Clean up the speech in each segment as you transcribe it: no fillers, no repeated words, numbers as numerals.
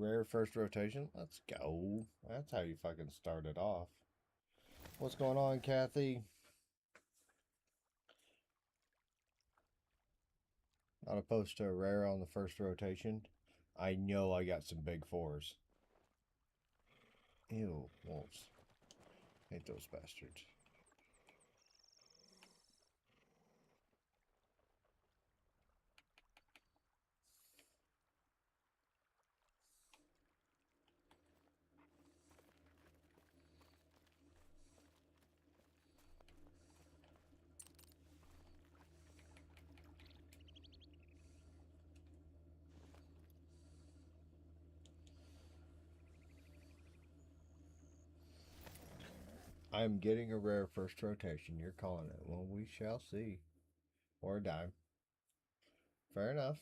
Rare first rotation. Let's go. That's how you fucking start it off. What's going on, Kathy? Not opposed to a rare on the first rotation. I know I got some big fours. Ew, wolves. Hate those bastards. I'm getting a rare first rotation. You're calling it. Well, we shall see. Or a dime. Fair enough.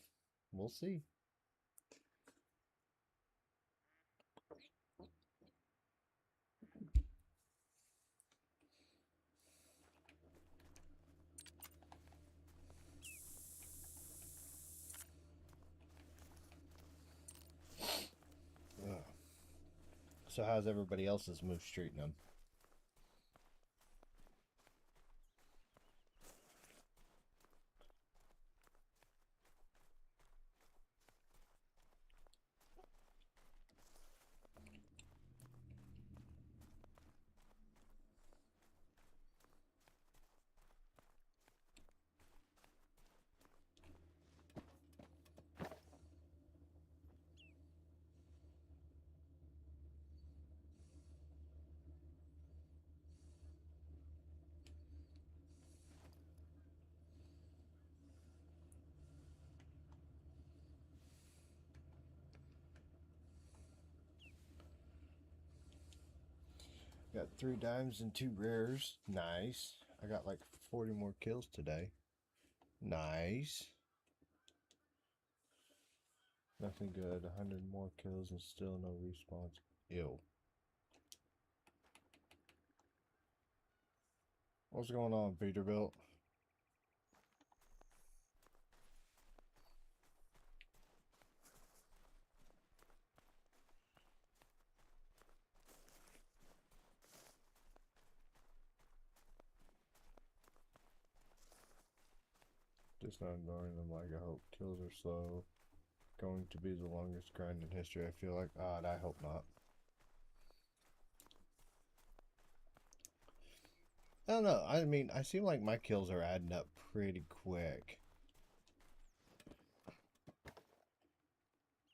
We'll see. Ugh. So how's everybody else's moose treating them? Got 3 dimes and 2 rares. Nice. I got like 40 more kills today. Nice. Nothing good. 100 more kills and still no response. Ew. What's going on, Peterbilt? Just not ignoring them like I hope. Kills are slow. Going to be the longest grind in history. I feel like, odd. I hope not. I don't know. I mean, I seem like my kills are adding up pretty quick.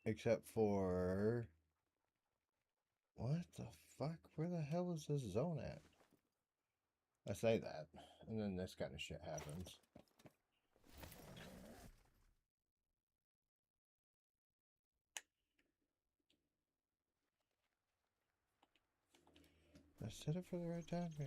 Except for... What the fuck? Where the hell is this zone at? I say that, and then this kind of shit happens. Did I set it for the right time? Yeah.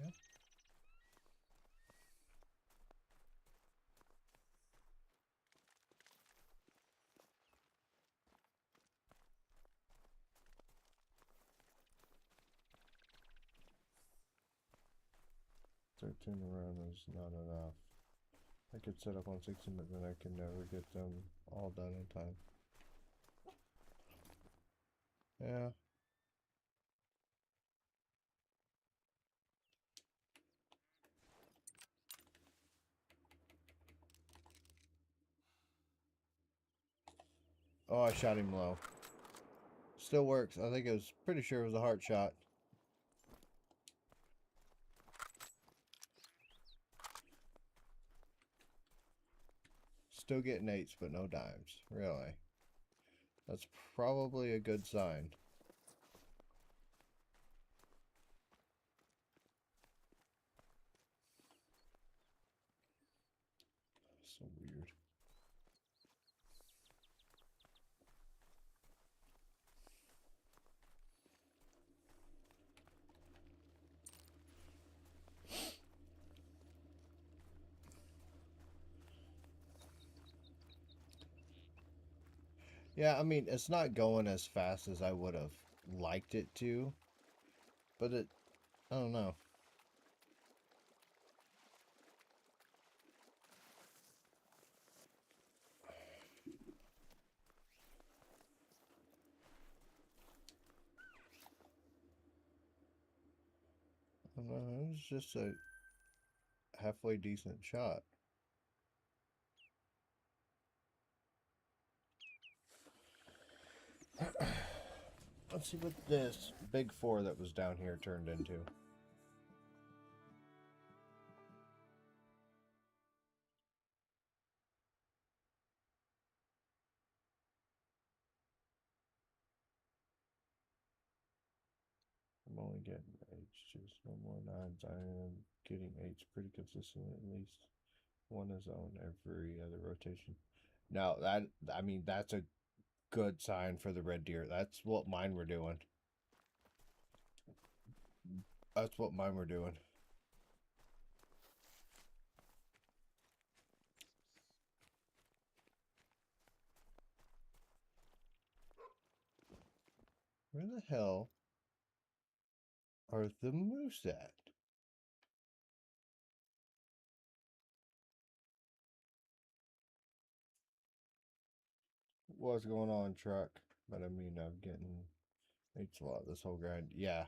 Thirteen around is not enough. I could set up on 16, but then I can never get them all done in time. Yeah. Oh, I shot him low. Still works. I think it was pretty sure it was a heart shot. Still getting 8s, but no dimes. Really. That's probably a good sign. So weird. Yeah, I mean, it's not going as fast as I would have liked it to. But I don't know. No, it was just a halfway decent shot. Let's see what this big 4 that was down here turned into. I'm only getting H, just no more 9s. I am getting H pretty consistently, at least one a zone every other rotation. Now that, I mean, that's a good sign for the red deer. That's what mine were doing. That's what mine were doing. Where the hell are the moose at? What's going on, truck? But I mean, I'm getting H a lot this whole grind. Yeah.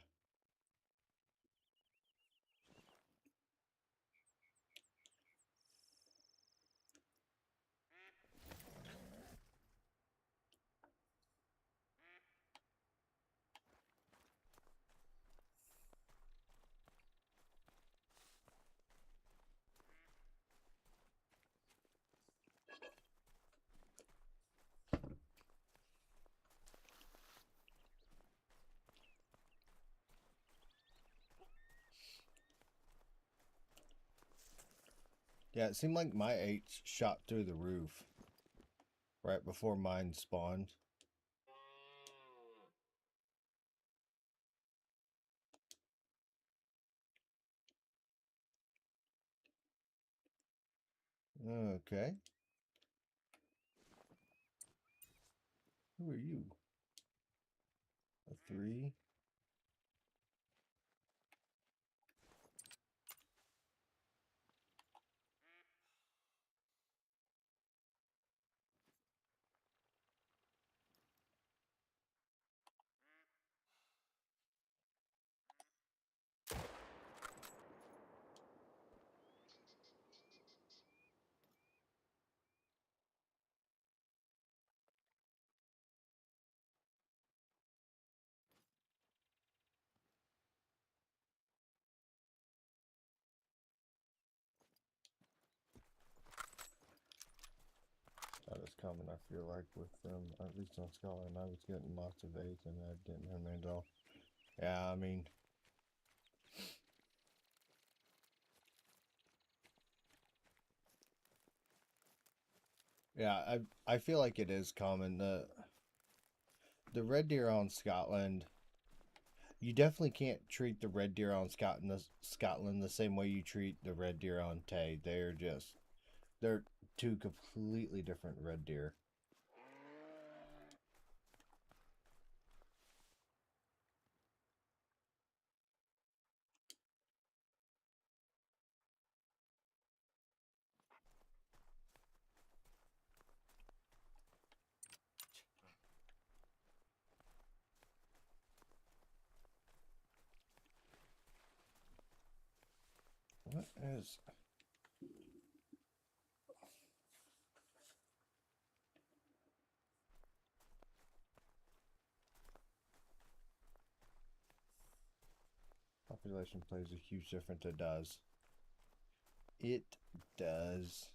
Yeah, it seemed like my H shot through the roof right before mine spawned. Okay. Who are you? A 3? That is common, I feel like, with them, at least on Scotland. I was getting lots of 8s and I didn't have many at all. Yeah, I mean, yeah, I feel like it is common. The red deer on Scotland, you definitely can't treat the red deer on Scotland the same way you treat the red deer on Tay. They're two completely different red deer. What is... Population plays a huge difference. It does. It does.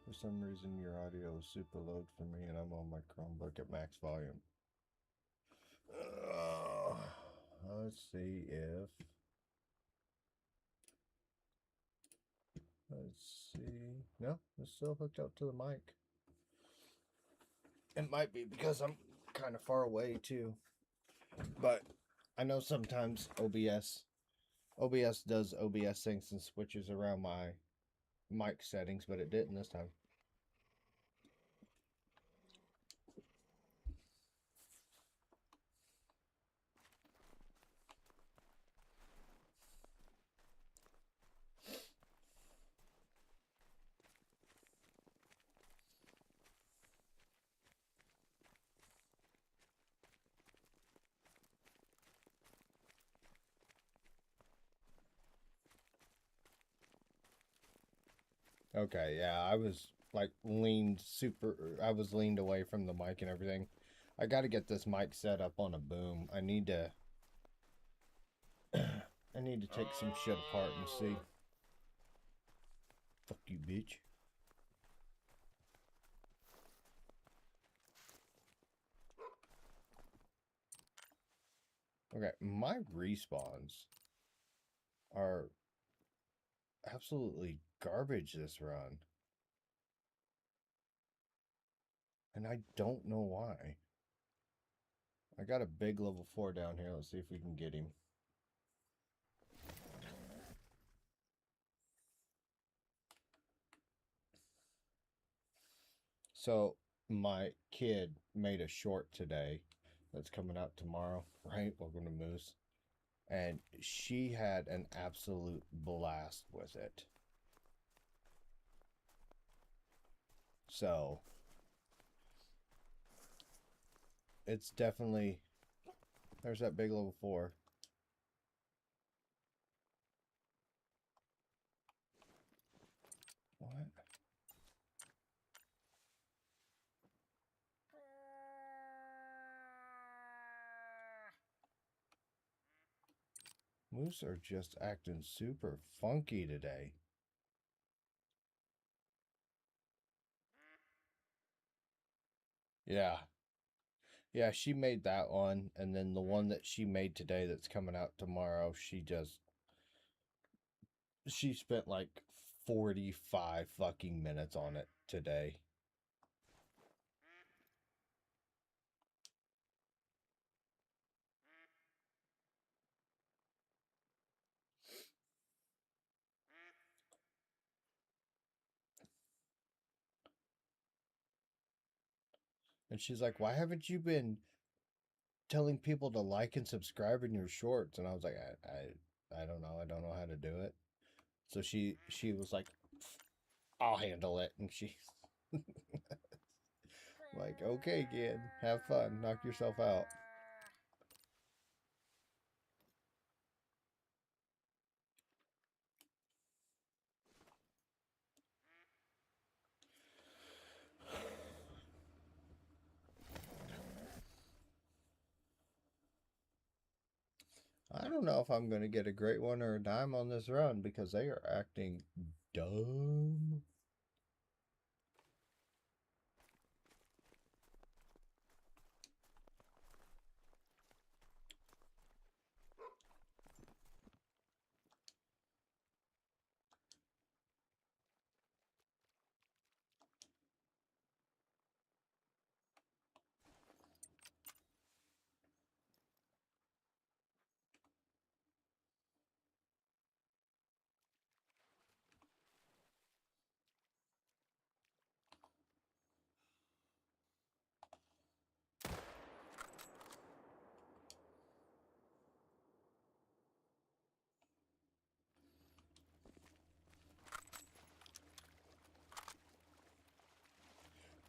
For some reason, your audio is super low for me, and I'm on my Chromebook at max volume. Let's see if... Let's see... No, it's still hooked up to the mic. It might be because I'm kind of far away, too. But I know sometimes OBS does OBS things and switches around my mic settings, but it didn't this time. Okay, yeah, I was like I was leaned away from the mic and everything. I got to get this mic set up on a boom. I need to I need to take some shit apart and see. Fuck you, bitch. Okay, my respawns are absolutely garbage this run. And I don't know why. I got a big level 4 down here. Let's see if we can get him. So, my kid made a short today that's coming out tomorrow, right? Welcome to Moose. And she had an absolute blast with it. So, it's definitely... There's that big level 4. What? Moose are just acting super funky today. Yeah. Yeah, she made that one, and then the one that she made today that's coming out tomorrow, she spent like 45 fucking minutes on it today. And she's like, "Why haven't you been telling people to like and subscribe in your shorts?" And I was like, I don't know. I don't know how to do it. So she was like, "I'll handle it." And she's like, "Okay, kid, have fun. Knock yourself out." I don't know if I'm going to get a great one or a dime on this run because they are acting dumb.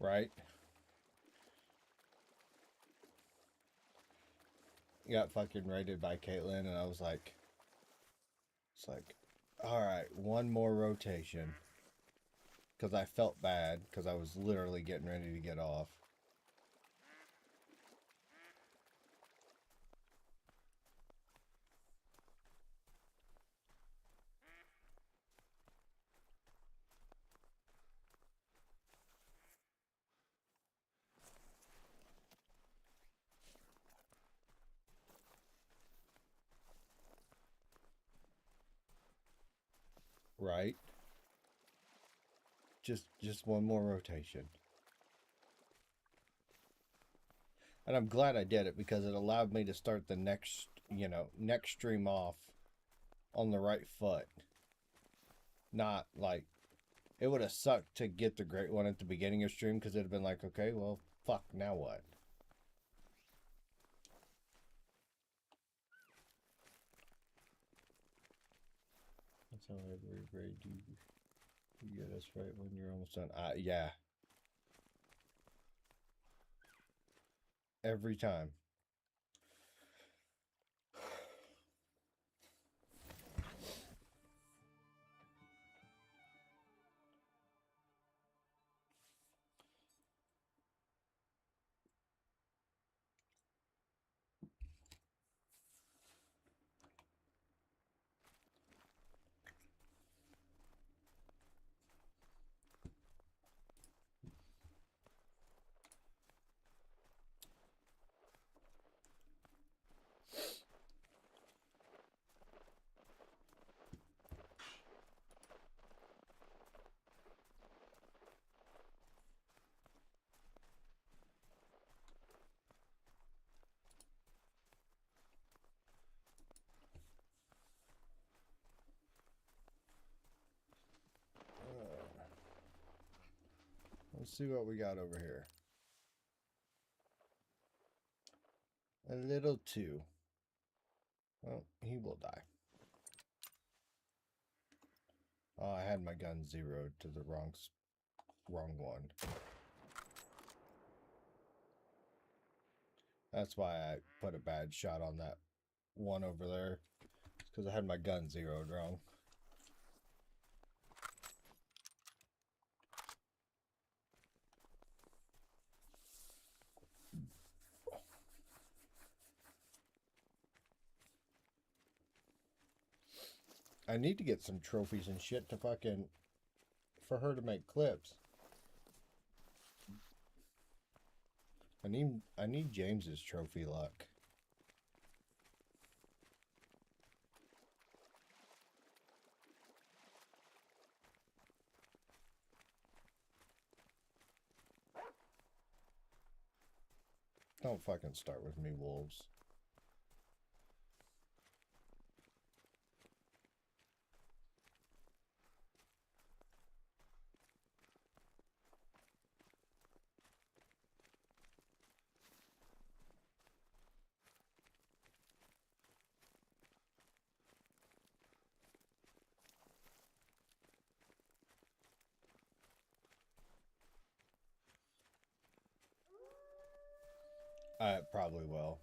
Right? Got fucking raided by Caitlyn, and I was like, it's like, all right, one more rotation. Because I felt bad, because I was literally getting ready to get off. Right? Just one more rotation. And I'm glad I did it because it allowed me to start the next, next stream off on the right foot. Not like It would have sucked to get the great one at the beginning of stream because it'd have been like, okay, well, fuck, now what? That's how every raid you get us right when you're almost done. Yeah. Every time. Let's see what we got over here. A little 2. Well, he will die. Oh, I had my gun zeroed to the wrong one. That's why I put a bad shot on that one over there. It's because I had my gun zeroed wrong. I need to get some trophies and shit to fucking... for her to make clips. I need James's trophy luck. Don't fucking start with me, wolves. It probably will.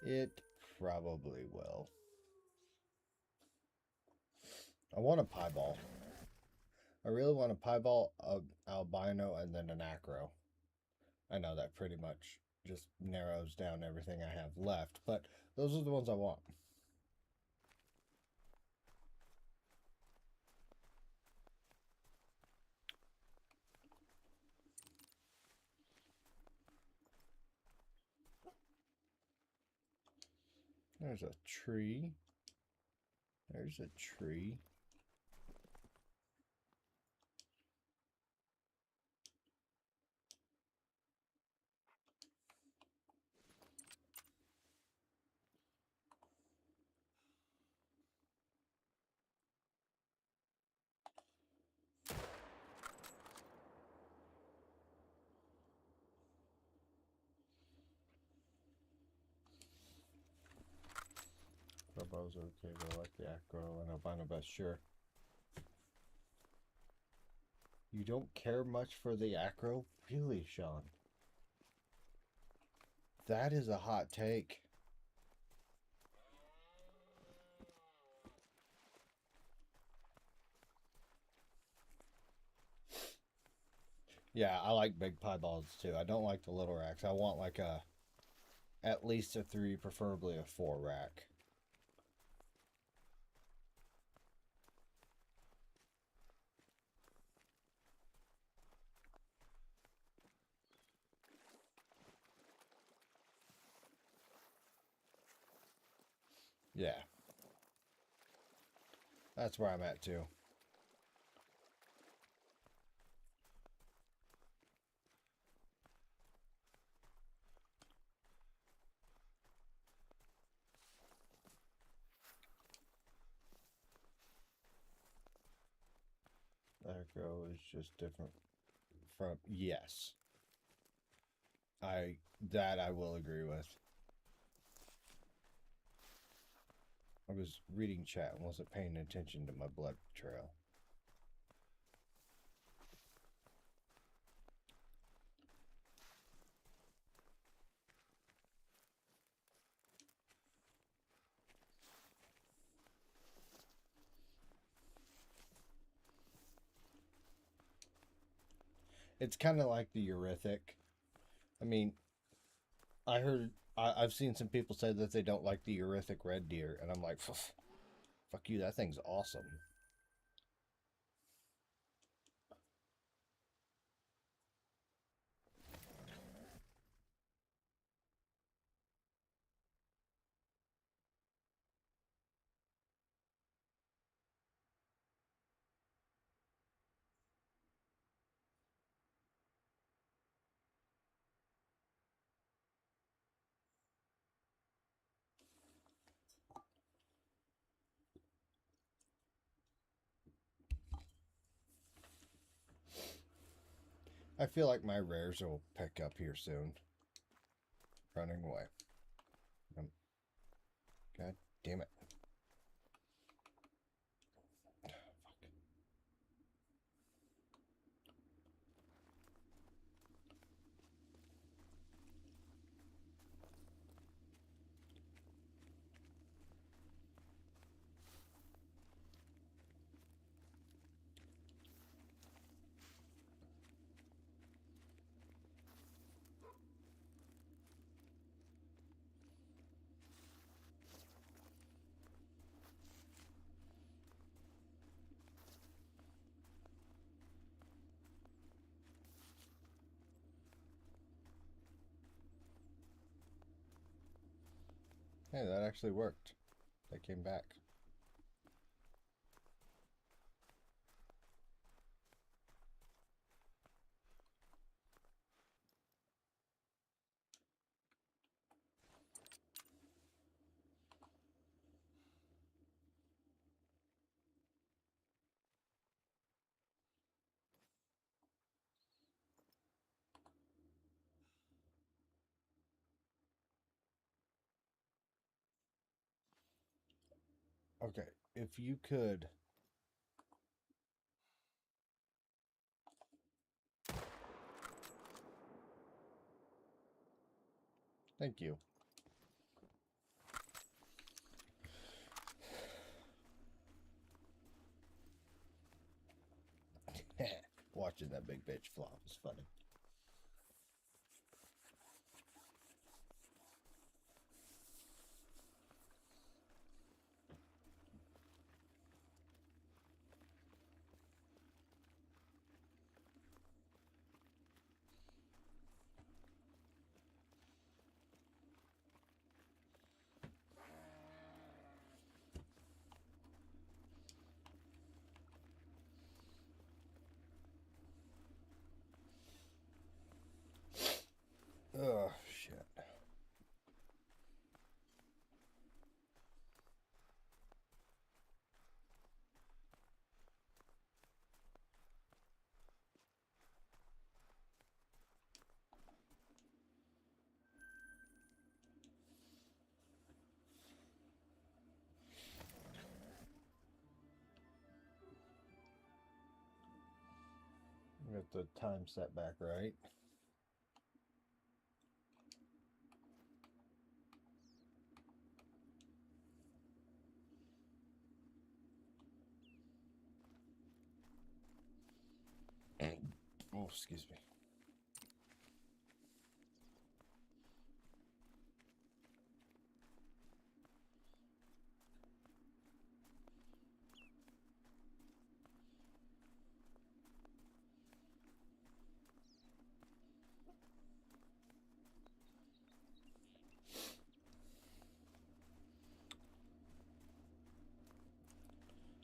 It probably will. I want a pieball. I really want a pieball, a albino, and then an acro. I know that pretty much just narrows down everything I have left, but those are the ones I want. There's a tree. There's a tree. Robo's okay, but I like the acro and albino best, sure. You don't care much for the acro? Really, Sean? That is a hot take. Yeah, I like big pieballs too. I don't like the little racks. I want like at least a 3, preferably a 4 rack. Yeah. That's where I'm at too. aggro is just different from... Yes. That I will agree with. I was reading chat and wasn't paying attention to my blood trail. It's kind of like the Eurythic. I mean, I've seen some people say that they don't like the Eurythic red deer, and I'm like, fuck you, that thing's awesome. I feel like my rares will pick up here soon. Running away. God damn it. Hey, that actually worked. They came back. Okay, if you could... Thank you. Watching that big bitch flop is funny. Oh, shit. Got the time set back right. Oh, excuse me.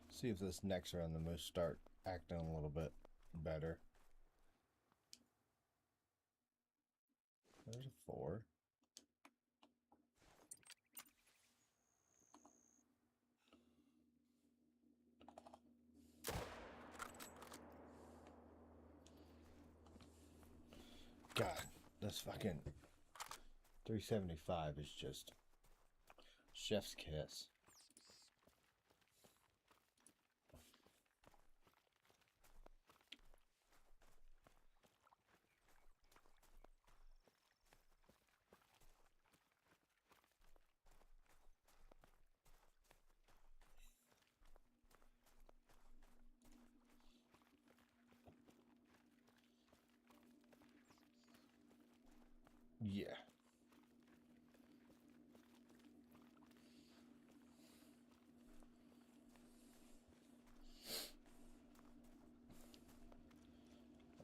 See if this next round the moose start acting a little bit better. There's a 4. this fucking 375 is just chef's kiss. Yeah.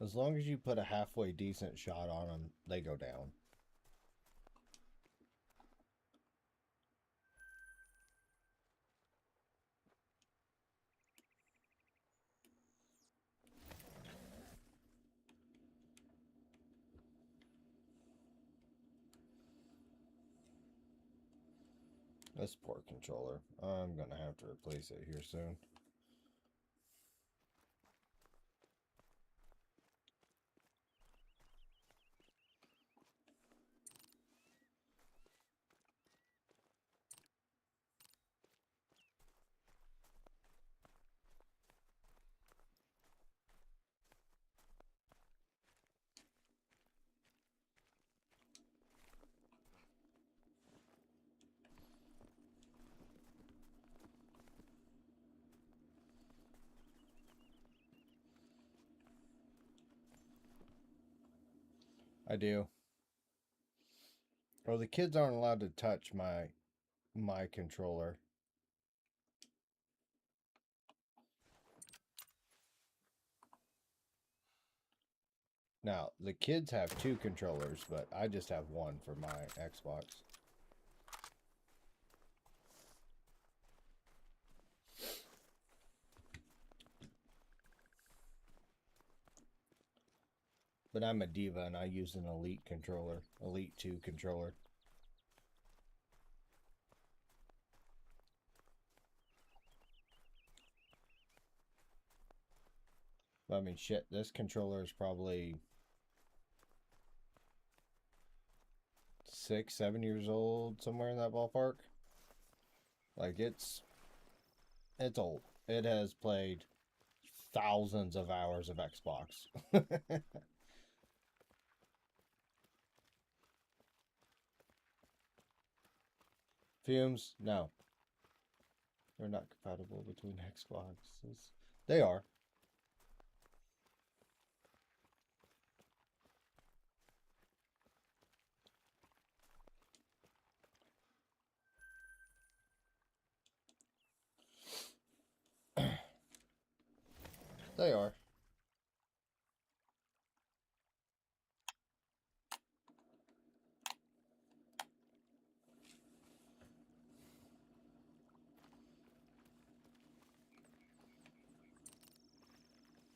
As long as you put a halfway decent shot on them, they go down. This poor controller. I'm gonna have to replace it here soon. I do. Well, the kids aren't allowed to touch my controller. Now, the kids have 2 controllers, but I just have 1 for my Xbox. But I'm a diva and I use an Elite controller. Elite 2 controller. I mean, shit, this controller is probably 6, 7 years old, somewhere in that ballpark. Like, it's old. It has played thousands of hours of Xbox. Fumes? No. They're not compatible between Xboxes. They are. They are.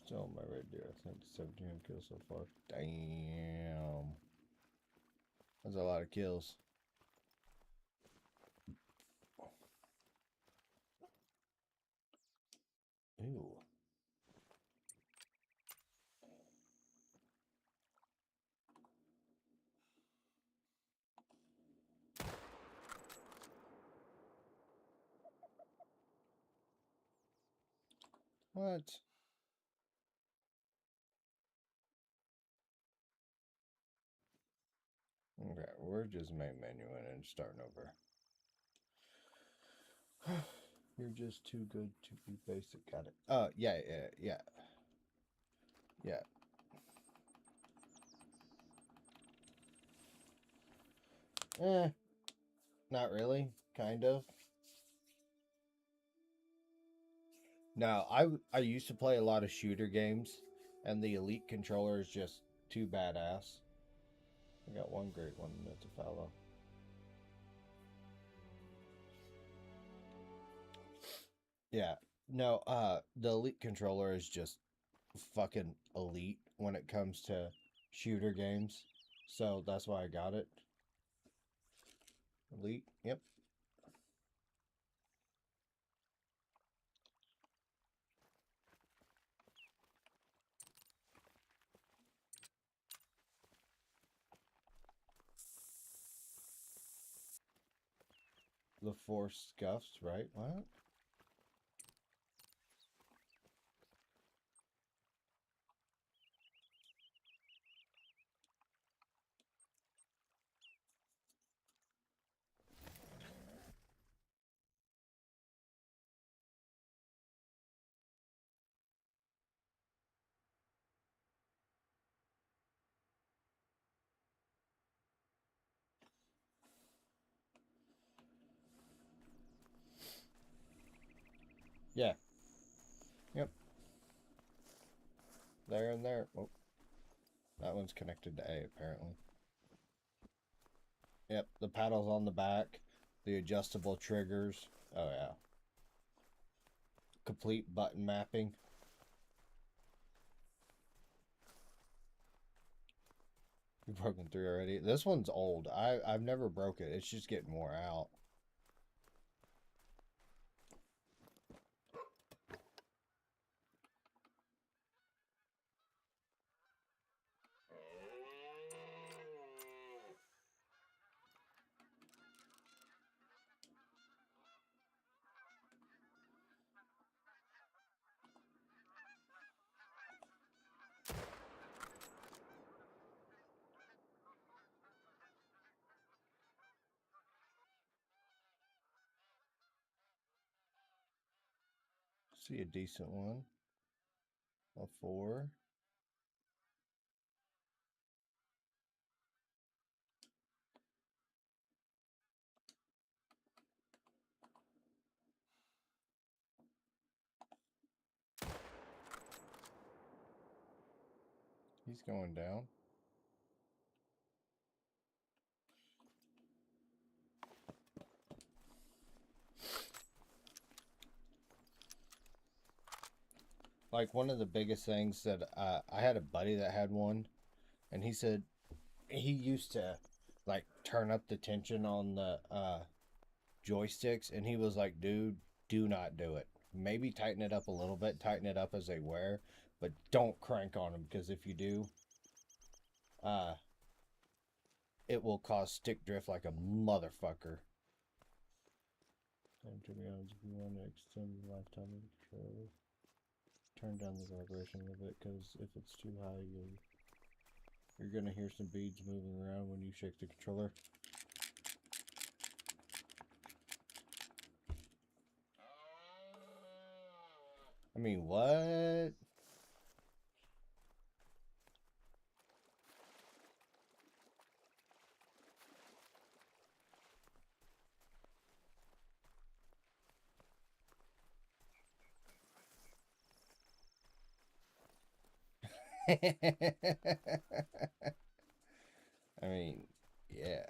Still my red deer. I think 17 kills so far. Damn. That's a lot of kills. Ew. What? Okay, we're just main menuing and starting over. You're just too good to be basic. Got it. Yeah. Not really. Kind of. No, I used to play a lot of shooter games, and the Elite controller is just too badass. I got one great one that's a fellow. Yeah. No, the Elite controller is just fucking elite when it comes to shooter games. So that's why I got it. Elite, yep. The four scuffs, right? What? Yeah. Yep. There and there. Oh, that one's connected to A, apparently. Yep, the paddle's on the back. The adjustable triggers. Oh, yeah. Complete button mapping. You've broken 3 already. This one's old. I've never broke it. It's just getting wore out. See a decent one. A 4. He's going down. Like, one of the biggest things that I had a buddy that had one, and he said he used to like turn up the tension on the joysticks, and he was like, dude, do not do it. Maybe tighten it up a little bit, tighten it up as they wear, but don't crank on them, because if you do, uh it will cause stick drift like a motherfucker. To be honest, if you want to extend the lifetime of the controller, turn down the vibration a little bit, because if it's too high, you're gonna hear some beads moving around when you shake the controller. I mean, what? I mean, yeah.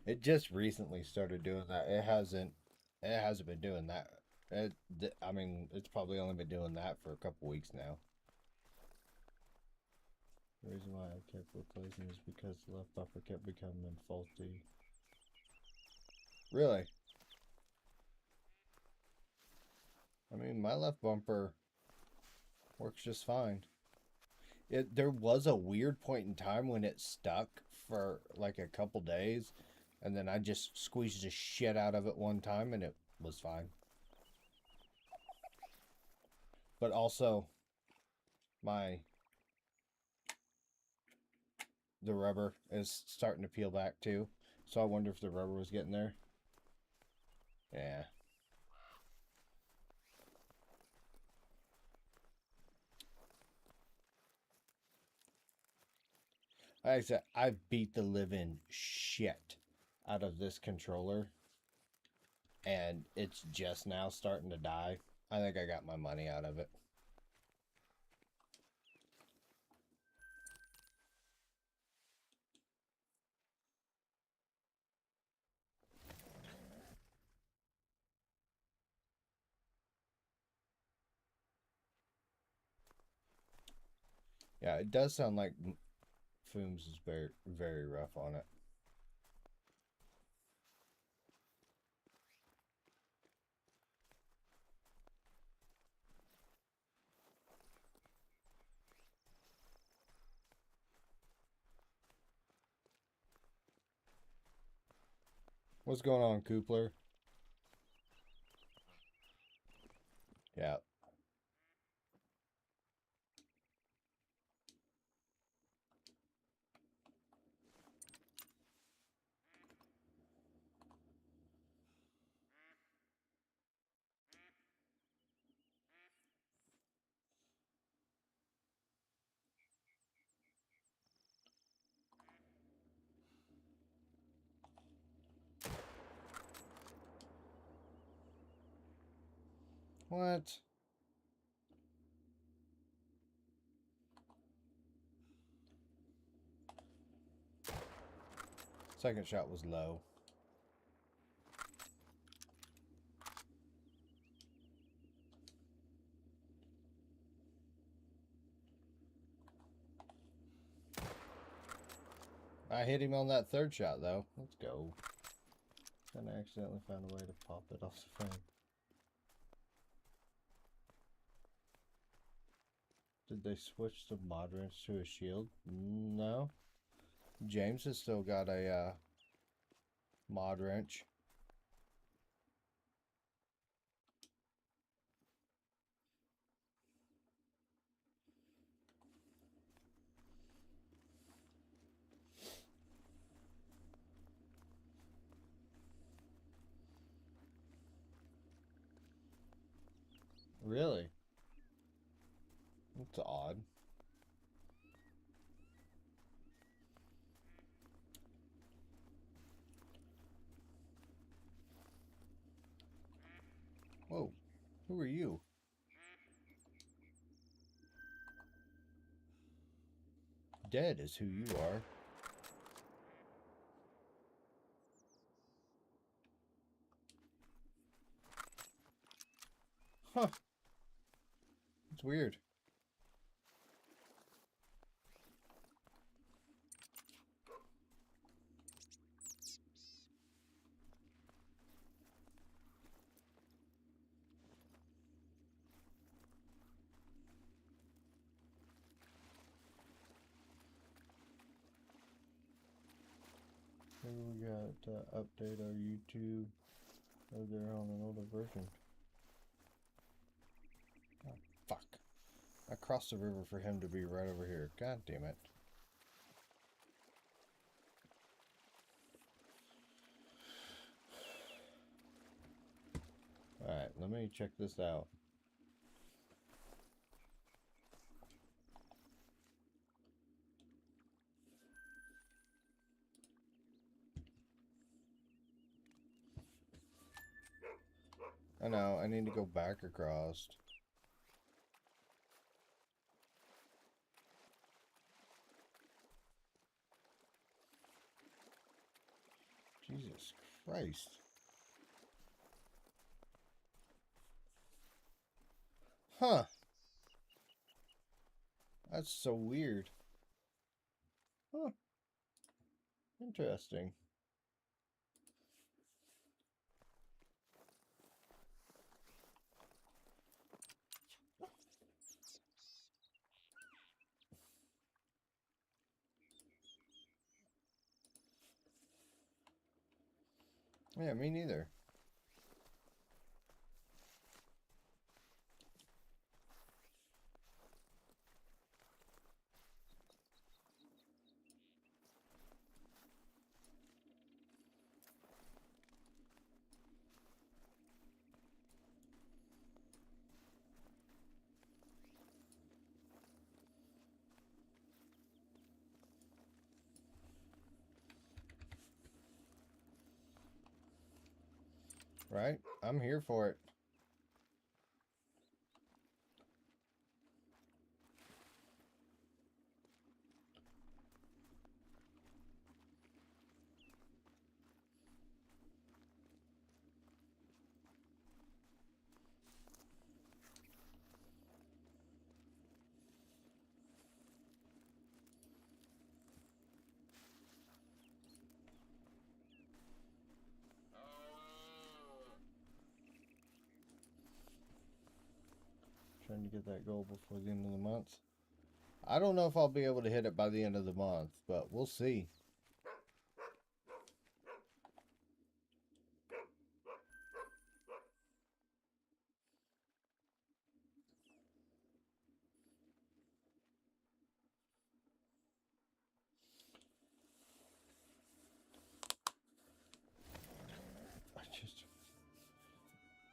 It just recently started doing that. It hasn't been doing that. I mean, it's probably only been doing that for a couple weeks now. The reason why I kept replacing is because the left bumper kept becoming faulty. Really? I mean, my left bumper works just fine. There was a weird point in time when it stuck for like a couple days, and then I just squeezed the shit out of it one time, and it was fine. But also, my the rubber is starting to peel back too, so I wonder if the rubber was getting there. Yeah. Like I said, I beat the living shit out of this controller, and it's just now starting to die. I think I got my money out of it. Yeah, it does sound like Fooms is very, very rough on it. What's going on, Coopler? Yeah. What? Second shot was low. I hit him on that third shot, though. Let's go. And I accidentally found a way to pop it off the frame. Did they switch the mod wrench to a shield? No. James has still got a mod wrench. Really? That's odd. Whoa. Who are you? Dead is who you are. Huh. It's weird. Maybe we got to update our YouTube. Oh, they're on an older version. Oh, fuck. I crossed the river for him to be right over here. God damn it. Alright, let me check this out. I know, I need to go back across. Jesus Christ. Huh. That's so weird. Huh. Interesting. Yeah, me neither. Right? I'm here for it. Trying to get that goal before the end of the month. I don't know if I'll be able to hit it by the end of the month, but we'll see.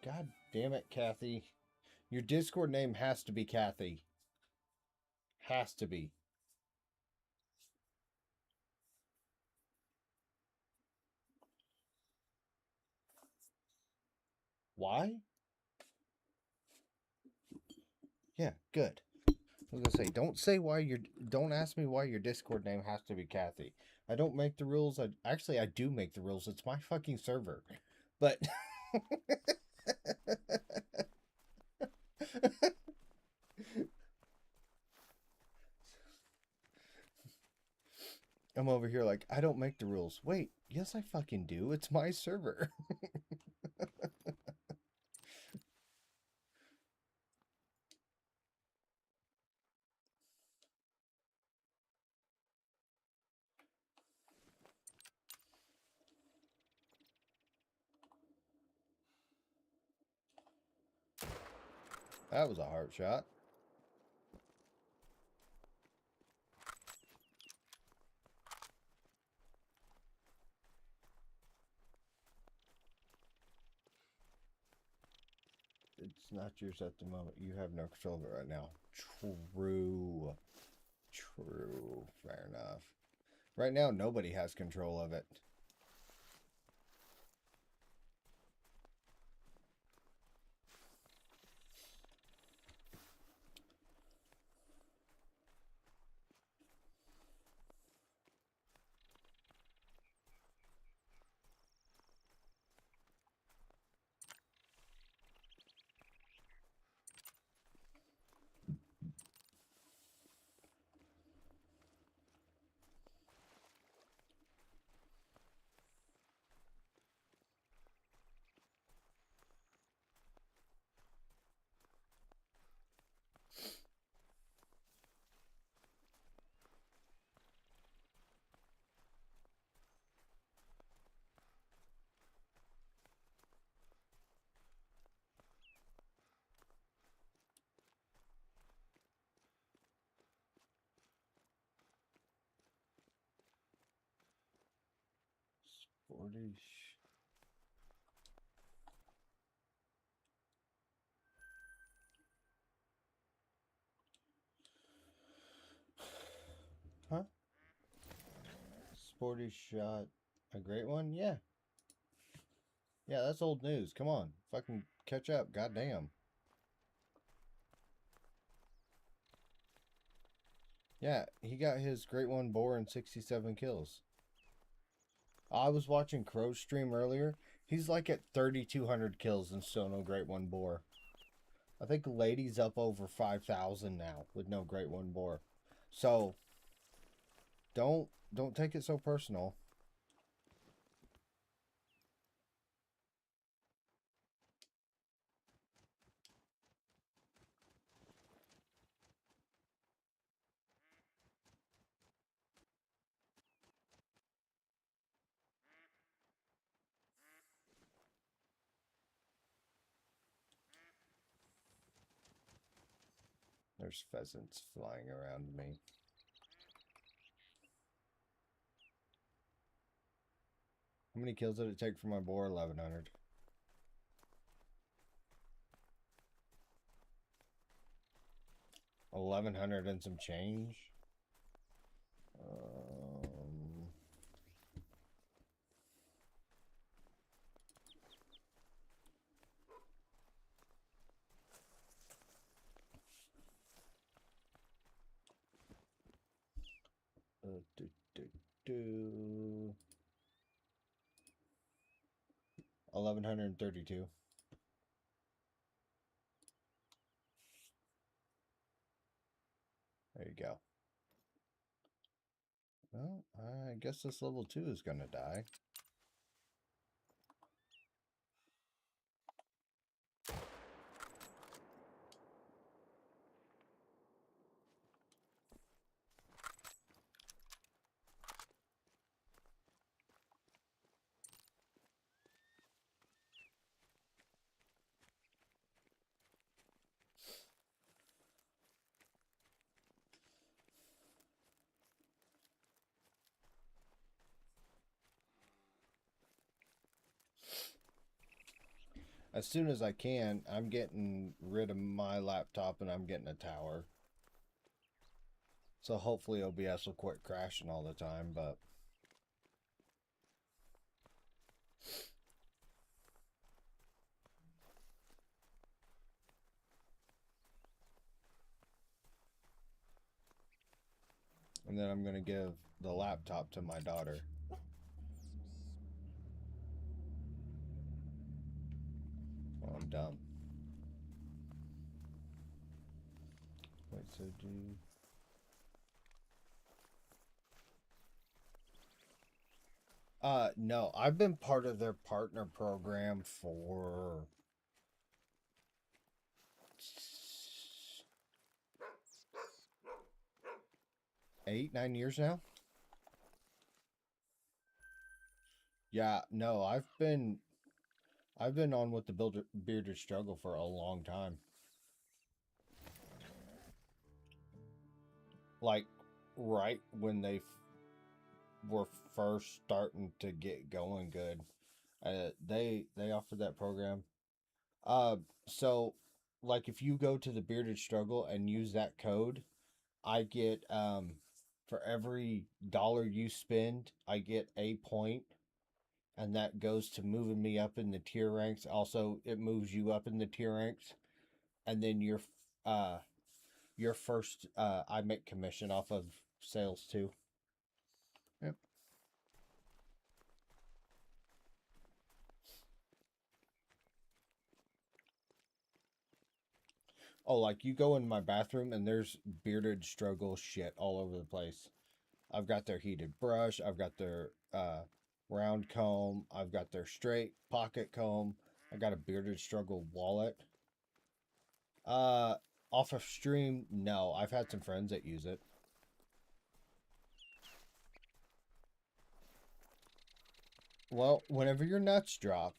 God damn it, Kathy. Your Discord name has to be Kathy. Has to be. Why? Yeah, good. I was gonna say, don't ask me why your Discord name has to be Kathy. I don't make the rules. Actually, I do make the rules. It's my fucking server. But I'm over here like, I don't make the rules. Wait, yes I fucking do. It's my server. That was a heart shot. It's not yours at the moment. You have no control of it right now. True. True. Fair enough. Right now, nobody has control of it. Sporty. Huh? Sporty shot. A great one? Yeah. Yeah, that's old news. Come on. Fucking catch up. Goddamn. Yeah, he got his great one boar and 67 kills. I was watching Crow's stream earlier. He's like at 3,200 kills and still no great one boar. I think Lady's up over 5,000 now with no great one boar. So don't take it so personal. There's pheasants flying around me. How many kills did it take for my boar? 1,100. 1,100 and some change. Do, do, do. 1,132. There you go. Well, I guess this level 2 is gonna die. As soon as I can, I'm getting rid of my laptop and I'm getting a tower. So hopefully OBS will quit crashing all the time, but and then I'm going to give the laptop to my daughter. Oh, I'm dumb. Wait, so do... No, I've been part of their partner program for 8, 9 years now. Yeah, no, I've been on with the bearded struggle for a long time. Like right when they were first starting to get going good. They offered that program. So like if you go to the bearded struggle and use that code, I get for every dollar you spend, I get a point, and that goes to moving me up in the tier ranks. Also, it moves you up in the tier ranks, and then uh your first I make commission off of sales too. Yep. Oh, like you go in my bathroom and there's bearded struggle shit all over the place. I've got their heated brush. I've got their round comb. I've got their straight pocket comb. I got a bearded struggle wallet. Uh, Off of stream, no. I've had some friends that use it. Well, whenever your nuts drop,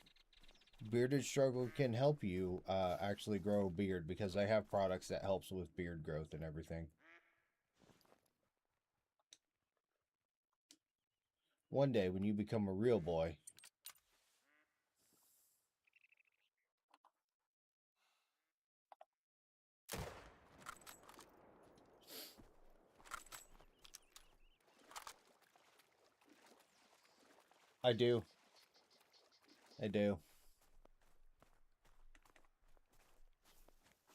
Bearded Struggle can help you actually grow a beard because they have products that helps with beard growth and everything. One day when you become a real boy. I do. I do.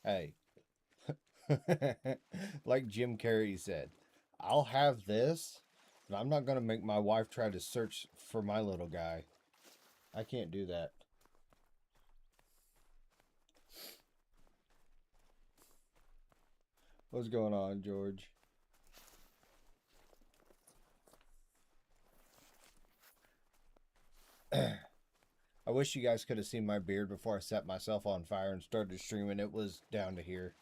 Hey. Like Jim Carrey said, I'll have this, but I'm not going to make my wife try to search for my little guy. I can't do that. What's going on, George? I wish you guys could have seen my beard before I set myself on fire and started streaming. It was down to here.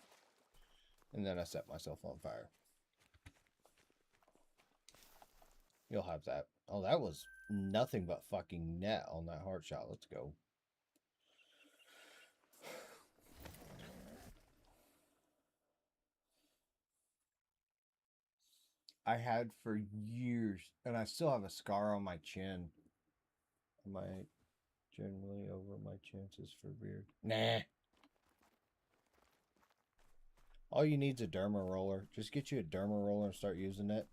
And then I set myself on fire. You'll have that. Oh, that was nothing but fucking net on that heart shot. Let's go. I had for years, and I still have a scar on my chin. Am I generally over my chances for beard? Nah. All you need is a derma roller. Just get you a derma roller and start using it.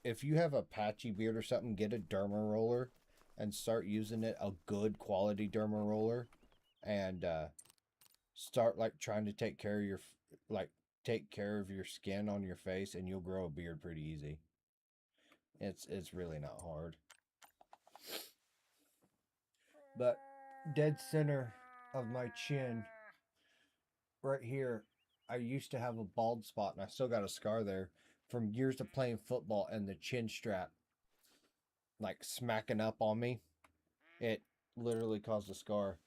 If you have a patchy beard or something, get a derma roller and start using it, a good quality derma roller, and start like trying to take care of your take care of your skin on your face, and you'll grow a beard pretty easy. It's really not hard. But dead center of my chin, right here, I used to have a bald spot, and I still got a scar there from years of playing football and the chin strap like smacking up on me. It literally caused a scar.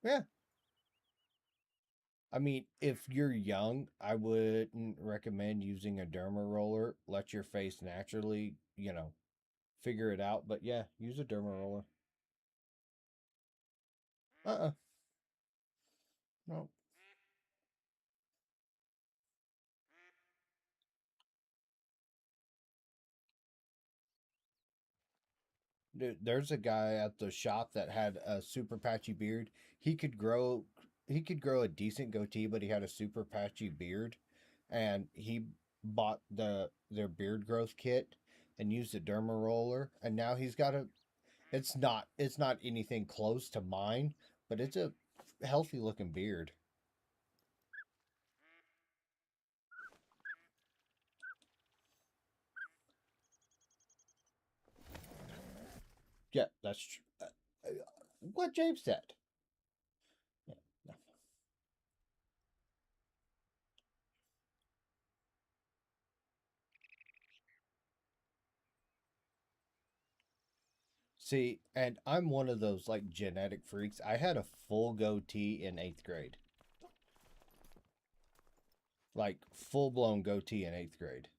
Yeah. I mean, if you're young, I wouldn't recommend using a derma roller. Let your face naturally, figure it out. But yeah, use a derma roller. Uh-uh. No. Dude, there's a guy at the shop that had a super patchy beard. He could grow he could grow a decent goatee, but he had a super patchy beard, and he bought their beard growth kit and used a derma roller, and now he's got a it's not anything close to mine, but it's a healthy looking beard. Yeah, that's true. What James said. Yeah, no. See, and I'm one of those like genetic freaks. I had a full goatee in 8th grade. Like full blown goatee in 8th grade.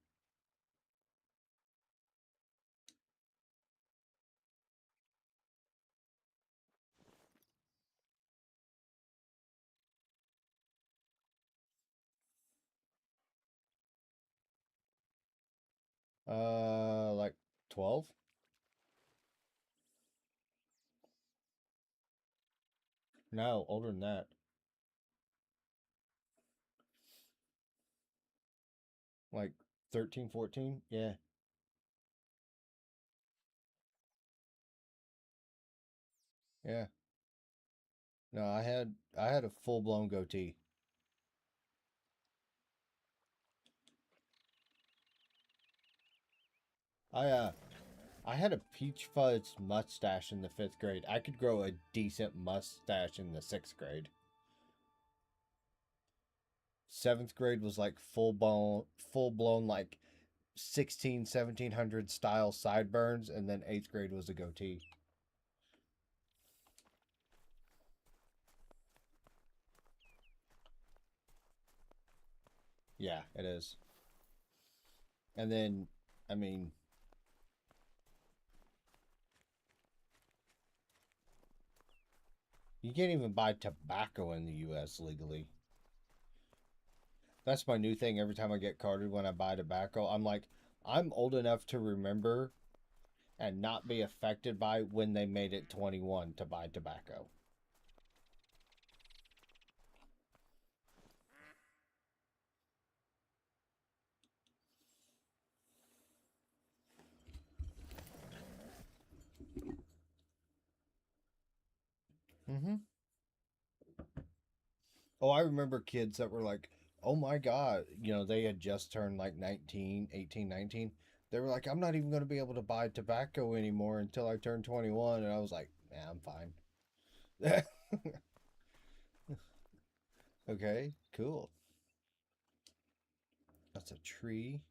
Like 12? No, older than that. Like 13, 14? Yeah. Yeah. No, I had a full blown goatee. I I had a peach fuzz mustache in the 5th grade. I could grow a decent mustache in the 6th grade. 7th grade was like full blown like 16, 1700 style sideburns, and then 8th grade was a goatee. Yeah, it is. And then, I mean, you can't even buy tobacco in the U.S. legally. That's my new thing. Every time I get carded when I buy tobacco, I'm like, I'm old enough to remember and not be affected by when they made it 21 to buy tobacco. Mm-hmm. Oh, I remember kids that were like, oh my God, they had just turned like 19, 18, 19. They were like, I'm not even going to be able to buy tobacco anymore until I turn 21. And I was like, yeah, I'm fine. Okay, cool. That's a tree.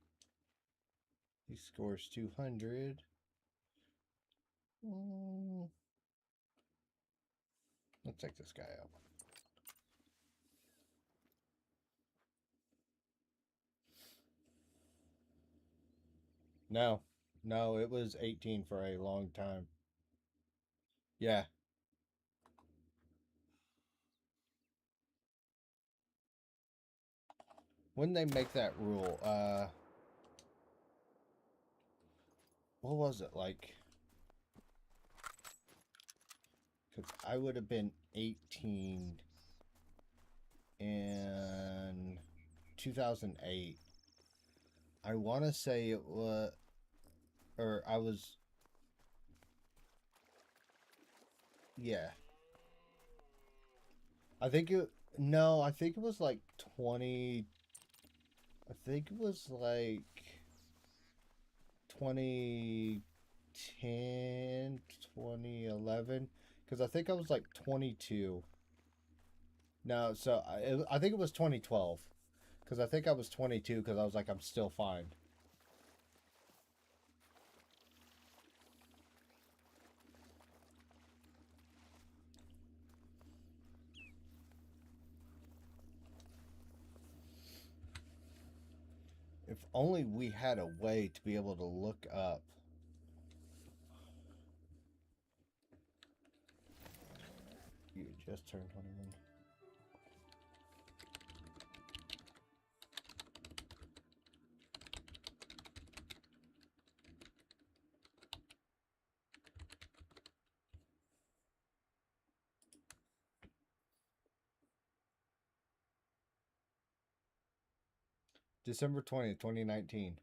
He scores 200. Mm, let's take this guy out. No, no, it was 18 for a long time. Yeah. When they make that rule, what was it like? Because I would have been 18 in 2008. I want to say it was, or I was, yeah. I think it, no, I think it was like 20, I think it was like 2010, 2011, because I think I was like 22. No, so I think it was 2012, because I think I was 22 because I was like, I'm still fine. If only we had a way to be able to look up. You just turned 21. December 20th, 2019.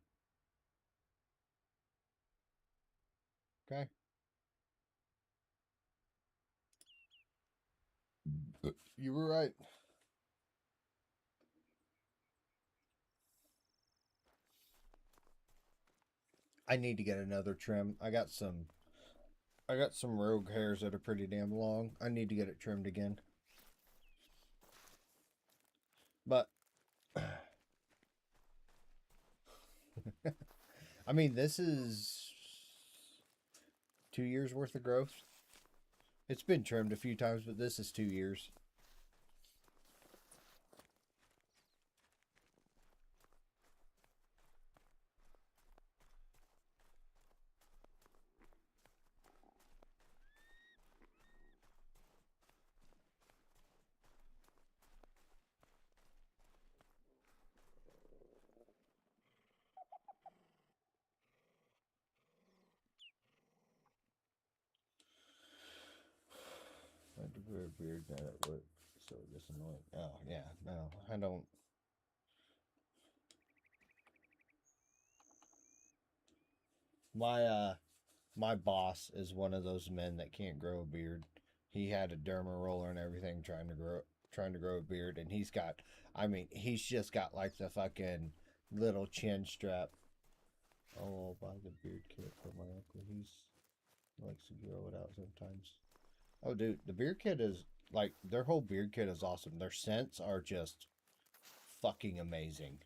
Okay. You were right. I need to get another trim. I got some rogue hairs that are pretty damn long. I need to get it trimmed again. But I mean, this is 2 years worth of growth. It's been trimmed a few times, but this is 2 years. I had to grow a beard now at work, so it gets annoying. Oh yeah, no, I don't. My boss is one of those men that can't grow a beard. He had a derma roller and everything trying to grow a beard, and he's got. I mean, he's just got like the fucking little chin strap. Oh, I'll buy the beard kit for my uncle. He likes to grow it out sometimes. Oh, dude, the beard kit is like their whole beard kit is awesome. Their scents are just fucking amazing,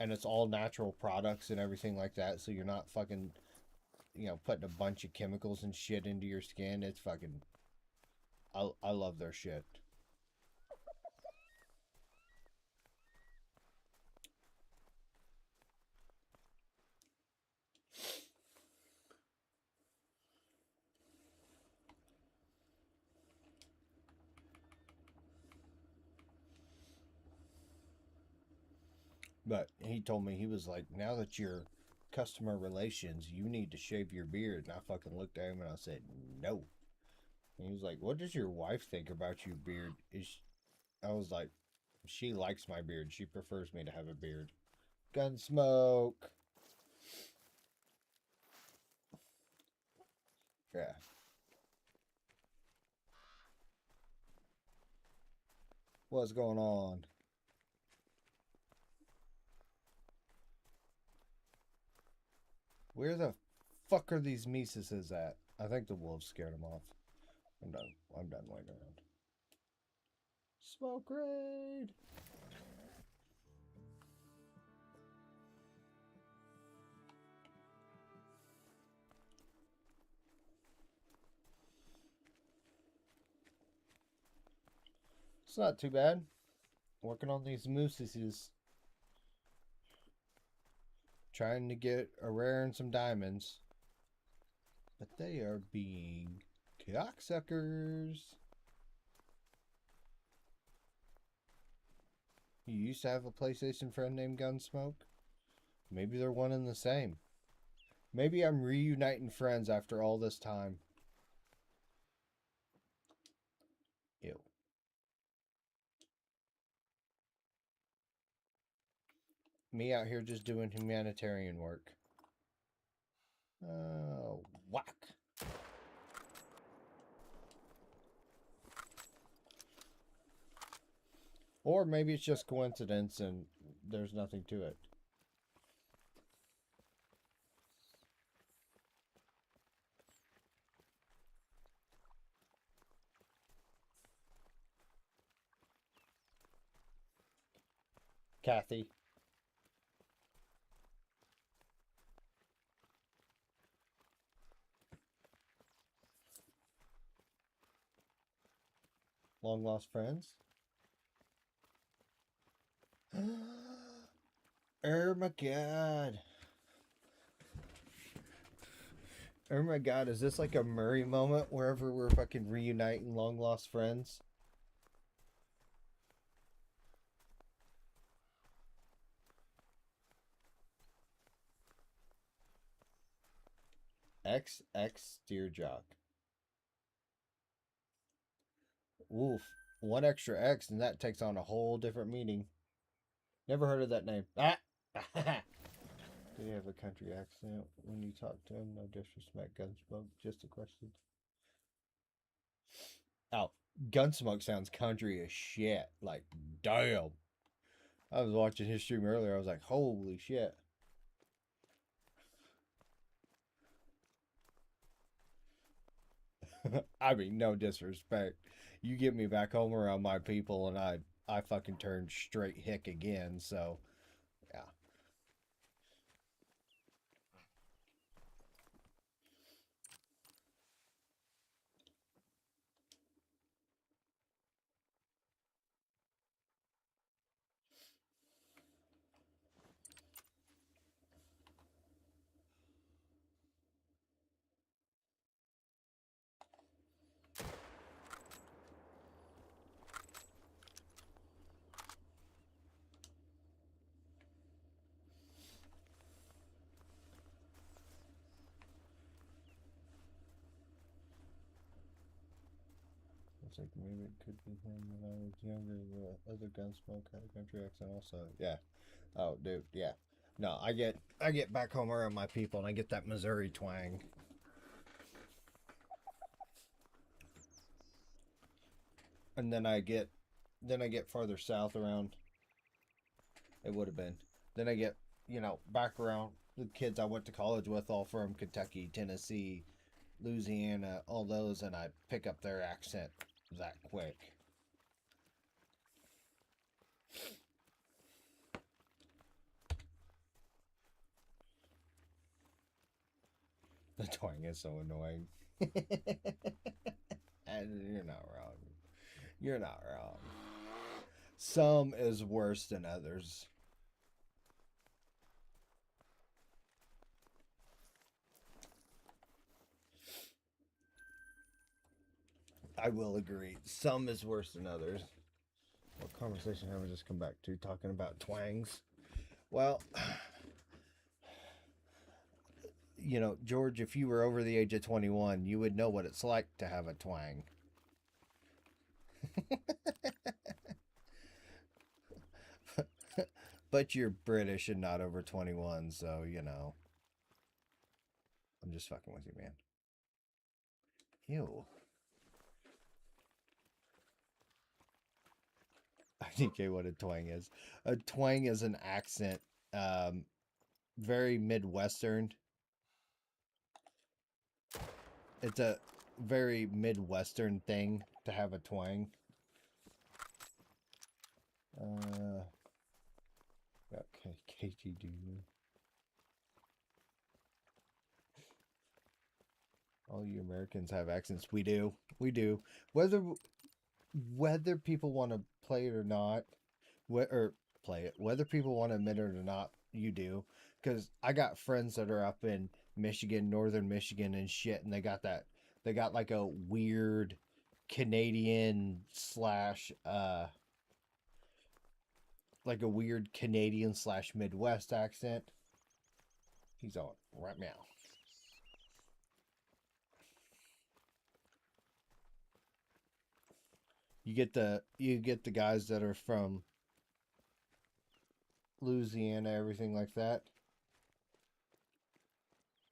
and it's all natural products and everything like that. So you're not fucking putting a bunch of chemicals and shit into your skin. It's fucking. I love their shit. But he told me, he was like, now that you're customer relations, you need to shave your beard. And I fucking looked at him and I said, no. And he was like, what does your wife think about your beard? I was like, she likes my beard. She prefers me to have a beard. Gunsmoke. Yeah. What's going on? Where the fuck are these Mises at? I think the wolves scared them off. I'm done. I'm done waiting around. Smoke raid. It's not too bad. Working on these mooses, trying to get a rare and some diamonds, but they are being cocksuckers. You used to have a PlayStation friend named Gunsmoke? Maybe they're one and the same. Maybe I'm reuniting friends after all this time. Ew. Me out here just doing humanitarian work. Whack. Or maybe it's just coincidence and there's nothing to it. Kathy. Long lost friends. Oh my god. Oh my god, is this like a Murray moment wherever we're fucking reuniting long lost friends? XX Steerjock. Oof. One extra X and that takes on a whole different meaning. Never heard of that name. Ah! Do you have a country accent when you talk to him? No disrespect, Gunsmoke. Just a question. Oh, Gunsmoke sounds country as shit. Like, damn. I was watching his stream earlier. I was like, holy shit. I mean, no disrespect. You get me back home around my people, and I fucking turn straight hick again. So, yeah. It's like maybe it could be him when I was younger. The other Gunsmoke had a country accent also. Yeah. Oh, dude. Yeah. No, I get back home around my people, and I get that Missouri twang. And then I get farther south around. It would have been. Then I get, back around the kids I went to college with, all from Kentucky, Tennessee, Louisiana, all those, and I pick up their accent that quick. The twang is so annoying. And you're not wrong. You're not wrong. Some is worse than others. I will agree. Some is worse than others. What conversation have we just come back to? Talking about twangs. Well, George, if you were over the age of 21, you would know what it's like to have a twang. But you're British and not over 21, so, I'm just fucking with you, man. Ew. I think what a twang is. A twang is an accent, very Midwestern. It's a very Midwestern thing to have a twang. Okay, KTD. All you Americans have accents. We do. We do. Whether people want to play it or not, or play it, whether people want to admit it or not, you do. Because I got friends that are up in Michigan, northern Michigan, and shit, and they got like a weird Canadian slash, like a weird Canadian slash Midwest accent. He's on right now. You get the guys that are from Louisiana, everything like that.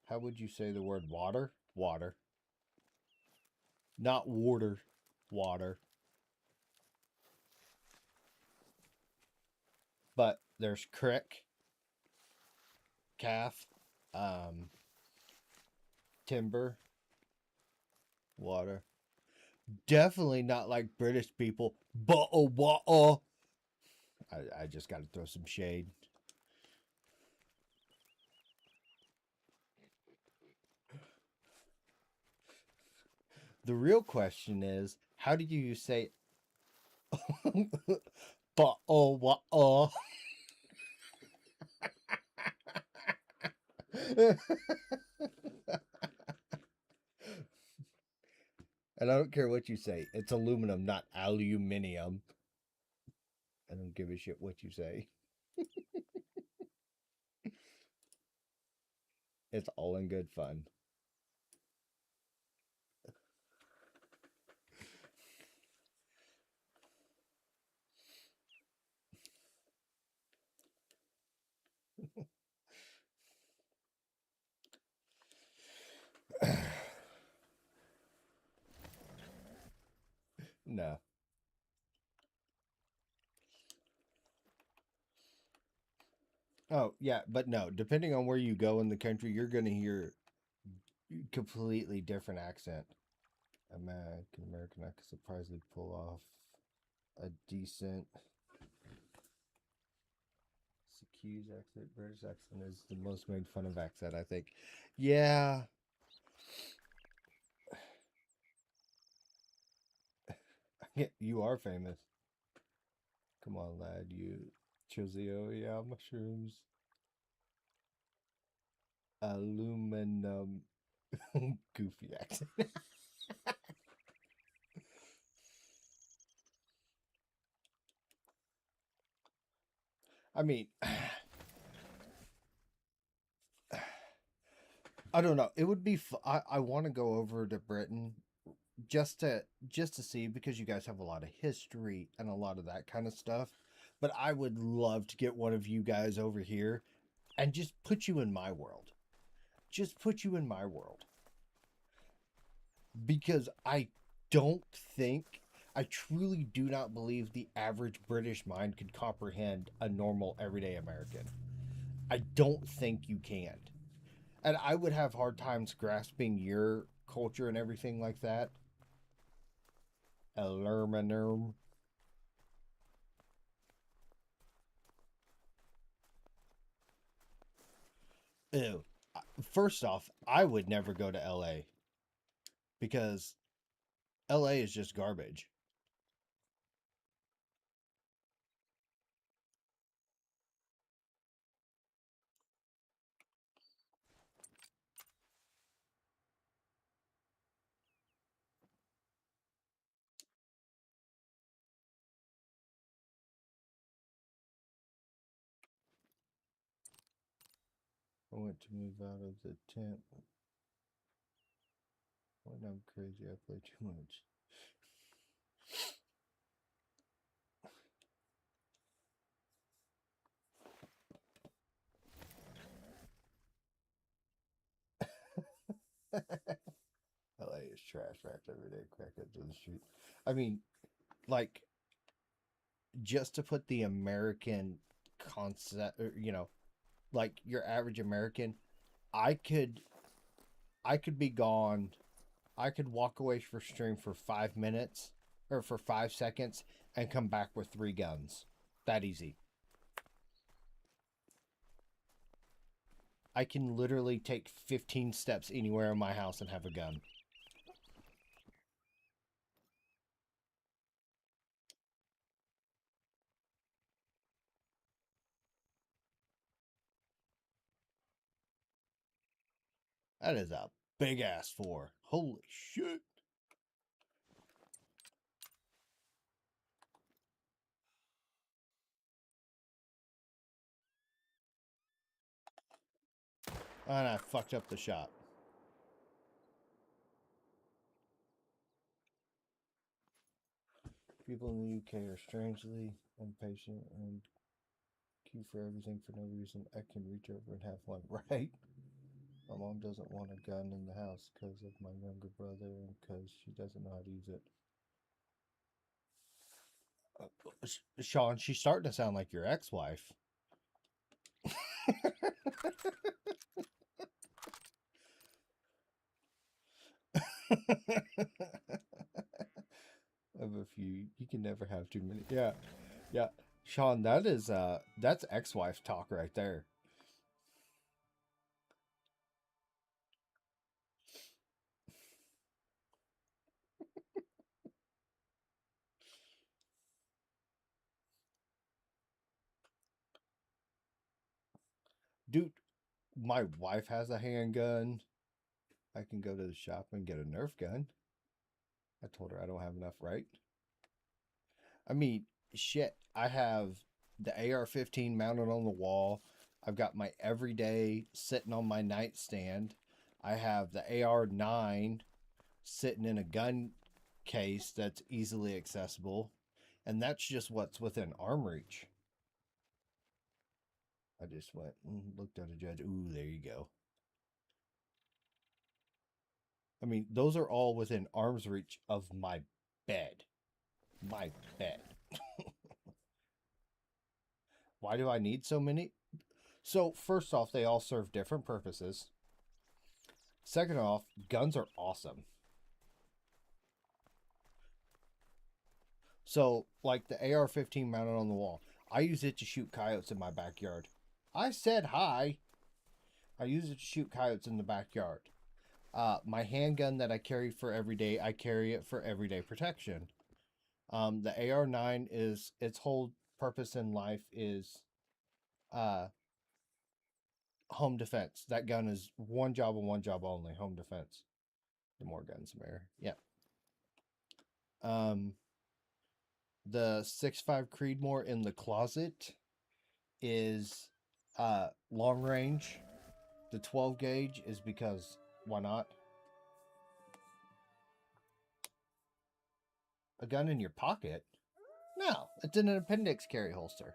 How would you say the word water? Water. Not water. Water. But there's crick, calf, timber, water. Definitely not like British people. But I just got to throw some shade. The real question is, how do you say but And I don't care what you say. It's aluminum, not aluminium. I don't give a shit what you say. It's all in good fun. No. Oh, yeah, but no. Depending on where you go in the country, you're going to hear completely different accent. American, I could surprisingly pull off a decent Hughes accent. British accent is the most made fun of accent, I think. Yeah. You are famous. Come on, lad. You Chizio, yeah, mushrooms. Aluminum. Goofy accent. I mean, I don't know. It would be. I want to go over to Britain just to see, because you guys have a lot of history and a lot of that kind of stuff. But I would love to get one of you guys over here and just put you in my world. Just put you in my world. Because don't think, I truly do not believe the average British mind could comprehend a normal everyday American. I don't think you can. And I would have hard times grasping your culture and everything like that. Aluminum. Ew. First off, I would never go to LA because LA is just garbage. I went to move out of the tent. When I'm crazy, I play too much. LA is trash wrapped every day, crackheads on the street. I mean, like, just to put the American concept, or, like your average American, I could, I could be gone. I could walk away for stream for 5 minutes or for 5 seconds and come back with 3 guns. That easy. I can literally take 15 steps anywhere in my house and have a gun. That is a big ass 4. Holy shit. And I fucked up the shot. People in the UK are strangely impatient and queue for everything for no reason. I can reach over and have one, right? My mom doesn't want a gun in the house because of my younger brother and because she doesn't know how to use it. Sean, she's starting to sound like your ex-wife. Of a few, you can never have too many. Yeah, yeah, Sean, that's ex-wife talk right there. Dude, my wife has a handgun. I can go to the shop and get a Nerf gun. I told her I don't have enough, right? I mean, shit, I have the AR-15 mounted on the wall. I've got my everyday sitting on my nightstand. I have the AR-9 sitting in a gun case that's easily accessible. And that's just what's within arm reach. I just went and looked at a judge. Ooh, there you go. I mean, those are all within arm's reach of my bed. My pet. Why do I need so many? So, first off, they all serve different purposes. Second off, guns are awesome. So, like the AR-15 mounted on the wall, I use it to shoot coyotes in my backyard. I said hi. I use it to shoot coyotes in the backyard. My handgun that I carry for every day, I carry it for everyday protection. The AR-9 is its whole purpose in life is uh, home defense. That gun is one job and one job only, home defense. The more guns, the merrier. Yeah. The 6.5 Creedmoor in the closet is long range. The 12 gauge is because why not? A gun in your pocket? No, it's in an appendix carry holster.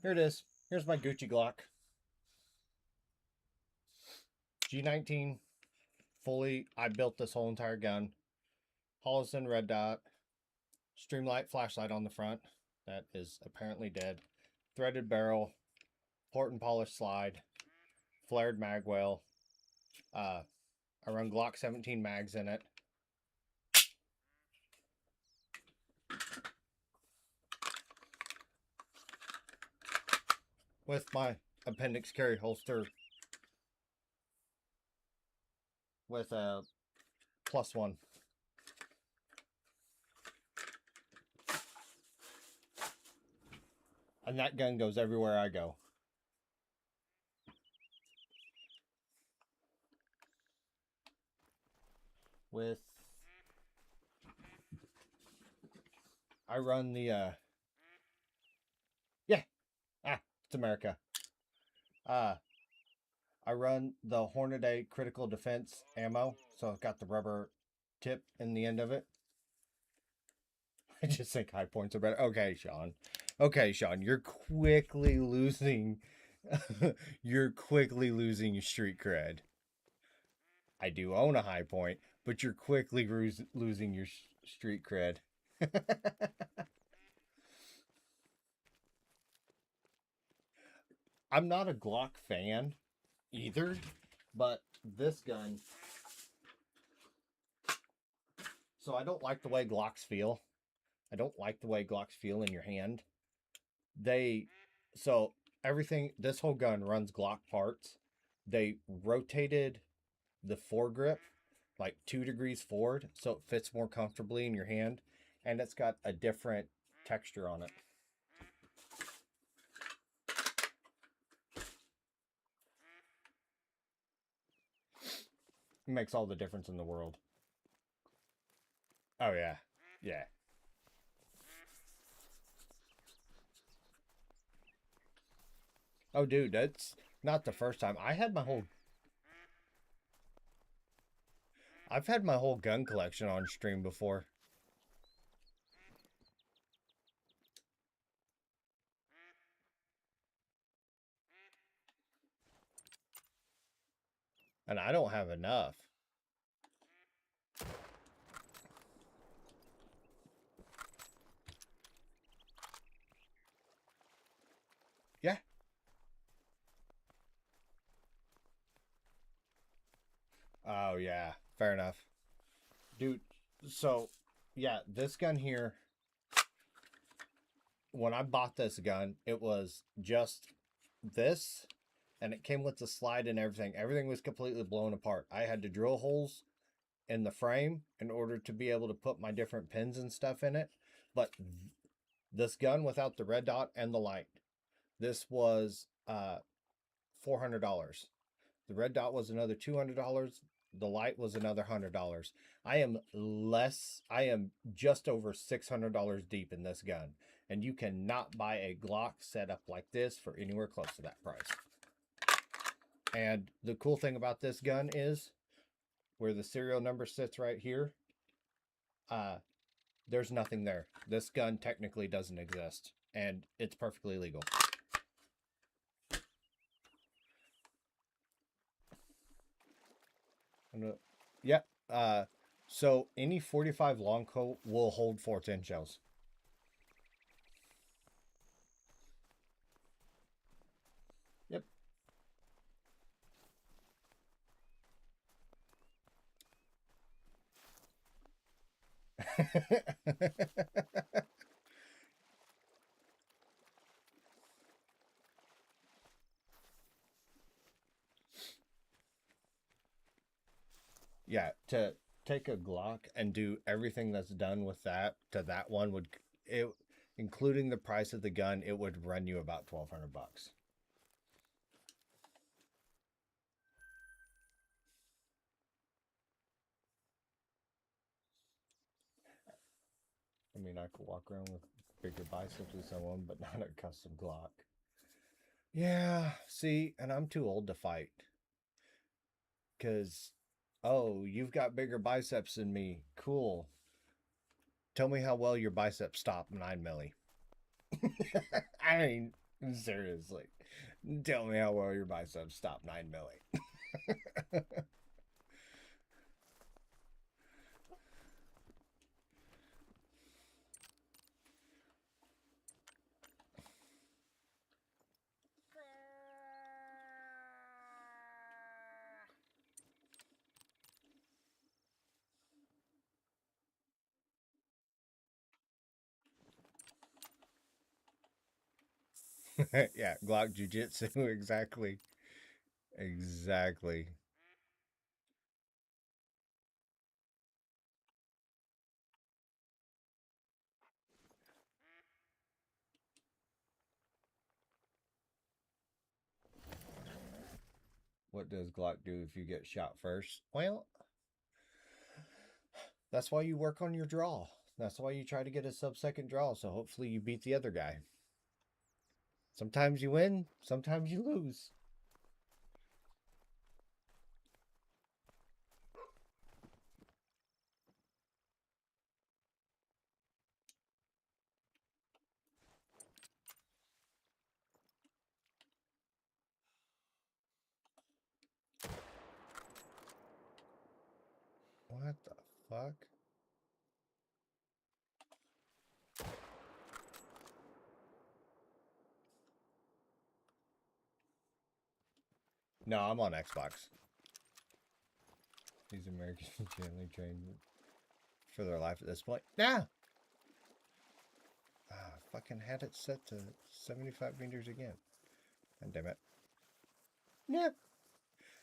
Here it is. Here's my Gucci Glock. G19. Fully, I built this whole entire gun. Holosun red dot. Streamlight flashlight on the front. That is apparently dead. Threaded barrel. Port and polish slide. Flared magwell. I run Glock 17 mags in it. With my appendix carry holster with a +1. And that gun goes everywhere I go. With I run the yeah. It's America. I run the Hornady critical defense ammo, so I've got the rubber tip in the end of it. I just think high points are better. Okay, Sean. Okay, Sean, you're quickly losing you're quickly losing your street cred. I do own a high point, but you're quickly losing your street cred. I'm not a Glock fan either, but this gun. So I don't like the way Glocks feel. I don't like the way Glocks feel in your hand. So everything, this whole gun runs Glock parts. They rotated the foregrip like 2 degrees forward so it fits more comfortably in your hand, and it's got a different texture on it. It makes all the difference in the world. Oh yeah. Yeah. Oh dude, that's not the first time. I've had my whole gun collection on stream before. And I don't have enough. Yeah. Oh yeah, fair enough, dude. So yeah, this gun here. When I bought this gun, it was just this, and it came with the slide and everything. Everything was completely blown apart. I had to drill holes in the frame in order to be able to put my different pins and stuff in it. But this gun without the red dot and the light, this was $400. The red dot was another $200. The light was another $100. I am just over $600 deep in this gun, and you cannot buy a Glock setup like this for anywhere close to that price. And the cool thing about this gun is where the serial number sits right here. There's nothing there. This gun technically doesn't exist, and it's perfectly legal. Yep. So any 45 long coat will hold 410 shells. Yep. Yeah, to take a Glock and do everything that's done with that to that one would it including the price of the gun, it would run you about $1,200. I mean, I could walk around with bigger biceps than someone, but not a custom Glock. Yeah, see, and I'm too old to fight. Because, oh, you've got bigger biceps than me. Cool. Tell me how well your biceps stop 9 milli. I mean, seriously. Tell me how well your biceps stop 9 milli. Yeah, Glock Jiu-Jitsu. Exactly. Exactly. What does Glock do if you get shot first? Well, that's why you work on your draw. That's why you try to get a sub-second draw, so hopefully you beat the other guy. Sometimes you win, sometimes you lose. What the fuck? No, I'm on Xbox. These Americans generally trained for their life at this point. Yeah. Fucking had it set to 75 meters again. God damn it. Yeah.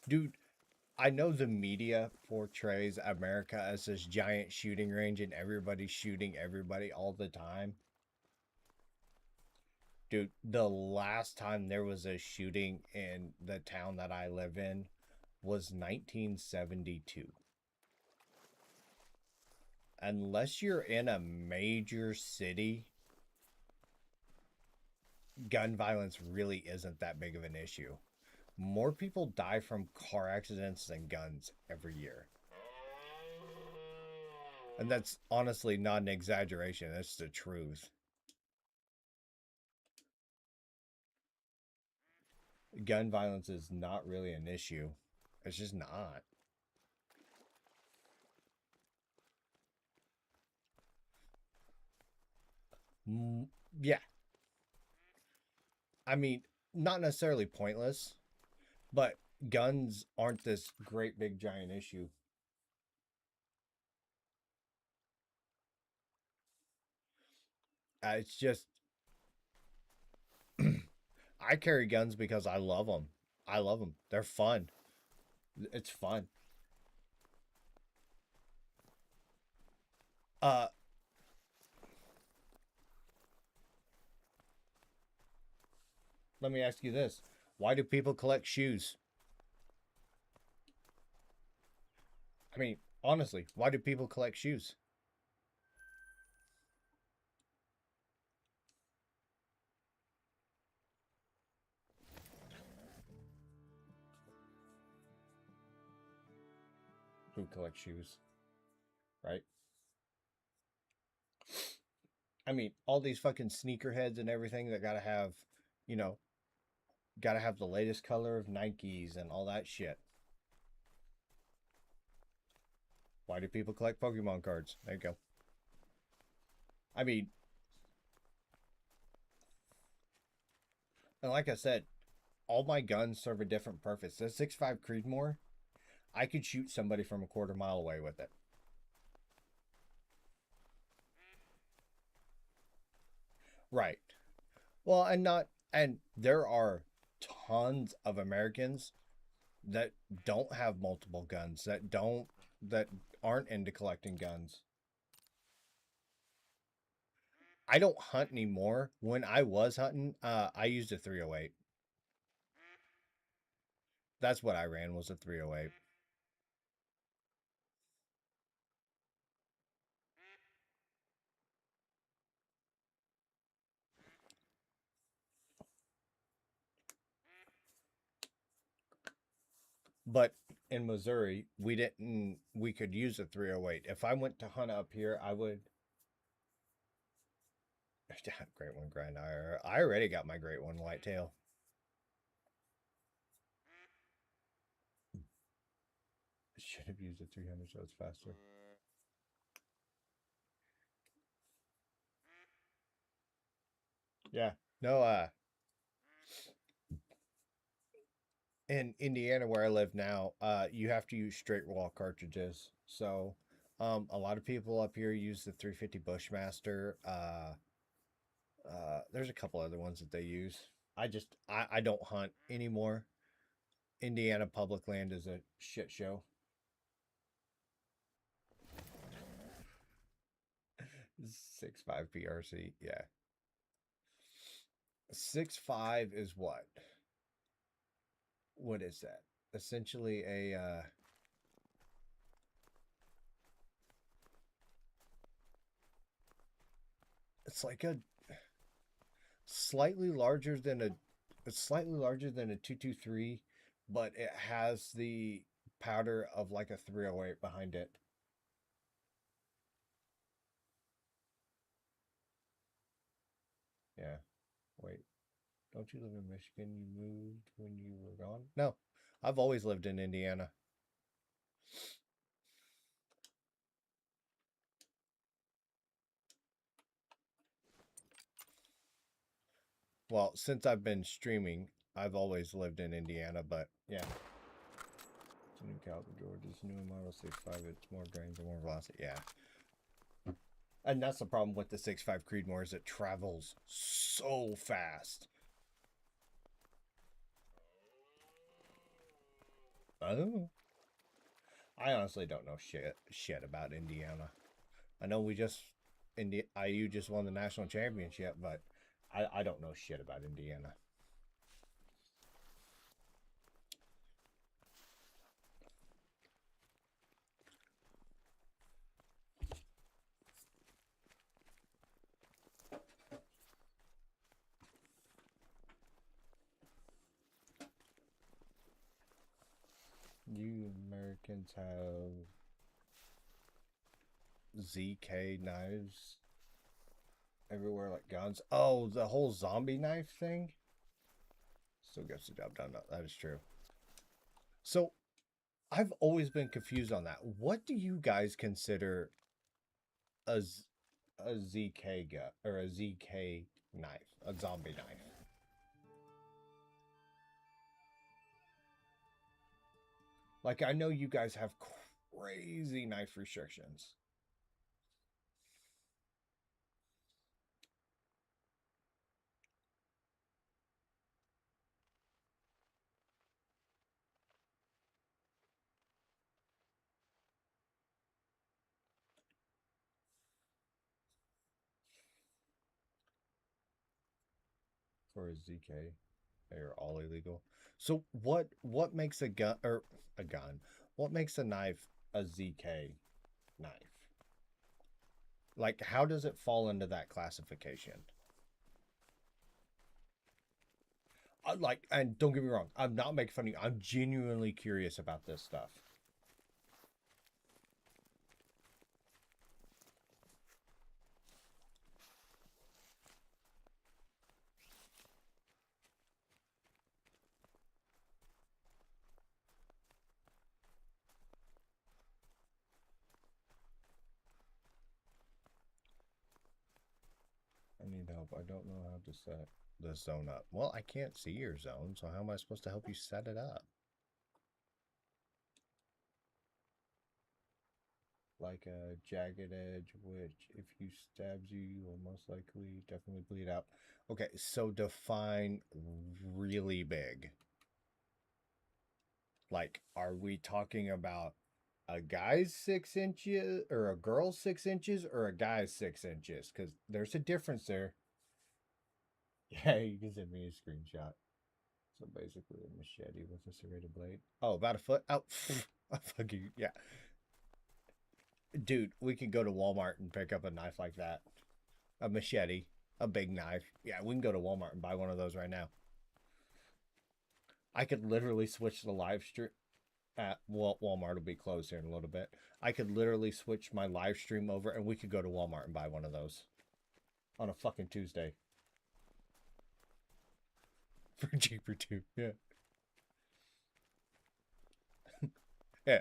Dude, I know the media portrays America as this giant shooting range and everybody's shooting everybody all the time. Dude, the last time there was a shooting in the town that I live in was 1972. Unless you're in a major city, gun violence really isn't that big of an issue. More people die from car accidents than guns every year. And that's honestly not an exaggeration, that's the truth. Gun violence is not really an issue. It's just not. Yeah. I mean, not necessarily pointless, but guns aren't this great big giant issue. It's just I carry guns because I love them. I love them. They're fun. It's fun. Uh, Let me ask you this: why do people collect shoes? I mean, honestly, why do people collect shoes? Who collects shoes, right? I mean, all these fucking sneakerheads and everything that gotta have, you know, gotta have the latest color of Nikes and all that shit. Why do people collect Pokemon cards? There you go. I mean, and like I said, all my guns serve a different purpose. The 6.5 Creedmoor, I could shoot somebody from a quarter mile away with it. Right. Well, and there are tons of Americans that don't have multiple guns, that aren't into collecting guns. I don't hunt anymore. When I was hunting, I used a 308. That's what I ran, was a 308. But in Missouri, we could use a 308. If I went to hunt up here, I would great one grind. I already got my great one whitetail. Should have used a 300 so it's faster. Yeah. No, in Indiana where I live now, you have to use straight wall cartridges. So, a lot of people up here use the 350 Bushmaster. There's a couple other ones that they use. I don't hunt anymore. Indiana public land is a shit show. 6.5 PRC, yeah. 6.5 is what? What is that? Essentially a it's like a slightly larger than a it's slightly larger than a 223, but it has the powder of like a 308 behind it. Yeah. Wait. Don't you live in Michigan? You moved when you were gone? No. I've always lived in Indiana. Well, since I've been streaming, I've always lived in Indiana, but yeah. It's a new caliber, George. It's a new Model 6.5. It's more grains and more velocity. Yeah. And that's the problem with the 6.5 Creedmoor is it travels so fast. Oh. I honestly don't know shit about Indiana. I know IU just won the national championship, but I don't know shit about Indiana. You Americans have ZK knives everywhere like guns. Oh, the whole zombie knife thing still gets the job done. That is true. So I've always been confused on that. What do you guys consider a ZK gun or a ZK knife, a zombie knife? Like, I know you guys have crazy knife restrictions. For a ZK, they're all illegal. So what makes a gun or a gun? What makes a knife a ZK knife? Like, how does it fall into that classification? Like, and don't get me wrong, I'm not making fun of you. I'm genuinely curious about this stuff. I need help. I don't know how to set the zone up. Well, I can't see your zone, so how am I supposed to help you set it up? Like a jagged edge, which if you stabs you, you will most likely definitely bleed out. Okay, so define really big. Like, are we talking about a guy's 6 inches or a girl's 6 inches or a guy's 6 inches? Because there's a difference there. Yeah, you can send me a screenshot. So basically, a machete with a serrated blade. Oh, about a foot. Oh, fuck you. Yeah, dude, we could go to Walmart and pick up a knife like that. A machete, a big knife. Yeah, we can go to Walmart and buy one of those right now. I could literally switch the live stream. Well, Walmart will be closed here in a little bit. I could literally switch my live stream over and we could go to Walmart and buy one of those on a fucking Tuesday for cheaper too. Yeah. Yeah.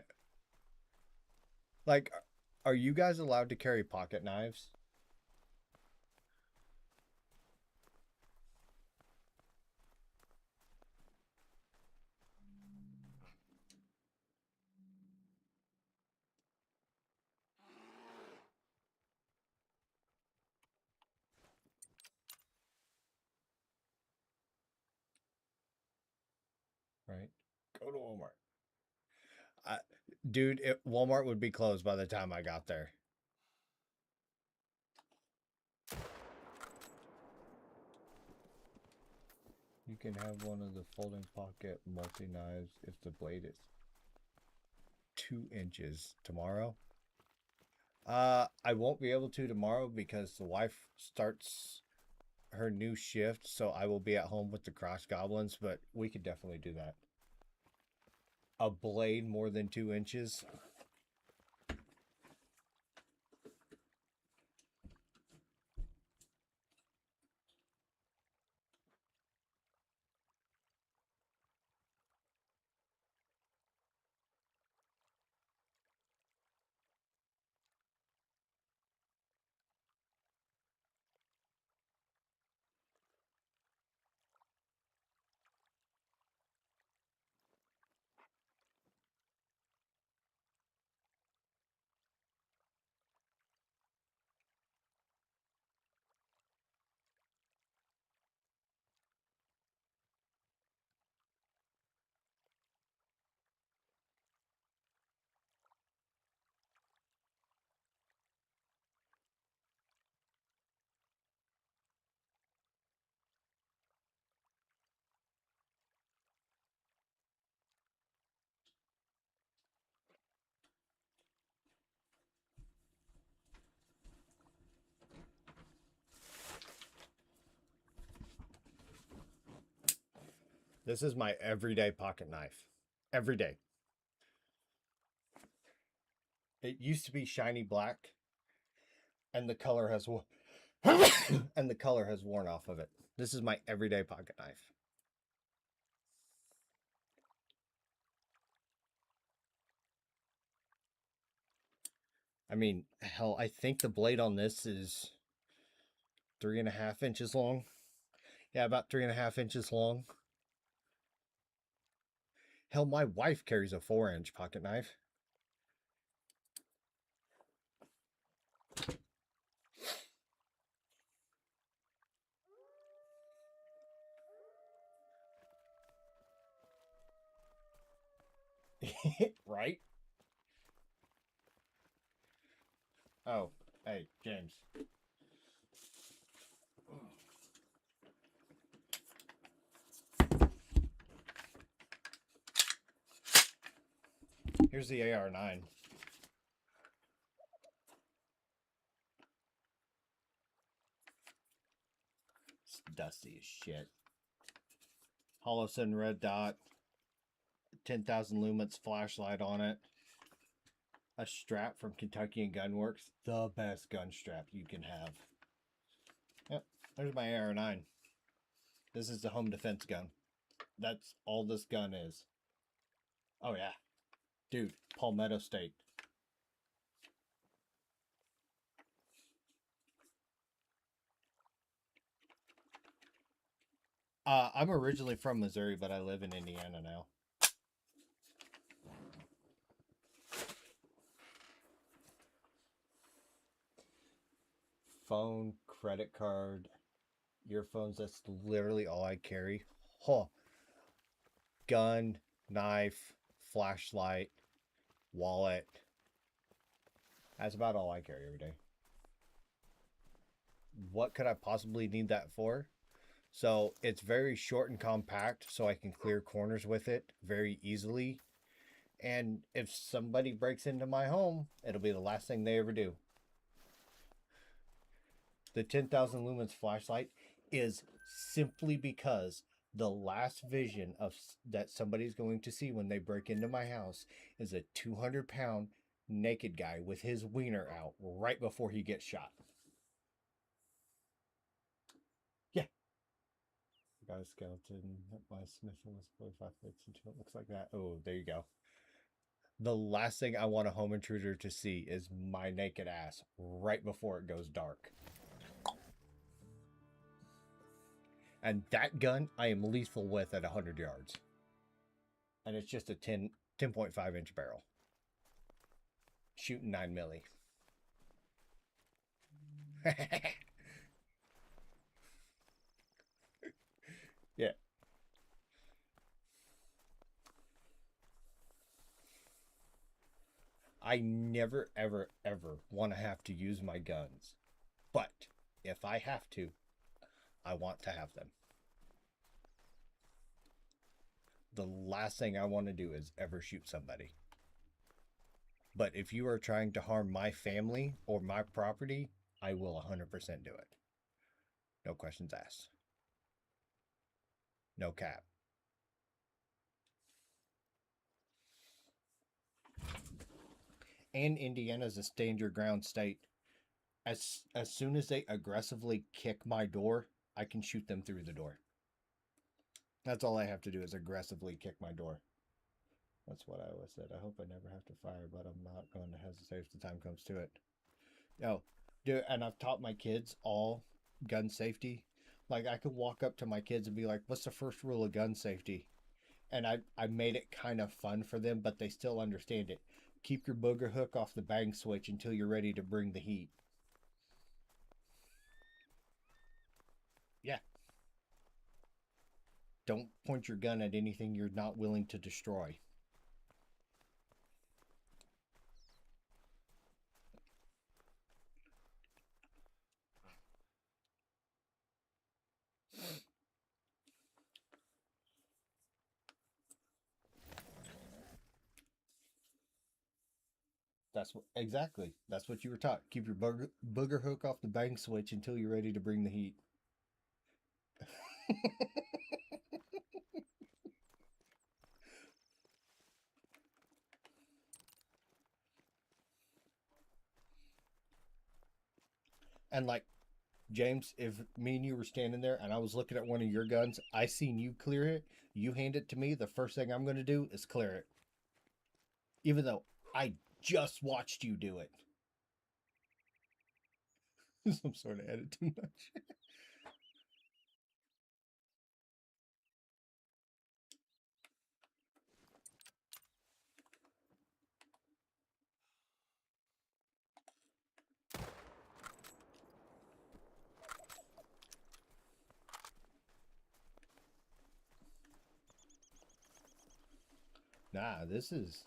Like, are you guys allowed to carry pocket knives? Right. Go to Walmart. I, dude, Walmart would be closed by the time I got there. You can have one of the folding pocket multi knives if the blade is 2 inches tomorrow. I won't be able to tomorrow because the wife starts her new shift, so I will be at home with the cross goblins, but we could definitely do that. A blade more than 2 inches. This is my everyday pocket knife. Every day. It used to be shiny black, and the color has and the color has worn off of it. This is my everyday pocket knife. I mean, hell, I think the blade on this is 3.5 inches long. Yeah, about 3.5 inches long. Hell, my wife carries a 4-inch pocket knife. Right? Oh, hey, James. Here's the AR-9. It's dusty as shit. Holosun red dot. 10,000 lumens flashlight on it. A strap from Kentucky and Gunworks. The best gun strap you can have. Yep, there's my AR-9. This is the home defense gun. That's all this gun is. Oh yeah. Dude, Palmetto State. I'm originally from Missouri, but I live in Indiana now. Phone, credit card, earphones, that's literally all I carry. Huh. Gun, knife, flashlight, wallet. That's about all I carry every day. What could I possibly need that for? So it's very short and compact, so I can clear corners with it very easily. And if somebody breaks into my home, it'll be the last thing they ever do. The 10,000 lumens flashlight is simply because the last vision of that somebody's going to see when they break into my house is a 200-pound naked guy with his wiener out right before he gets shot. Yeah. Got a skeleton. My sniffing was 45 fits until it looks like that. Oh, there you go. The last thing I want a home intruder to see is my naked ass right before it goes dark. And that gun I am lethal with at 100 yards. And it's just a 10.5 inch barrel. Shooting 9 milli. Yeah. I never, ever, ever want to have to use my guns. But if I have to, I want to have them. The last thing I want to do is ever shoot somebody. But if you are trying to harm my family or my property, I will 100% do it. No questions asked. No cap. And Indiana's a stand your ground state. As soon as they aggressively kick my door, I can shoot them through the door. That's all I have to do is aggressively kick my door. That's what I always said. I hope I never have to fire, but I'm not going to hesitate if the time comes to it. No, dude, and I've taught my kids all gun safety. Like I could walk up to my kids and be like, "What's the first rule of gun safety?" And I made it kind of fun for them, but they still understand it. Keep your booger hook off the bang switch until you're ready to bring the heat. Yeah. Don't point your gun at anything you're not willing to destroy. That's what exactly. That's what you were taught. Keep your booger hook off the bang switch until you're ready to bring the heat. And like James, if me and you were standing there and I was looking at one of your guns, I seen you clear it, you hand it to me, the first thing I'm going to do is clear it. Even though I just watched you do it. Some sort of edit too much. Nah, this is...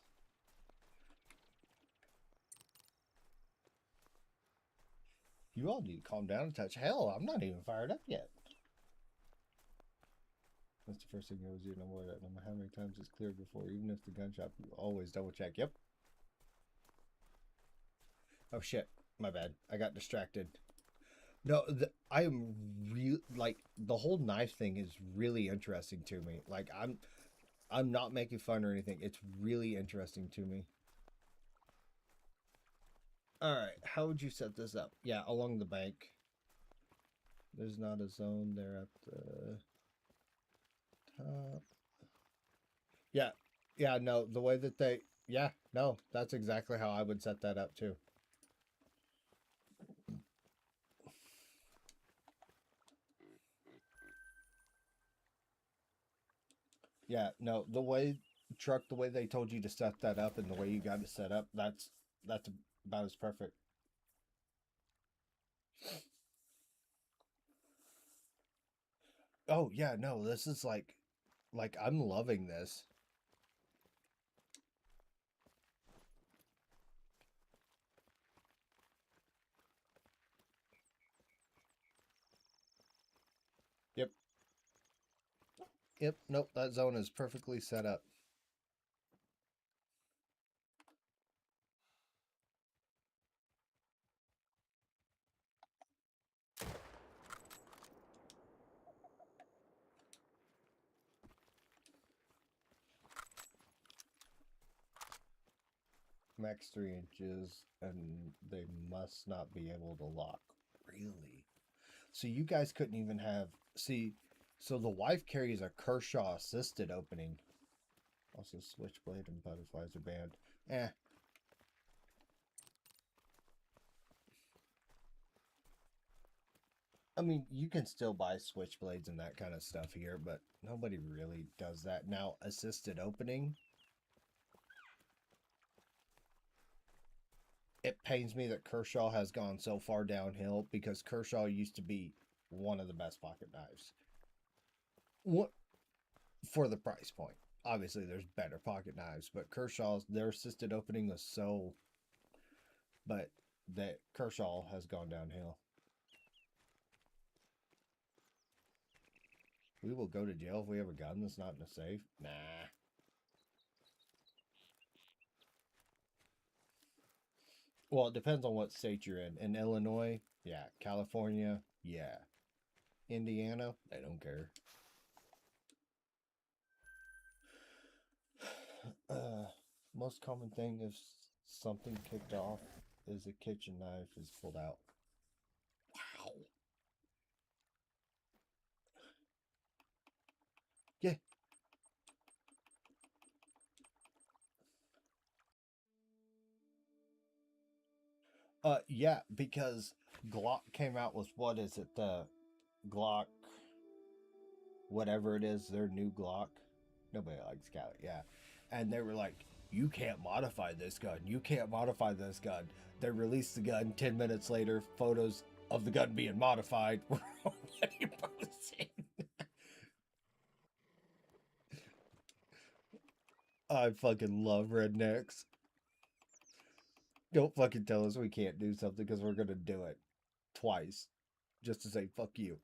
You all need to calm down and touch. Hell, I'm not even fired up yet. That's the first thing I was doing. I'm worried. I don't know how many times it's cleared before. Even if the gun shop, you always double check. Yep. Oh shit, my bad. I got distracted. No, I am real like the whole knife thing is really interesting to me. Like I'm not making fun or anything. It's really interesting to me. All right, how would you set this up? Yeah, along the bank. There's not a zone there at the top. Yeah, yeah, no, the way that they, yeah, no, that's exactly how I would set that up too. Yeah, no, the way truck, the way they told you to set that up and the way you got it set up, that's about as perfect. Oh yeah, no, this is like I'm loving this. Yep. Yep, nope, that zone is perfectly set up. Max 3 inches, and they must not be able to lock. Really? So you guys couldn't even have see. So the wife carries a Kershaw assisted opening. Also, switchblade and butterflies are banned. Eh. I mean, you can still buy switchblades and that kind of stuff here, but nobody really does that now. Assisted opening. It pains me that Kershaw has gone so far downhill because Kershaw used to be one of the best pocket knives. What for the price point? Obviously, there's better pocket knives, but Kershaw's their assisted opening was so. But that Kershaw has gone downhill. We will go to jail if we have a gun that's not in a safe. Nah. Well, it depends on what state you're in. In Illinois, yeah. California, yeah. Indiana, they don't care. Most common thing if something kicked off is a kitchen knife is pulled out. Wow. Yeah. Yeah, because Glock came out with what is it? The Glock, whatever it is, their new Glock. Nobody likes Scout, yeah. And they were like, you can't modify this gun. You can't modify this gun. They released the gun. 10 minutes later, photos of the gun being modified were already posted. I fucking love rednecks. Don't fucking tell us we can't do something because we're gonna do it twice just to say fuck you.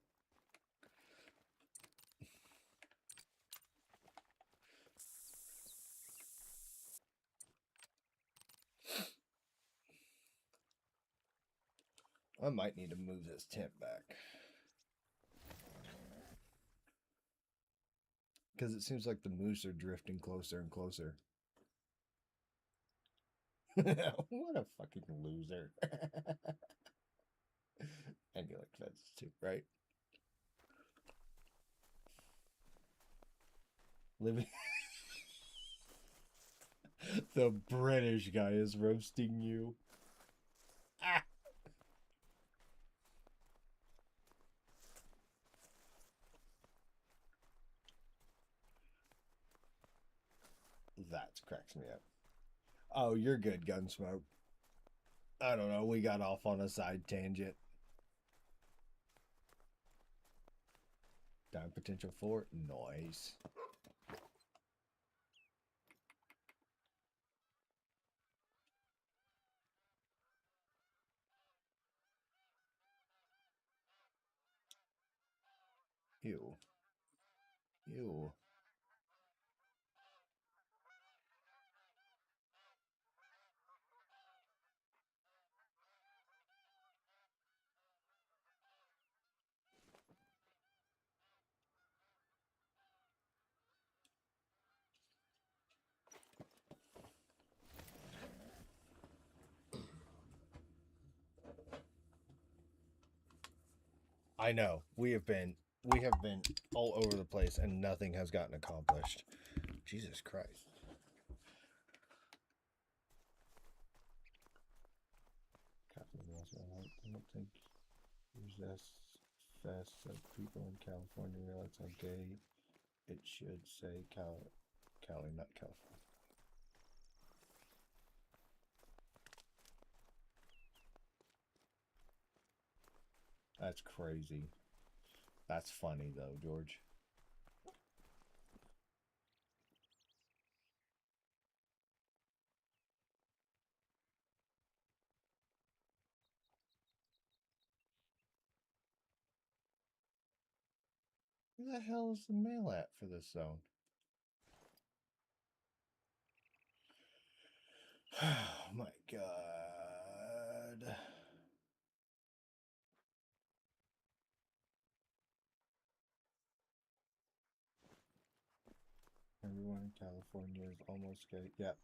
I might need to move this tent back because it seems like the moose are drifting closer and closer. What a fucking loser. And you like fences too, right? Living. The British guy is roasting you. Ah! That cracks me up. Oh, you're good, Gunsmoke. I don't know. We got off on a side tangent. Time potential for noise. Ew. Ew. I know. We have been all over the place and nothing has gotten accomplished. Jesus Christ. I don't think there's this fest of people in California realize how gay it should say Cali, not California. That's crazy. That's funny though, George. Where the hell is the mail at for this zone? Oh my god. Everyone in California is almost gay. Yep.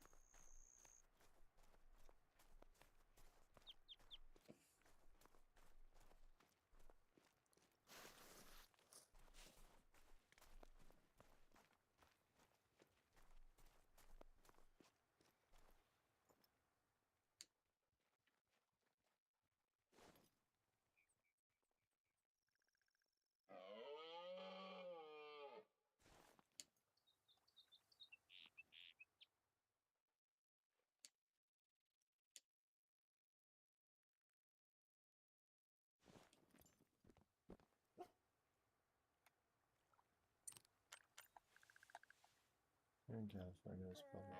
In California is public,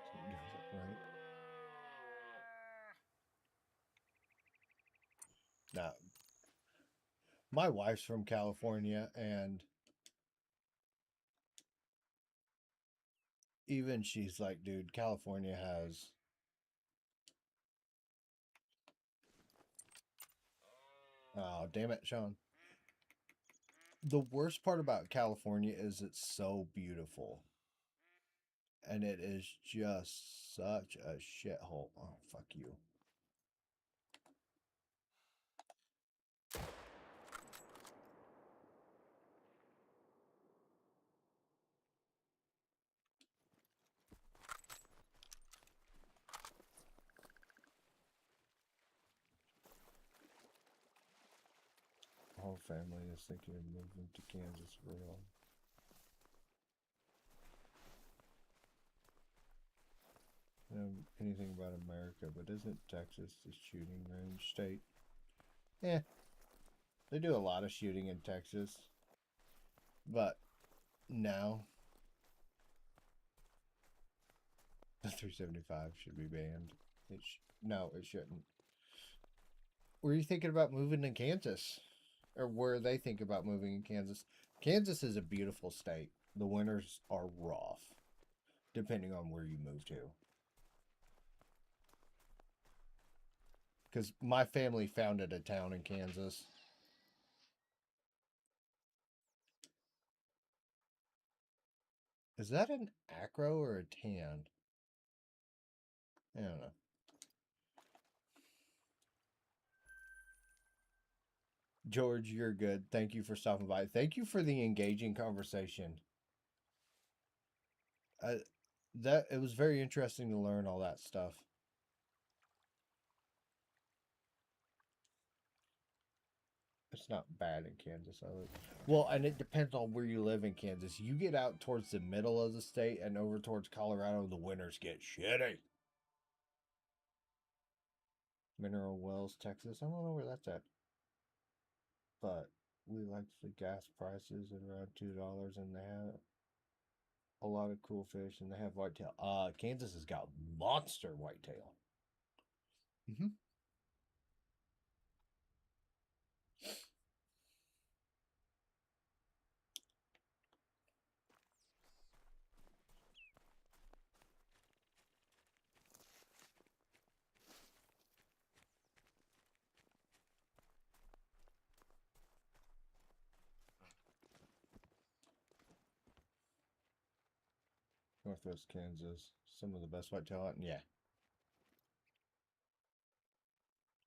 right? Now, my wife's from California, and even she's like, dude, California has. Oh, damn it, Sean. The worst part about California is it's so beautiful. And it is just such a shithole. Oh, fuck you. Whole family is thinking of moving to Kansas for real. I don't know anything about America, but isn't Texas the shooting range state? Yeah, they do a lot of shooting in Texas, but now the 375 should be banned. No, it shouldn't. Were you thinking about moving to Kansas? Or where they think about moving in Kansas? Kansas is a beautiful state. The winters are rough, depending on where you move to. Because my family founded a town in Kansas. Is that an acro or a tan? I don't know. George, you're good. Thank you for stopping by. Thank you for the engaging conversation. That it was very interesting to learn all that stuff. It's not bad in Kansas. Well, and it depends on where you live in Kansas. You get out towards the middle of the state and over towards Colorado, the winters get shitty. Mineral Wells, Texas. I don't know where that's at. But we like the gas prices at around $2, and they have a lot of cool fish, and they have whitetail. Kansas has got monster whitetail. Mm-hmm. Northwest Kansas. Some of the best whitetail hunting. Yeah.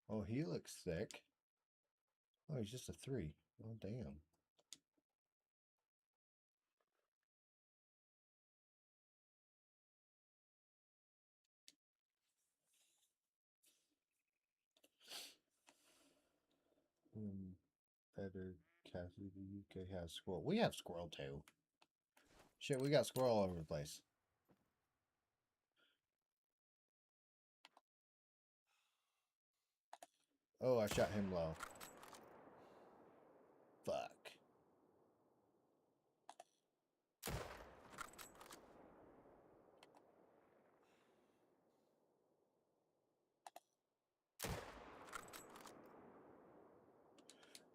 Oh, he looks thick. Oh, he's just a 3. Oh, damn. Better Kathy, the UK has squirrel. We have squirrel too. Shit, we got squirrel all over the place. Oh, I shot him low. Fuck.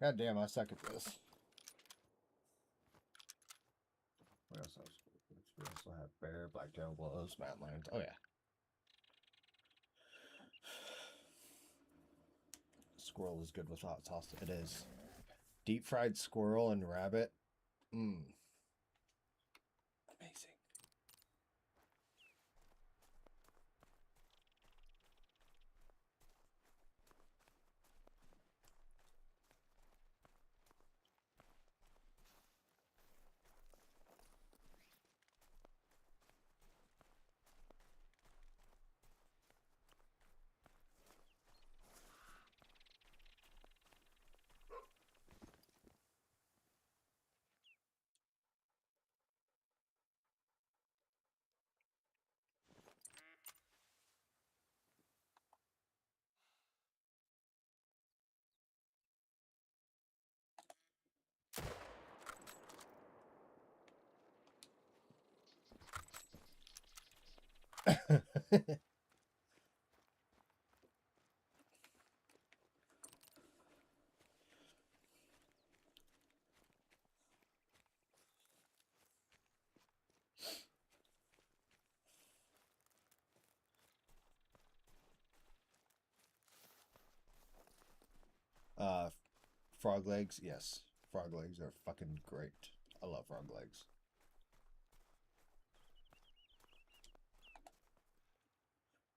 God damn, I suck at this. What else? We also have bear, blacktail, willows, mountainlands. Oh yeah. Squirrel is good with hot sauce. It is. Deep fried squirrel and rabbit. Mmm. Amazing. uh, frog legs. Yes, frog legs are fucking great. I love frog legs.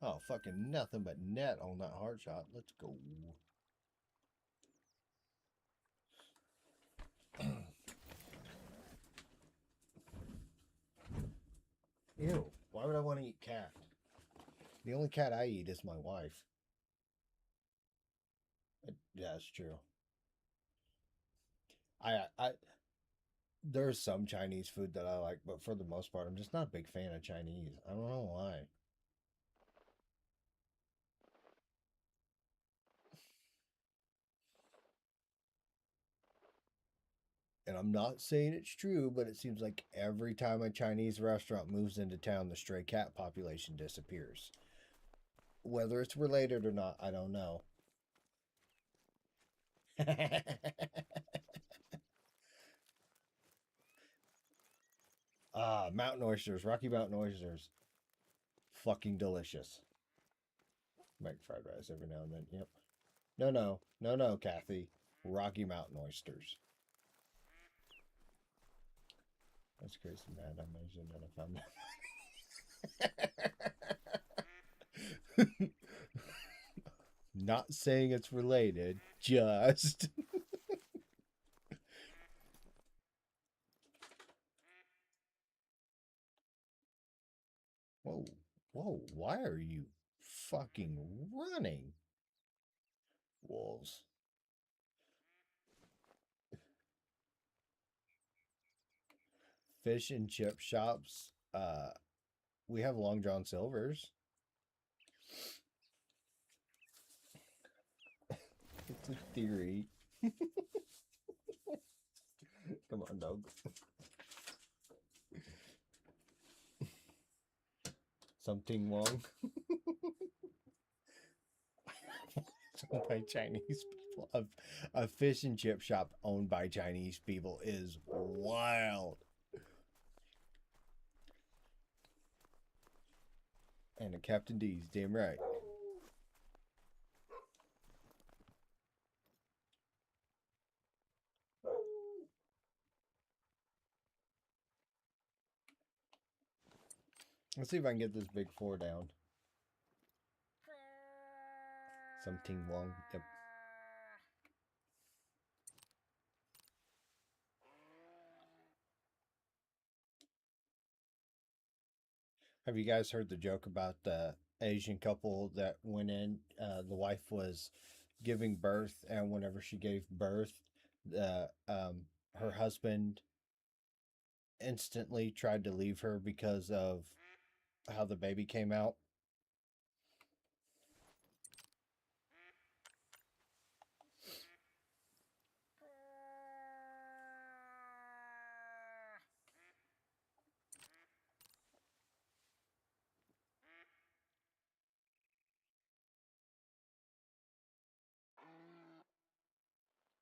Oh, fucking nothing but net on that hard shot. Let's go. Ew. Why would I want to eat cat? The only cat I eat is my wife. Yeah, it's true. I there's some Chinese food that I like, but for the most part, I'm just not a big fan of Chinese. I don't know why. And I'm not saying it's true, but it seems like every time a Chinese restaurant moves into town, the stray cat population disappears. Whether it's related or not, I don't know. Ah, mountain oysters, Rocky Mountain oysters. Fucking delicious. Make fried rice every now and then. Yep. No, Kathy. Rocky Mountain oysters. That's crazy, man. I'm Asian and I found that. Not saying it's related, just. Whoa, whoa, why are you fucking running? Wolves. Fish and chip shops. We have Long John Silver's. It's a theory. Come on, dog. Something wrong. By Chinese people. A fish and chip shop owned by Chinese people is wild. And a Captain D's, damn right. Let's see if I can get this big 4 down. Something wrong. Yep. Have you guys heard the joke about the Asian couple that went in? The wife was giving birth, and whenever she gave birth, her husband instantly tried to leave her because of how the baby came out.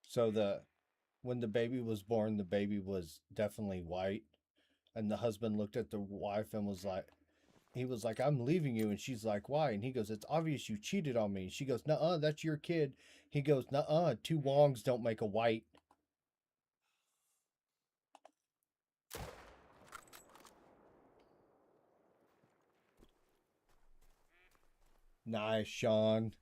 So when the baby was born, the baby was definitely white, and the husband looked at the wife and he was like, "I'm leaving you," and she's like, "Why?" And he goes, "It's obvious you cheated on me." And she goes, "Nuh-uh, that's your kid." He goes, "Nuh-uh, two Wongs don't make a white." Nice, Sean.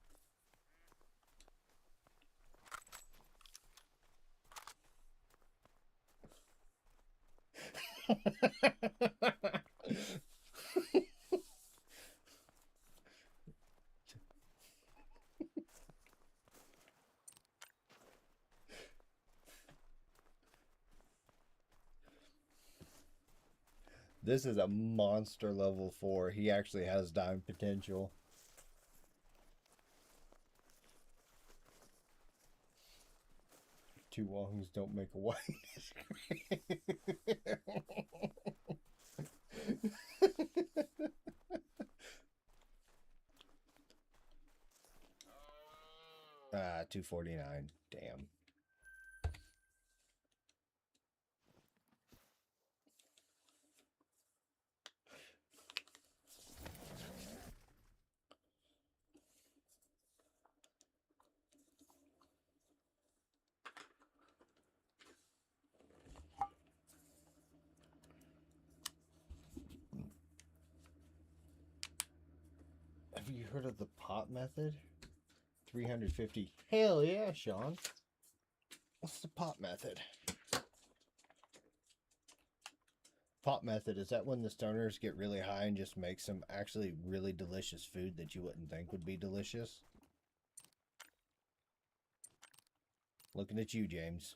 This is a monster level 4. He actually has dime potential. Two Wongs don't make a white. 249. Damn. Have you heard of the pot method? 350. Hell yeah, Sean. What's the pot method? Pot method, is that when the stoners get really high and just make some actually really delicious food that you wouldn't think would be delicious? Looking at you, James.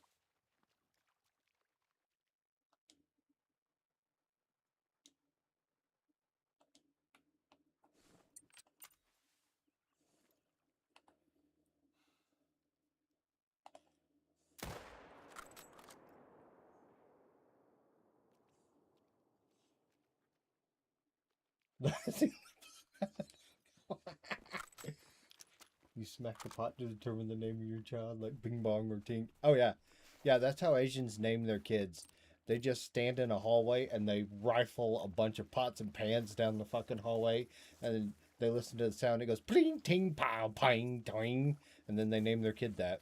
You smack the pot to determine the name of your child, like Bing Bong or Tink. Oh, yeah. Yeah, that's how Asians name their kids. They just stand in a hallway and they rifle a bunch of pots and pans down the fucking hallway, and then they listen to the sound. It goes pling, ting, pow, ping, toing, and then they name their kid that.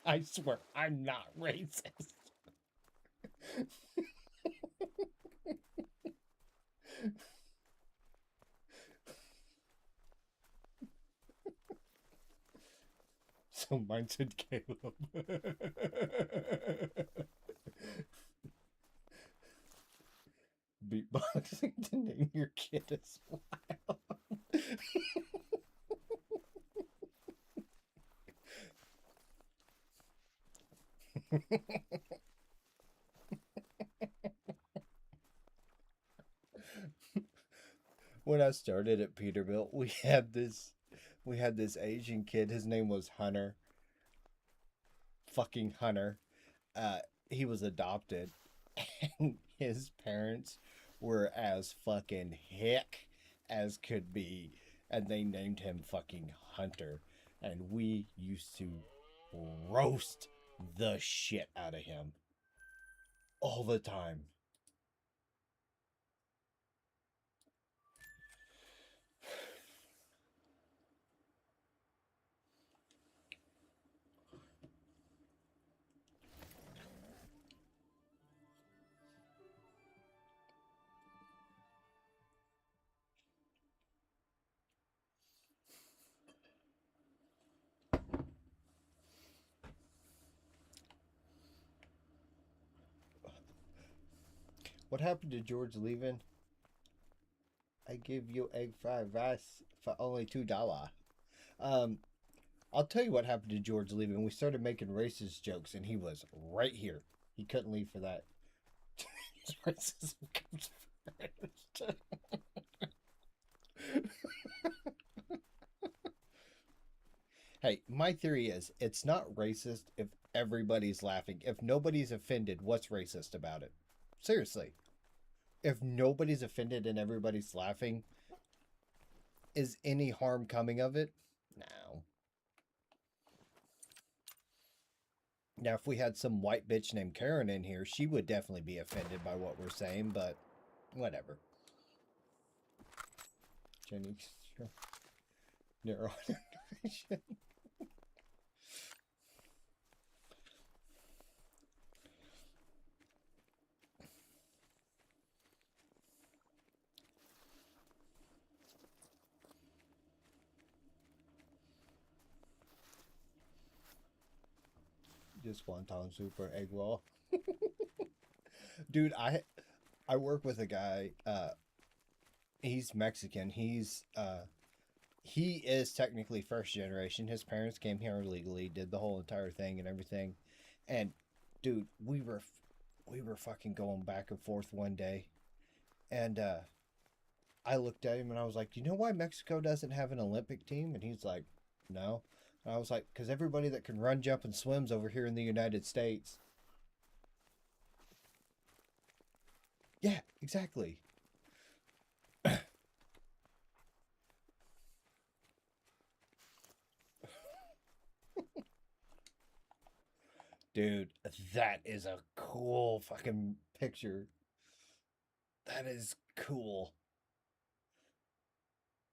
I swear, I'm not racist. So mine said Caleb. Beatboxing to name your kid as well. When I started at Peterbilt, we had this Asian kid. His name was Hunter. Fucking Hunter. Uh, he was adopted, and his parents were as fucking hick as could be, and they named him fucking Hunter. And we used to roast the shit out of him all the time. What happened to George leaving? I give you egg fried rice for only $2. Um, I'll tell you what happened to George leaving. We started making racist jokes, and he was right here. He couldn't leave for that. Racism comes first. Hey, my theory is it's not racist if everybody's laughing. If nobody's offended, what's racist about it? Seriously. If nobody's offended and everybody's laughing, is any harm coming of it? No. Now, if we had some white bitch named Karen in here, she would definitely be offended by what we're saying, but whatever. Jenny, neuron information. Just wonton soup or egg roll. Dude, I work with a guy, he's Mexican. He is technically first generation. His parents came here illegally, did the whole entire thing and everything. And dude, we were fucking going back and forth one day. And I looked at him and I was like, "You know why Mexico doesn't have an Olympic team?" And he's like, "No." And I was like, "Cuz everybody that can run, jump and swims over here in the United States." Yeah, exactly. Dude, that is a cool fucking picture. That is cool.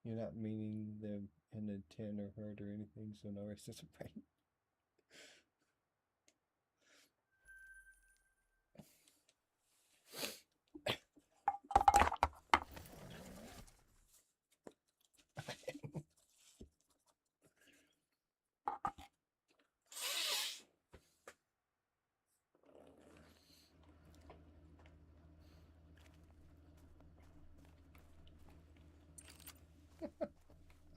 You're not meaning them in intent or hurt or anything, so no racism, right?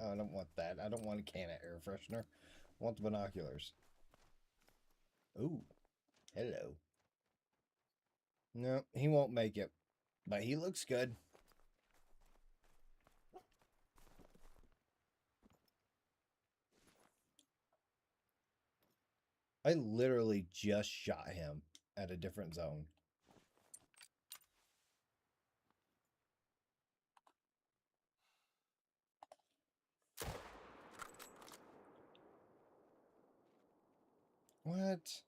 Oh, I don't want that. I don't want a can of air freshener. I want the binoculars. Ooh, hello. No, he won't make it, but he looks good. I literally just shot him at a different zone. What?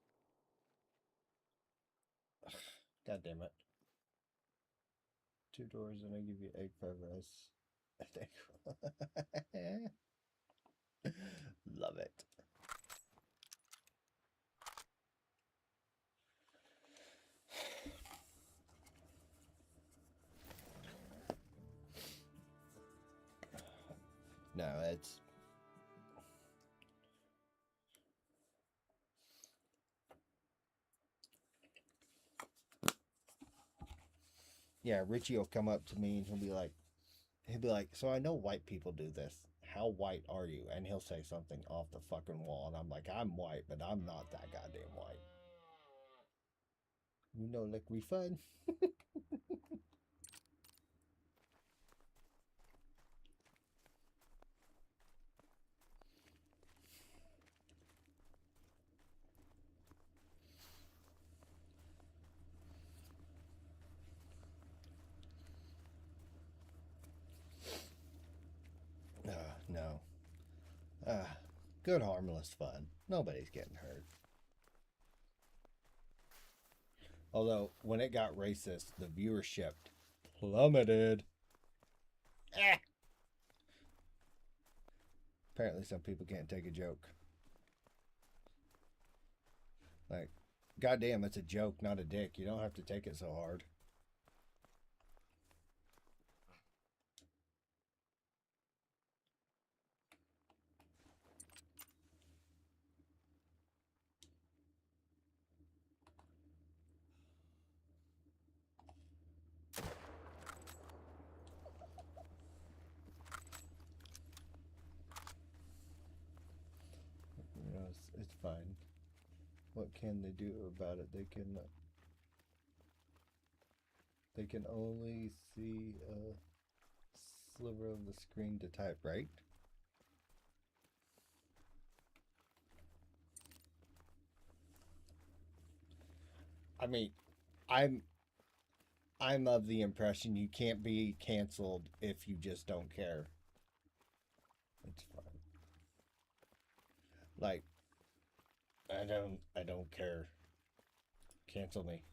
God damn it. 2 doors and I give you egg fried rice. Love it. No, it's... Yeah, Richie will come up to me and he'll be like, "So I know white people do this. How white are you?" And he'll say something off the fucking wall. And I'm like, "I'm white, but I'm not that goddamn white. You know, like we fun." No. Uh, Good, harmless fun. Nobody's getting hurt. Although, when it got racist, the viewership plummeted. Eh. Apparently, some people can't take a joke. Like, goddamn, it's a joke, not a dick. You don't have to take it so hard. fine. What can they do about it? They can only see a sliver of the screen to type, right? I mean, I'm I'm of the impression you can't be canceled if you just don't care. It's fine. Like, I don't care. Cancel me.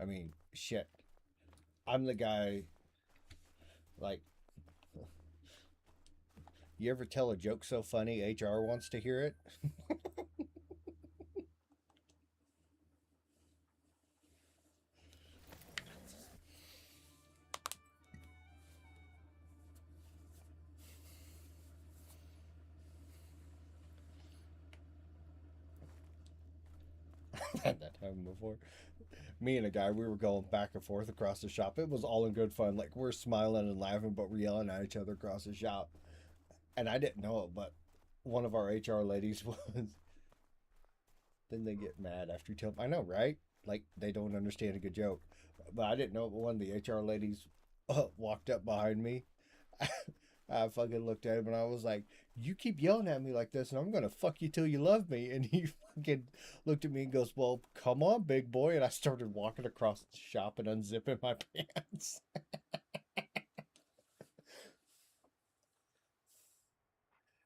I mean, shit. I'm the guy, like, you ever tell a joke so funny HR wants to hear it? Had that happened before. Me and a guy, we were going back and forth across the shop. It was all in good fun. Like, we're smiling and laughing, but we're yelling at each other across the shop. And I didn't know it, but one of our HR ladies was. Then they get mad after you tell them. I know, right? Like, they don't understand a good joke. But I didn't know, but one of the HR ladies walked up behind me. I fucking looked at him and I was like, "You keep yelling at me like this, and I'm gonna fuck you till you love me." And he fucking looked at me and goes, "Well, come on, big boy." And I started walking across the shop and unzipping my pants.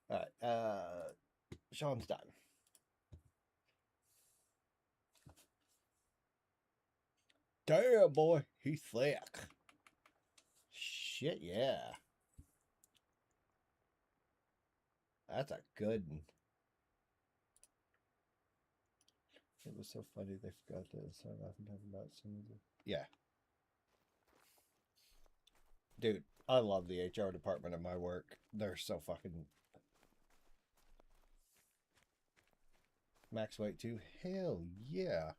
All right, Sean's done. Damn, boy, he's thick. Shit, yeah. That's a good one. It was so funny they forgot to start laughing about some of the. Yeah. Dude, I love the HR department at my work. They're so fucking. Max weight too? Hell yeah.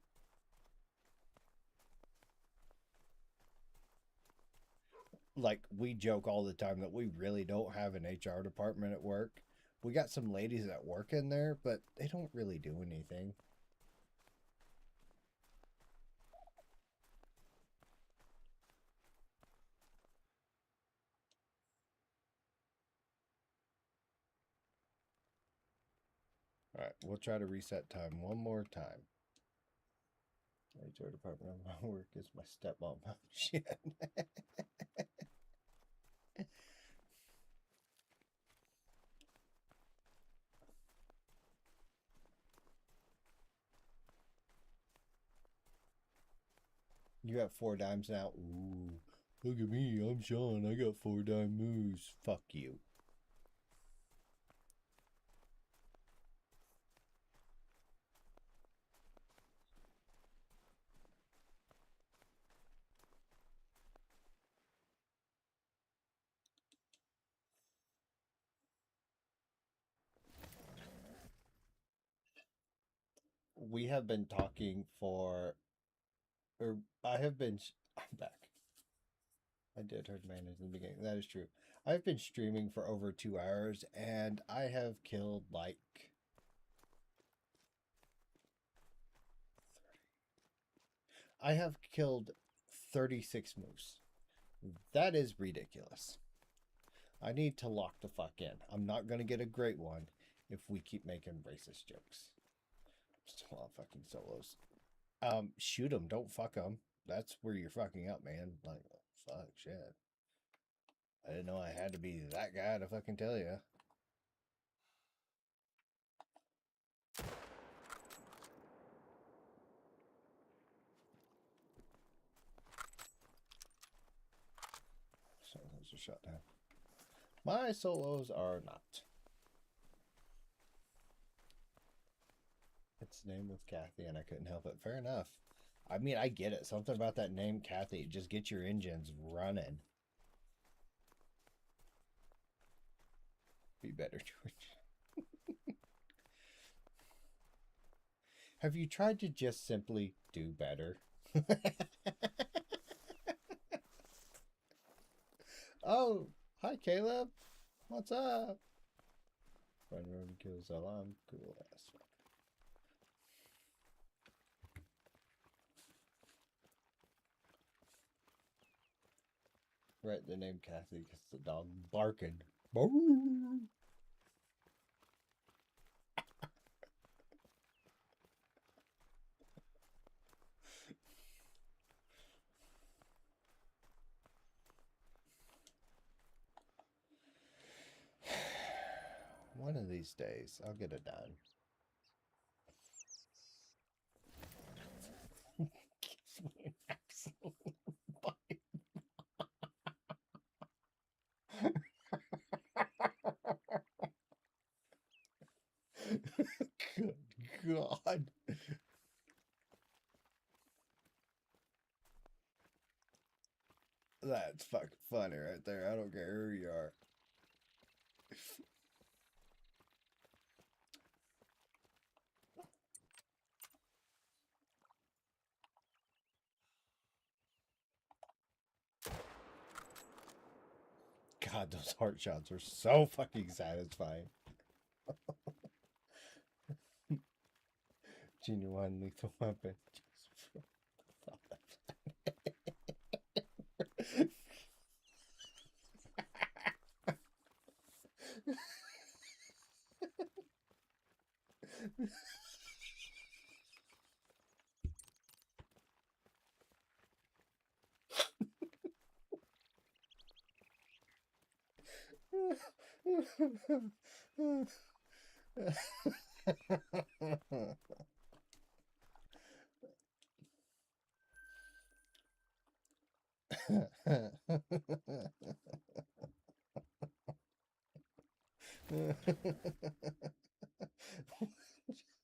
Like, we joke all the time that we really don't have an HR department at work. We got some ladies that work in there, but they don't really do anything. All right, we'll try to reset time one more time. HR department of my work is my stepmom. Shit. You have 4 dimes now. Ooh, look at me. I'm Sean. I got 4 dime moves. Fuck you. We have been talking for, or I have been. I'm back. I did heard man in the beginning. That is true. I've been streaming for over 2 hours, and I have killed like 30. I have killed 36 moose. That is ridiculous. I need to lock the fuck in. I'm not gonna get a great one if we keep making racist jokes. Still on fucking solos. Shoot them. Don't fuck them. That's where you're fucking up, man. Like, fuck, shit. I didn't know I had to be that guy to fucking tell you. So those are shut down. My solos are not. It's named with Kathy, and I couldn't help it. Fair enough. I mean, I get it. Something about that name, Kathy, just get your engines running. Be better, George. Have you tried to just simply do better? Oh, hi, Caleb. What's up? Run around and kills all I'm cool ass. Right, the name Kathy gets the dog barking. One of these days, I'll get it done. Gives me an absolute bite. Good God. That's fucking funny right there. I don't care who you are. God, those heart shots are so fucking satisfying. Genuine lethal weapon.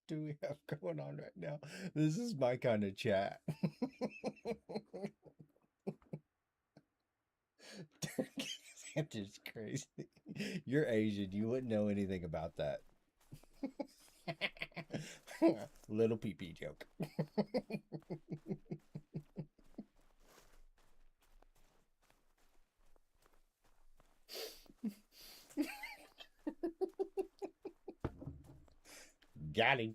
Do we have going on right now? This is my kind of chat. Santa's crazy. You're Asian. You wouldn't know anything about that. Little pee-pee joke. Got him.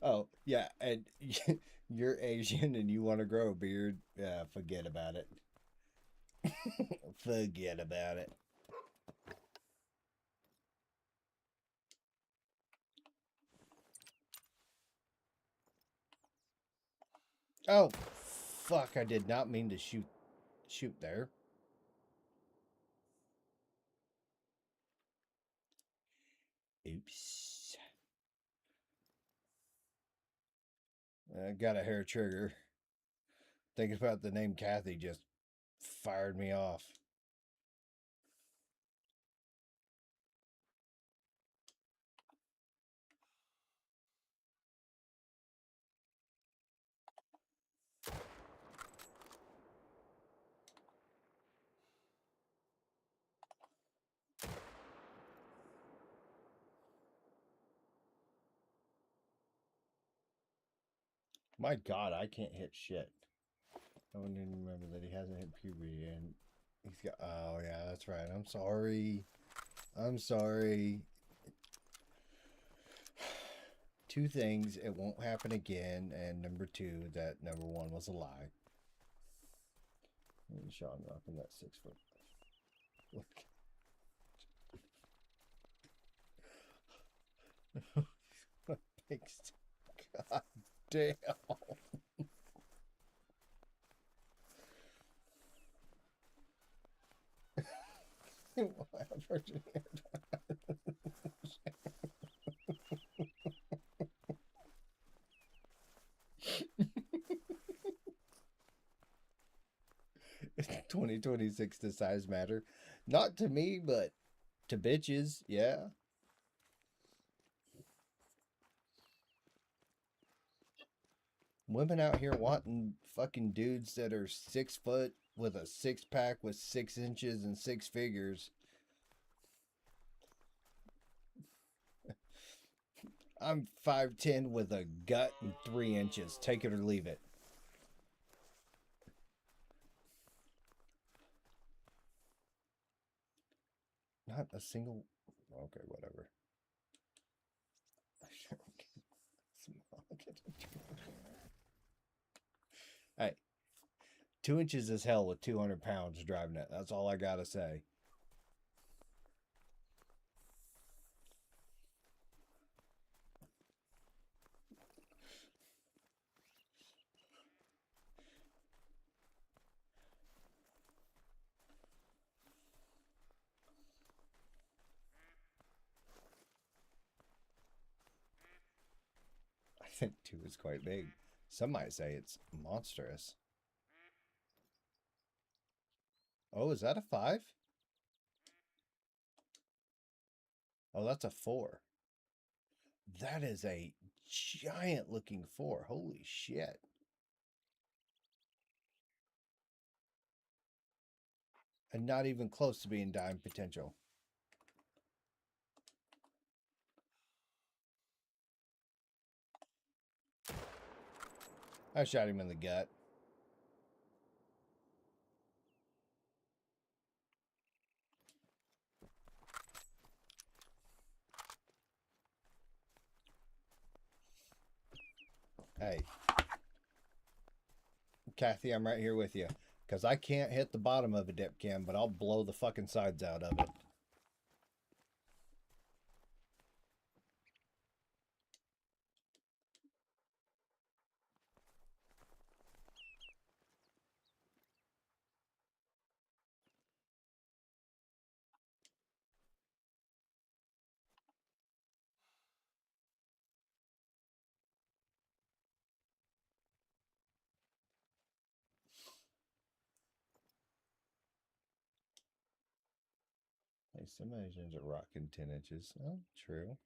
Oh, yeah, and you're Asian and you want to grow a beard? Yeah, forget about it. Forget about it. Oh, fuck, I did not mean to shoot there. Oops. I got a hair trigger. Thinking about the name Kathy just fired me off. My God, I can't hit shit. I wouldn't even remember that he hasn't hit puberty and he's got. Oh, yeah, that's right. I'm sorry. I'm sorry. Two things, it won't happen again, and number two, that number one was a lie. And Sean rocking that 6 foot. Look. God damn. Virginia. 2026 does size matter? Not to me, but to bitches, yeah. Women out here wanting fucking dudes that are 6 foot with a 6 pack with 6 inches and six figures. I'm 5'10" with a gut and 3 inches. Take it or leave it. not a single. Okay, whatever. Hey, 2 inches is hell with 200 pounds driving it. That's all I gotta say. I think 2 is quite big. Some might say it's monstrous. Oh, is that a 5? Oh, that's a 4. That is a giant looking 4. Holy shit. And not even close to being dime potential. I shot him in the gut. Hey. Kathy, I'm right here with you. Because I can't hit the bottom of a dip cam, but I'll blow the fucking sides out of it. Hey, some Asians are rocking 10 inches. Oh, true.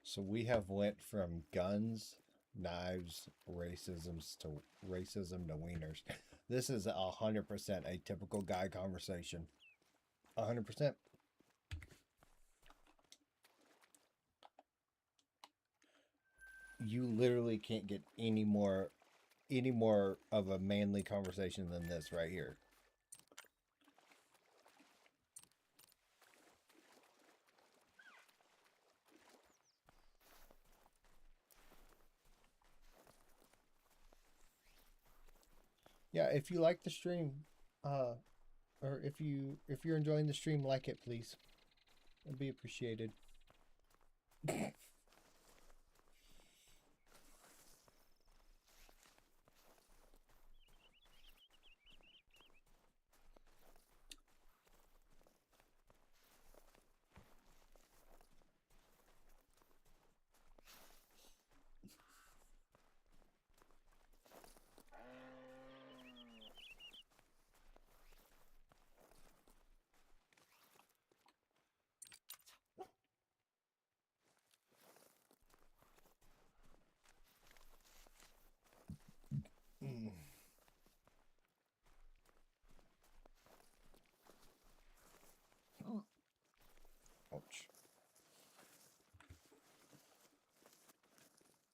So we have went from guns, knives, racism to wieners. This is 100% a typical guy conversation. 100%. You literally can't get any more of a manly conversation than this right here. Yeah, if you like the stream, or if you're enjoying the stream, like it, please. It'd be appreciated. Ouch.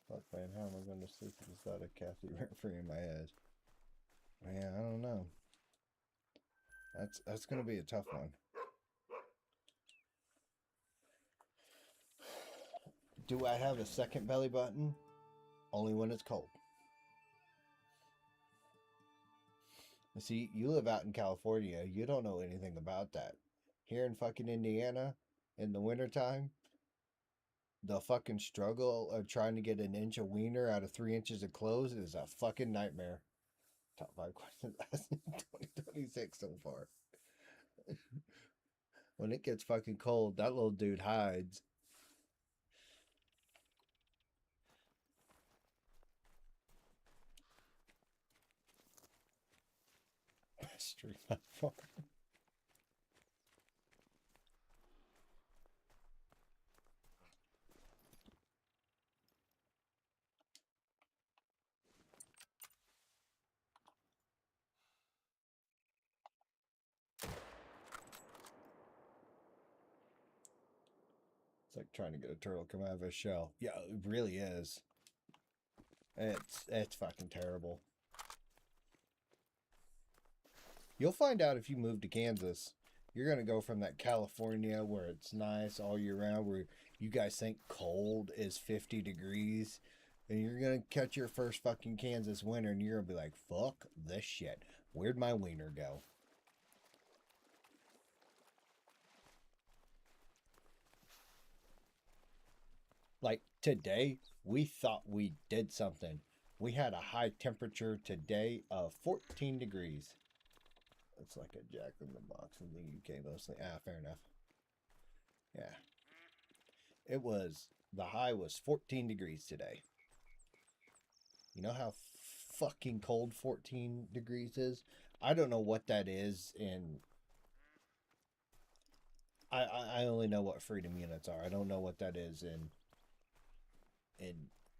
Fuck, man, how am I going to sleep with this thought of Kathy rent-free in my head? Man, I don't know. That's going to be a tough one. Do I have a second belly button? Only when it's cold. See, you live out in California. You don't know anything about that. Here in fucking Indiana, in the wintertime, the fucking struggle of trying to get an inch of wiener out of 3 inches of clothes is a fucking nightmare. Top 5 questions asked in 2026 so far. When it gets fucking cold, that little dude hides. Street platform. like trying to get a turtle to come out of a shell. Yeah, it really is. It's fucking terrible. You'll find out if you move to Kansas. You're gonna go from that California where it's nice all year round, where you guys think cold is 50 degrees, and you're gonna catch your first fucking Kansas winter, and you're gonna be like, "Fuck this shit. Where'd my wiener go?" Like today, we thought we did something. We had a high temperature today of 14 degrees. It's like a Jack in the Box in the UK mostly. Fair enough. Yeah. It was, the high was 14 degrees today. You know how fucking cold 14 degrees is? I don't know what that is in. I only know what freedom units are. I don't know what that is in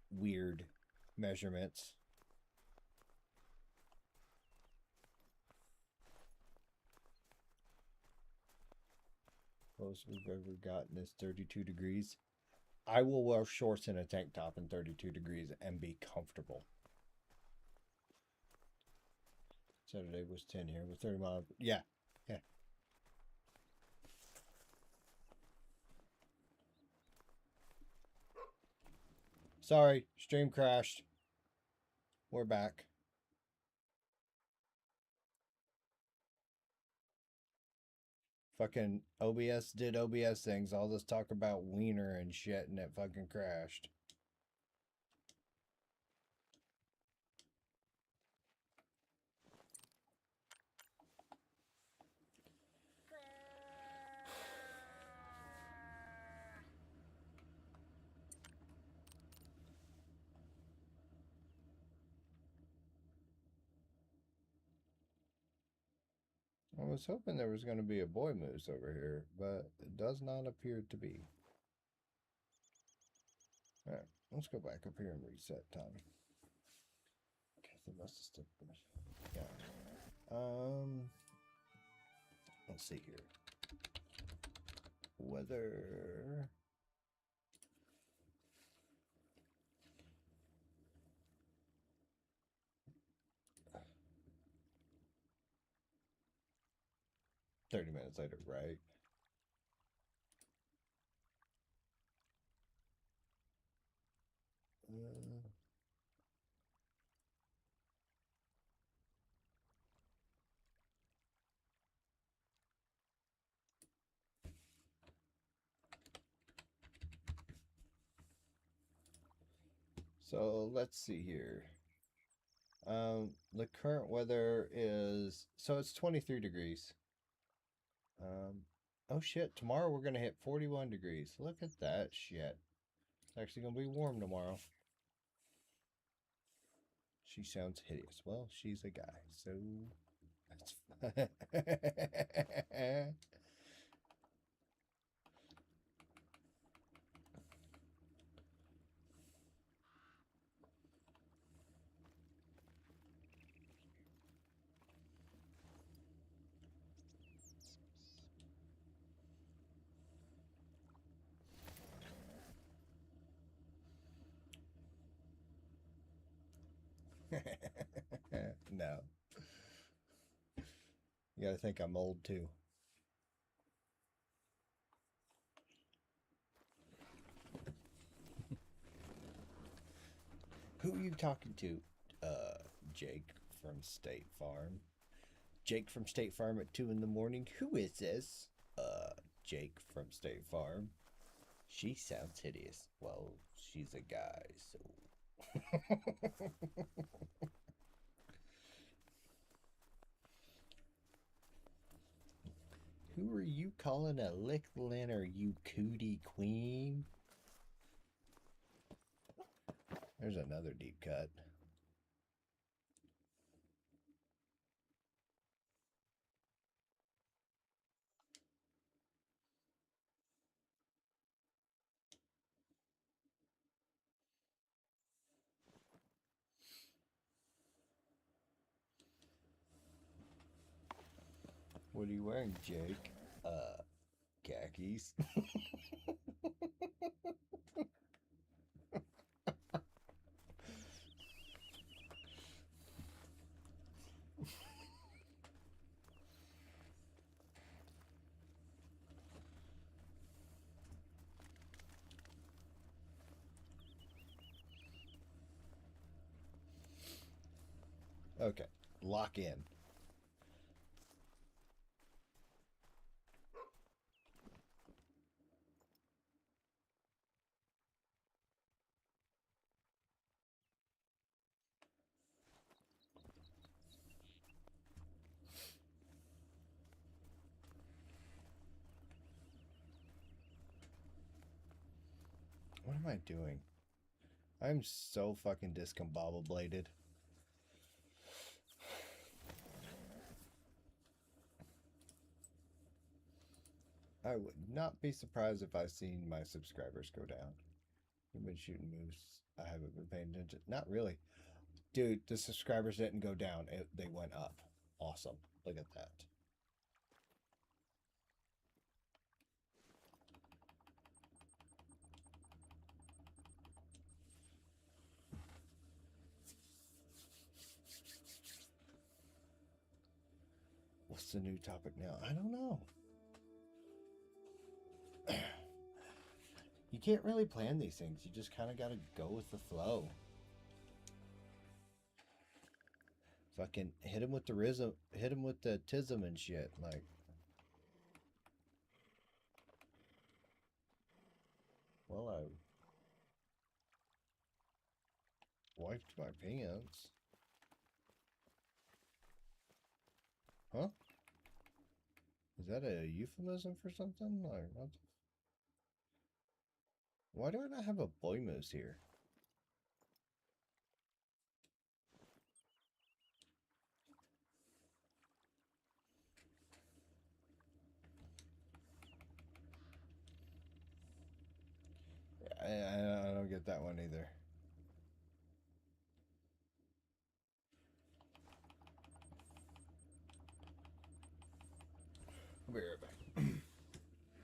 weird measurements. Most we've ever gotten is 32 degrees. I will wear shorts and a tank top in 32 degrees and be comfortable. Saturday was 10 here with 30 miles. Yeah. Yeah. Sorry, stream crashed. We're back. Fucking OBS did OBS things. All this talk about wiener and shit, and it fucking crashed. I was hoping there was going to be a boy moose over here, but it does not appear to be. Alright, let's go back up here and reset time. Okay, they must have still. Yeah. Let's see here. Weather. "30 minutes later," right? So let's see here. The current weather is, so it's 23 degrees. Oh shit, tomorrow we're gonna hit 41 degrees. Look at that shit. It's actually gonna be warm tomorrow. She sounds hideous. Well, she's a guy, so that's no. You gotta think I'm old too. Who are you talking to? Jake from State Farm. Jake from State Farm at 2 in the morning. Who is this? Jake from State Farm. She sounds hideous. Well, she's a guy, so. Who are you calling a licklinner, you cootie queen? There's another deep cut. What are you wearing, Jake? khakis. Okay, lock in. What am I doing? I'm so fucking discombobulated. I would not be surprised if I've seen my subscribers go down. I've been shooting moves. I haven't been paying attention. Not really. Dude, the subscribers didn't go down. They went up. Awesome. Look at that. What's the new topic now? I don't know. You can't really plan these things. You just kind of got to go with the flow. Fucking hit him with the rhythm, hit him with the tism and shit. Like, well, I wiped my pants. Huh? Is that a euphemism for something? Like, what? Why do I not have a boy moose here? I don't get that one either. I'll be right back.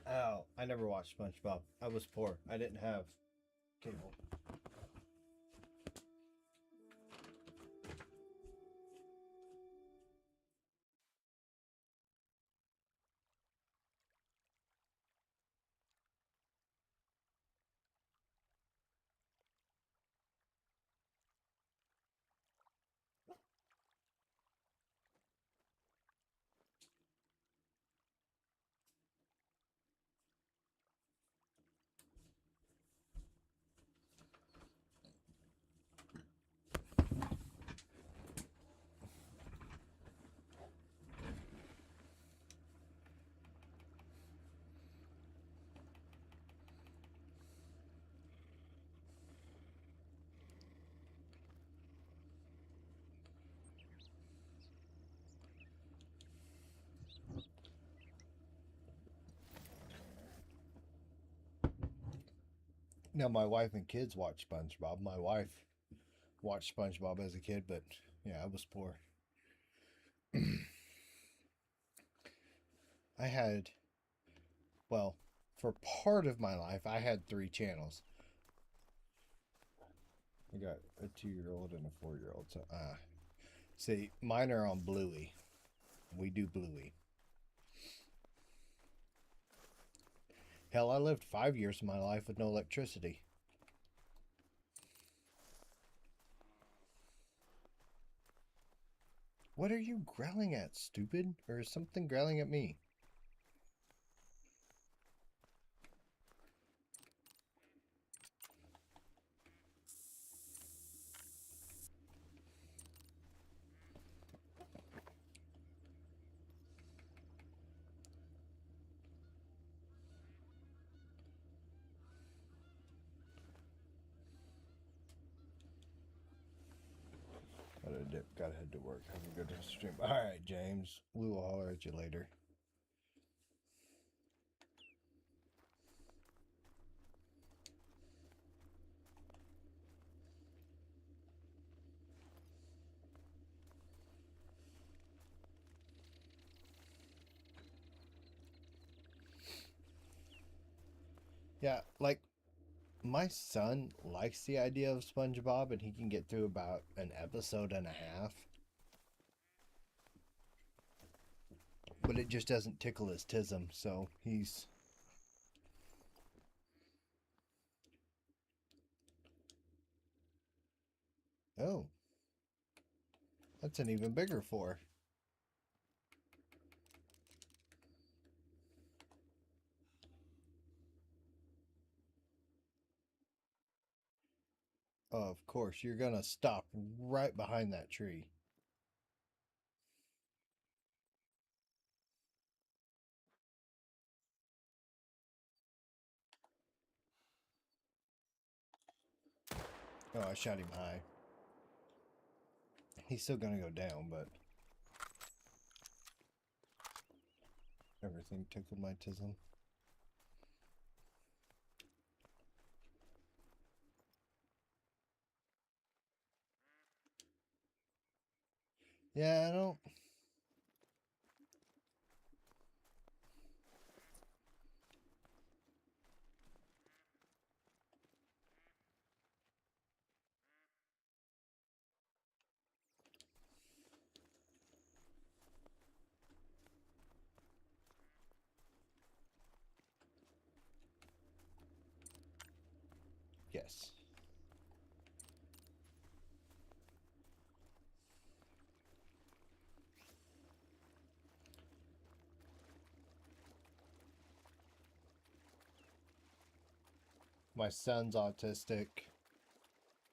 Ow, I never watched SpongeBob. I was poor. I didn't have cable. Now, my wife and kids watch SpongeBob. My wife watched SpongeBob as a kid, but yeah, I was poor. I had, well, for part of my life, I had 3 channels. I got a 2-year-old and a 4-year-old. So, see, mine are on Bluey. We do Bluey. Hell, I lived 5 years of my life with no electricity. What are you growling at, stupid? Or is something growling at me? Gotta head to work. Have a good stream. All right, James. We will holler at you later. Yeah, like my son likes the idea of SpongeBob and he can get through about an episode and a half, but it just doesn't tickle his tism, so he's. Oh, that's an even bigger four. Of course, you're gonna stop right behind that tree. Oh, I shot him high. He's still gonna go down, but everything tickled my tism. Yeah, I don't. Yes. My son's autistic.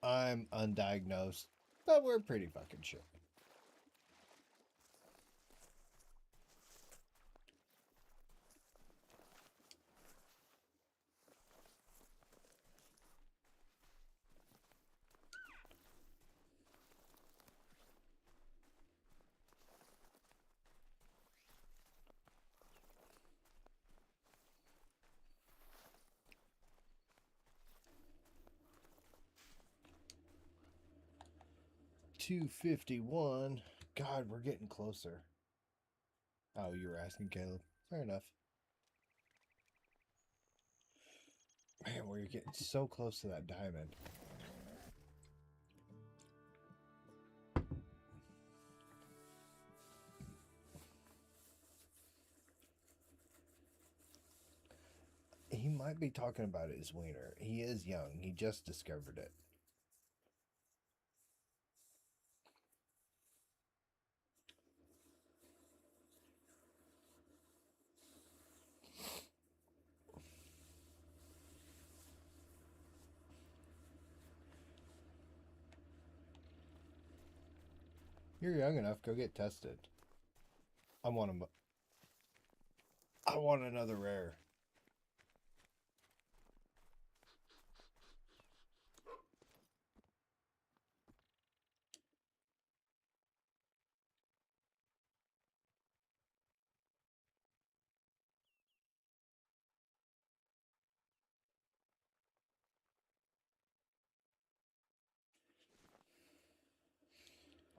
I'm undiagnosed, but we're pretty fucking sure. $251. God, we're getting closer. Oh, you were asking Caleb. Fair enough. Man, we're getting so close to that diamond. He might be talking about his wiener. He is young. He just discovered it. You're young enough. Go get tested. I want him. I want another rare.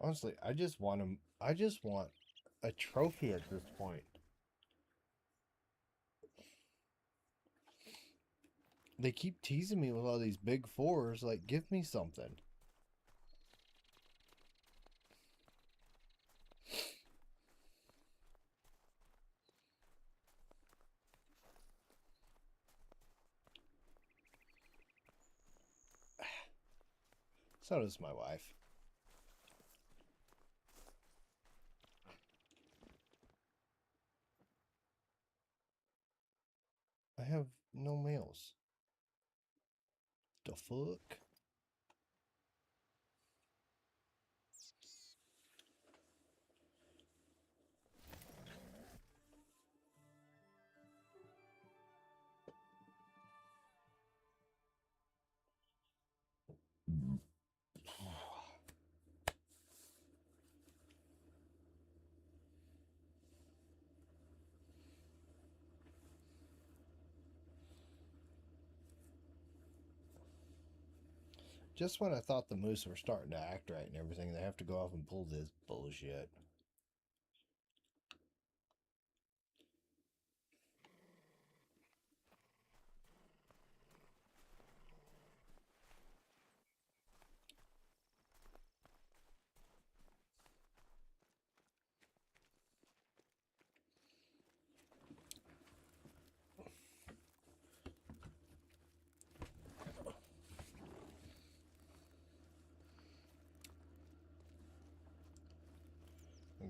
Honestly, I just want him. I just want a trophy at this point. They keep teasing me with all these big fours. Like, give me something. So does my wife. I have no males. The fuck? Just when I thought the moose were starting to act right and everything, they have to go off and pull this bullshit.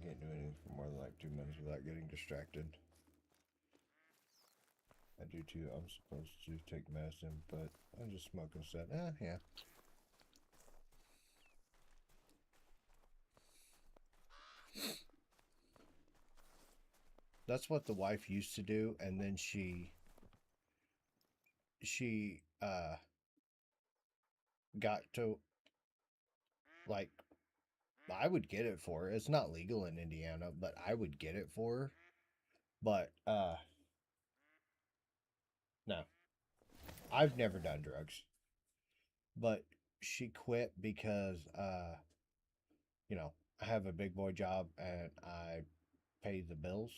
can't do anything for more than like 2 minutes without getting distracted. I do too. I'm supposed to take medicine, but I just smoke instead. Yeah. That's what the wife used to do, and then she got to, like, I would get it for her. It's not legal in Indiana, but I would get it for her. But no. I've never done drugs. But she quit because you know, I have a big boy job and I pay the bills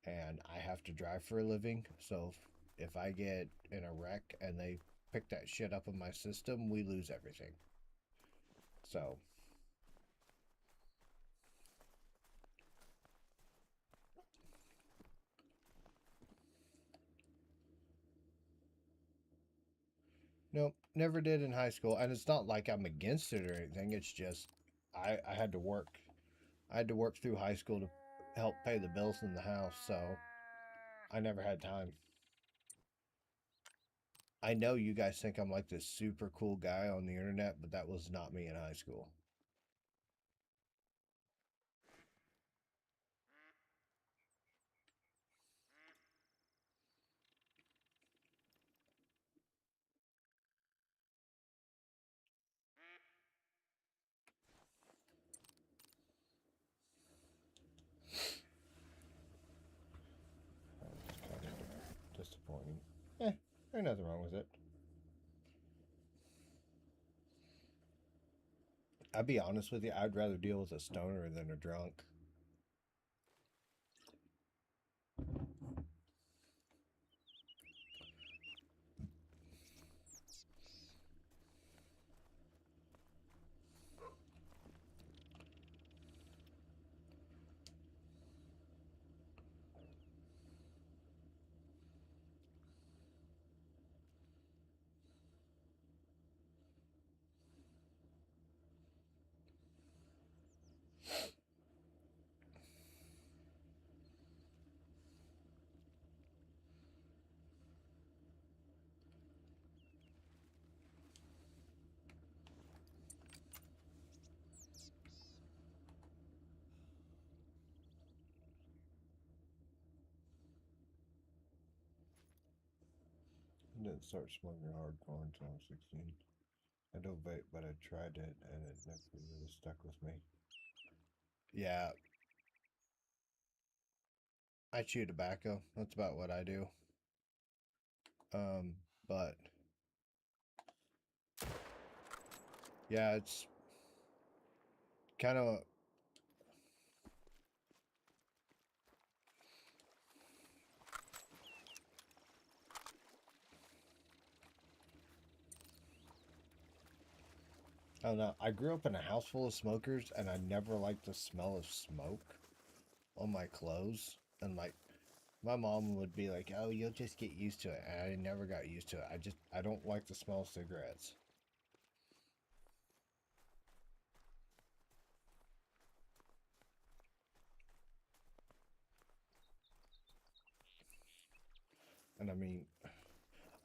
and I have to drive for a living. So if I get in a wreck and they pick that shit up in my system, we lose everything. So nope, never did in high school. And it's not like I'm against it or anything. It's just I had to work. I had to work through high school to help pay the bills in the house, so I never had time. I know you guys think I'm like this super cool guy on the internet, but that was not me in high school. It's kind of disappointing. There's nothing wrong with it. I'll be honest with you, I'd rather deal with a stoner than a drunk. I didn't start smoking hardcore until I was 16. I don't vape, but I tried it and it never really stuck with me. Yeah, I chew tobacco. That's about what I do. But yeah, it's kind of. I don't know. I grew up in a house full of smokers, and I never liked the smell of smoke on my clothes. And like, my mom would be like, "Oh, you'll just get used to it," and I never got used to it. I don't like the smell of cigarettes. And I mean,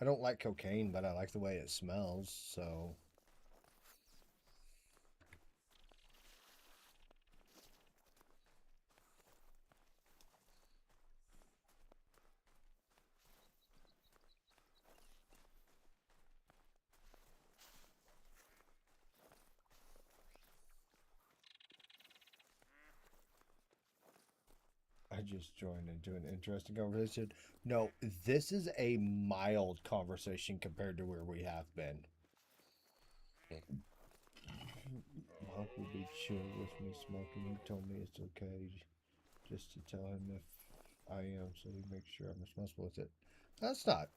I don't like cocaine, but I like the way it smells. So I just joined into an interesting conversation. No, this is a mild conversation compared to where we have been. Mom will be chill with me smoking. He told me it's okay just to tell him if I am, so he makes sure I'm responsible with it. That's not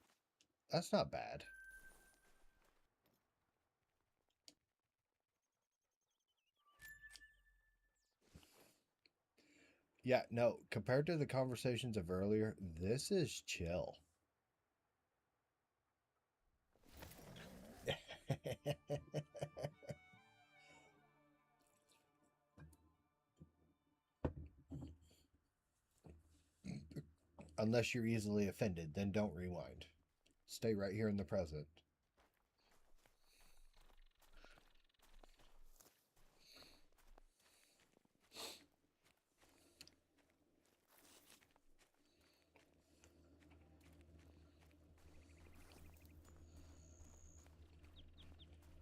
that's not bad. Yeah, no, compared to the conversations of earlier, this is chill. Unless you're easily offended, then don't rewind. Stay right here in the present.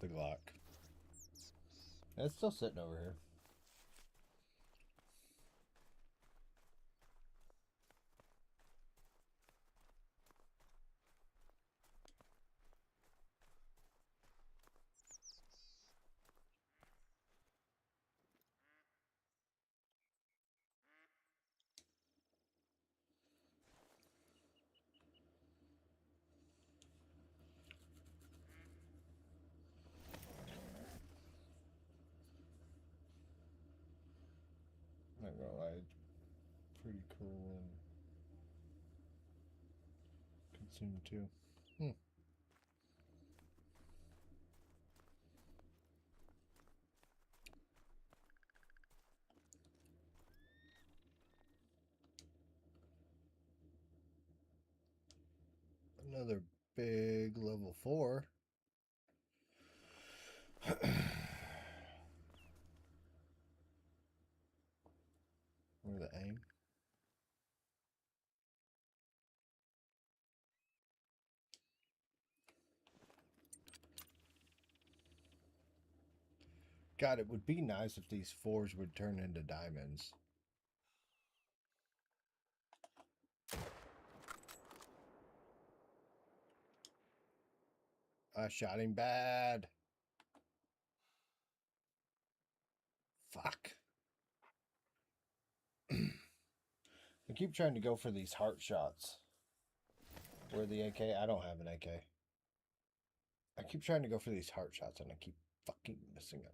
The Glock. It's still sitting over here. Not gonna lie, it's pretty cool and consumed too. Another big level 4. Where the aim? God, it would be nice if these 4s would turn into diamonds. I shot him bad. Fuck. I keep trying to go for these heart shots. Where the AK? I don't have an AK. I keep trying to go for these heart shots and I keep fucking missing them.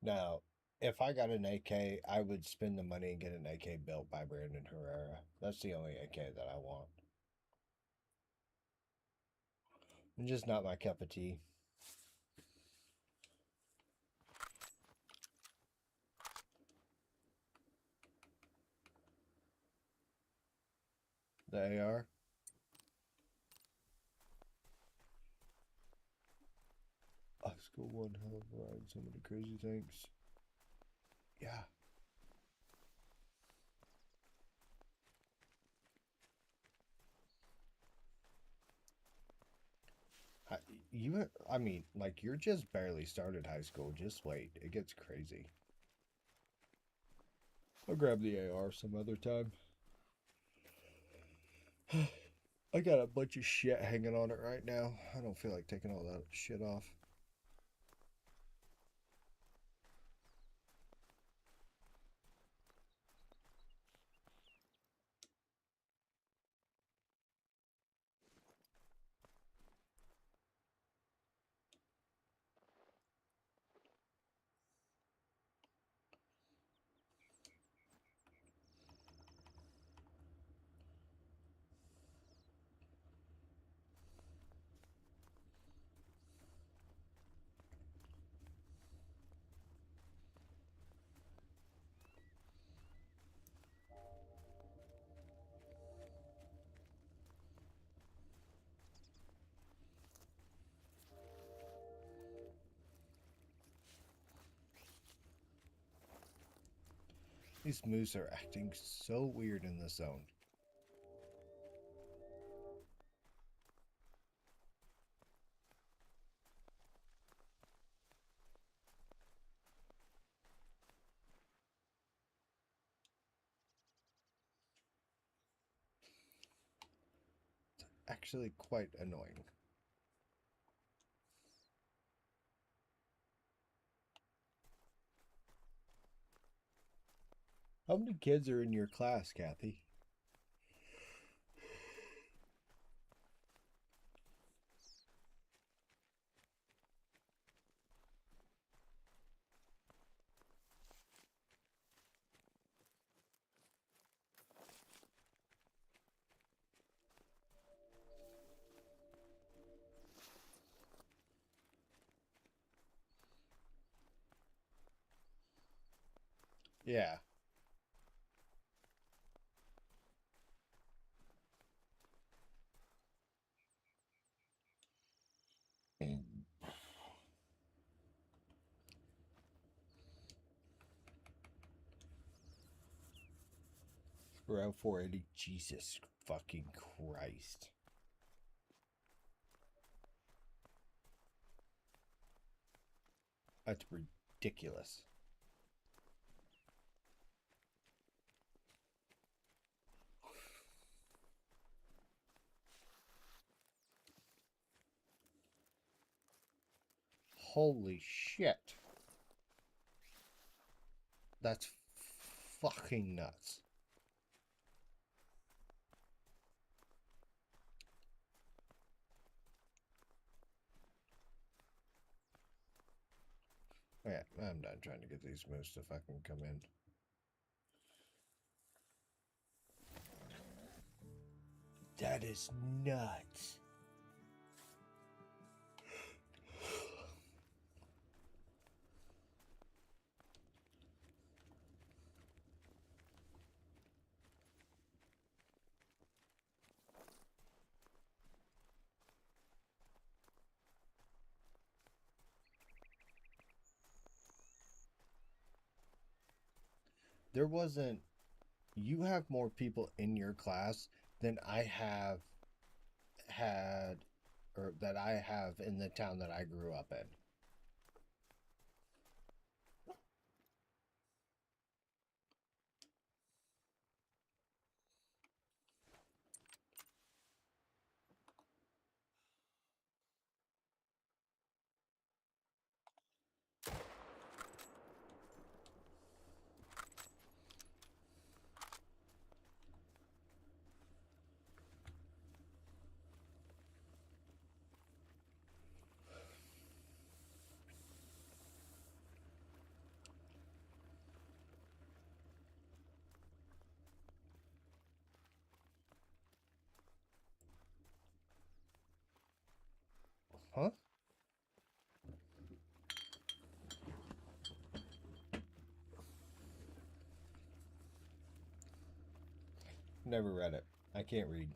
Now, if I got an AK, I would spend the money and get an AK built by Brandon Herrera. That's the only AK that I want. It's just not my cup of tea. The AR. High school one hell of a ride. So many crazy things. Yeah. I mean, like, you're just barely started high school. Just wait. It gets crazy. I'll grab the AR some other time. I got a bunch of shit hanging on it right now. I don't feel like taking all that shit off. These moose are acting so weird in the zone. It's actually quite annoying. How many kids are in your class, Kathy? Yeah. Route 480. Jesus fucking Christ. That's ridiculous. Holy shit. That's fucking nuts. Yeah, I'm done trying to get these moose to fucking come in. That is nuts. There wasn't. You have more people in your class than I have had, or that I have in the town that I grew up in. Huh? Never read it. I can't read.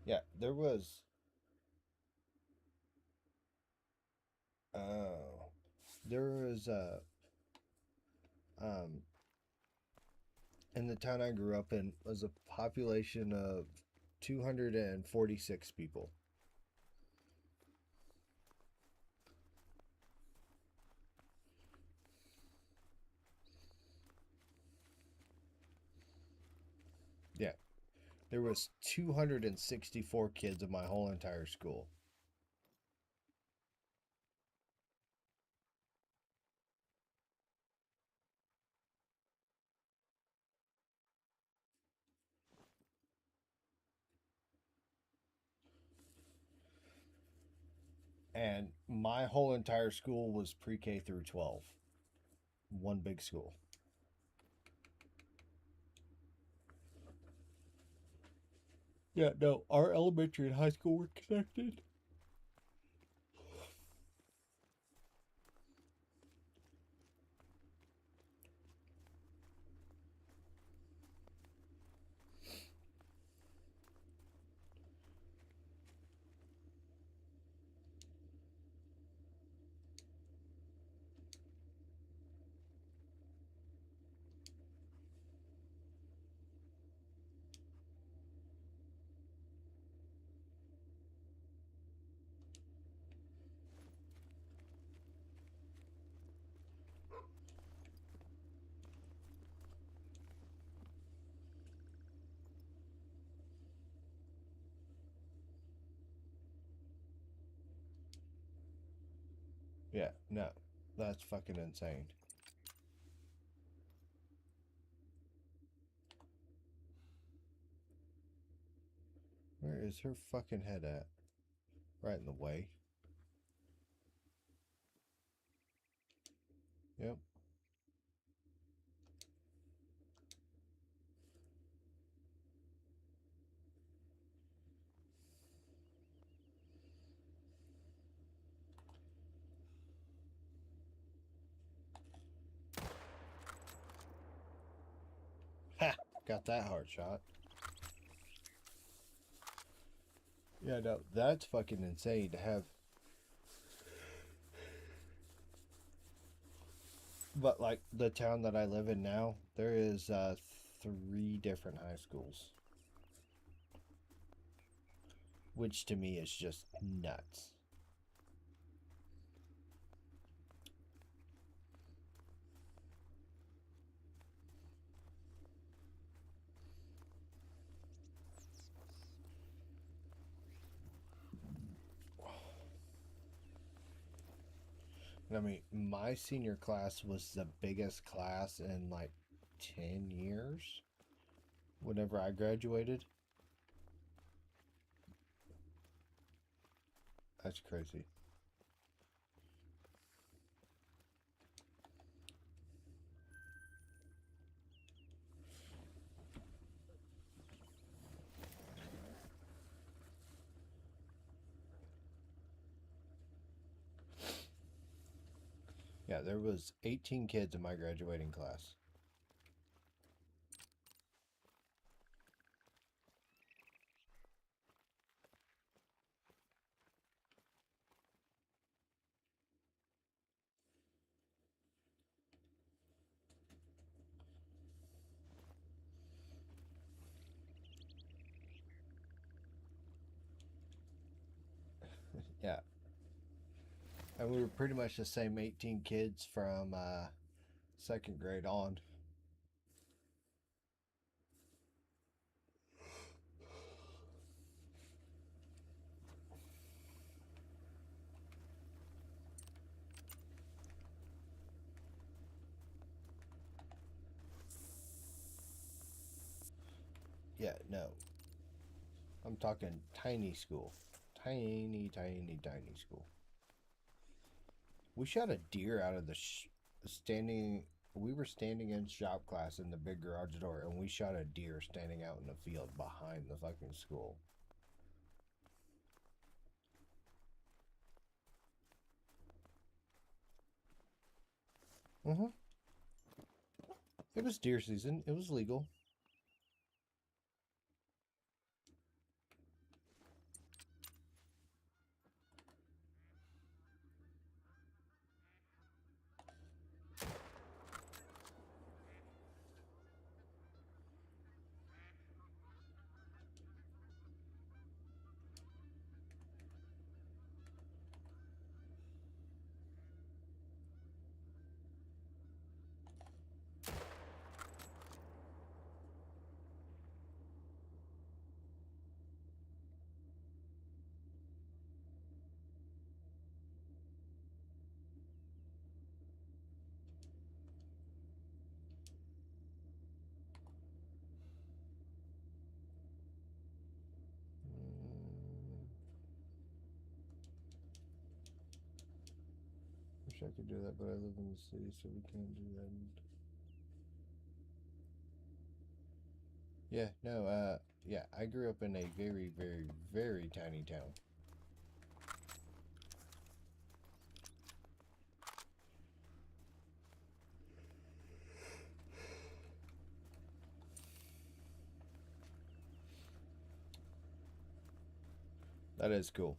Yeah, there was. Oh, there was um in the town I grew up in was a population of 246 people. Yeah, there was 264 kids in my whole entire school. And my whole entire school was pre-K through 12. One big school. Yeah, no, our elementary and high school were connected. Yeah, no, that's fucking insane. Where is her fucking head at? Right in the way. Yep. Ha! Got that heart shot. Yeah, no, that's fucking insane to have. But like the town that I live in now, there is 3 different high schools, which to me is just nuts. I mean, my senior class was the biggest class in like 10 years whenever I graduated. That's crazy. Yeah, there was 18 kids in my graduating class. Yeah. And we were pretty much the same 18 kids from 2nd grade on. Yeah, no. I'm talking tiny school. Tiny, tiny, tiny school. We shot a deer out of the standing. We were standing in shop class in the big garage door, and we shot a deer standing out in the field behind the fucking school. Mm-hmm. It was deer season. It was legal. Mm, wish I could do that, but I live in the city, so we can't do that. Yeah, no, yeah, I grew up in a very, very, very tiny town. That is cool.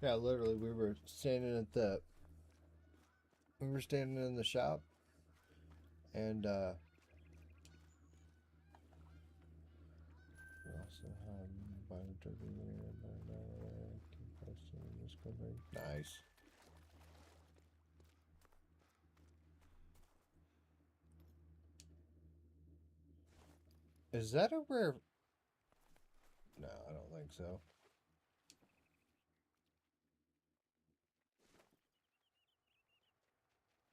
Yeah, literally, we were standing at the We were standing in the shop, and nice. Is that a rare? No, I don't think so.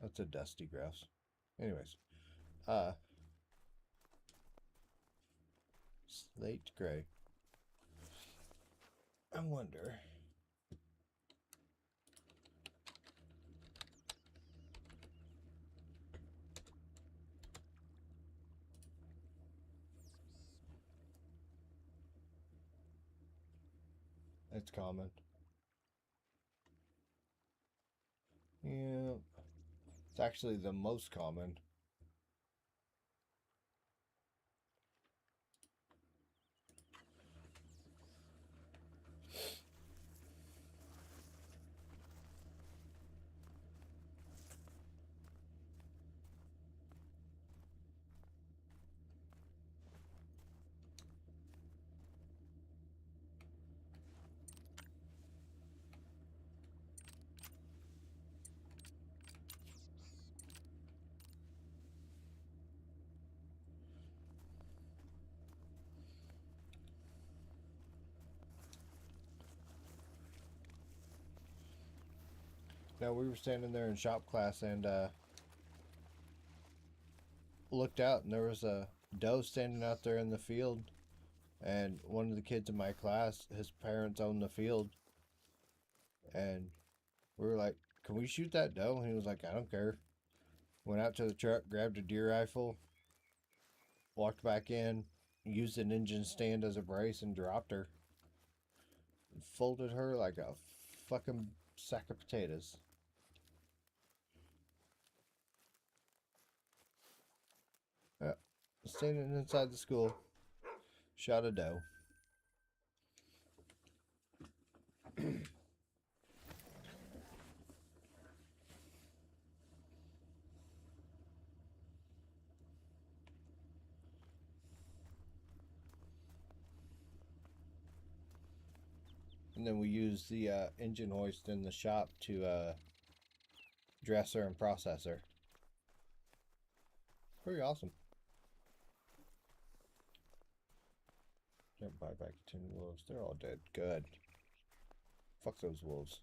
That's a dusty grouse. Anyways, slate gray. I wonder. It's common. Yeah, it's actually the most common. Now we were standing there in shop class and looked out, and there was a doe standing out there in the field. And one of the kids in my class, his parents own the field, and we were like, "Can we shoot that doe?" And he was like, "I don't care." Went out to the truck, grabbed a deer rifle, walked back in, used an engine stand as a brace, and dropped her. Folded her like a fucking sack of potatoes. Yeah. Standing inside the school, shot a doe. And then we use the engine hoist in the shop to dress her and process her. Pretty awesome. Can't buy back 10 wolves. They're all dead. Good. Fuck those wolves.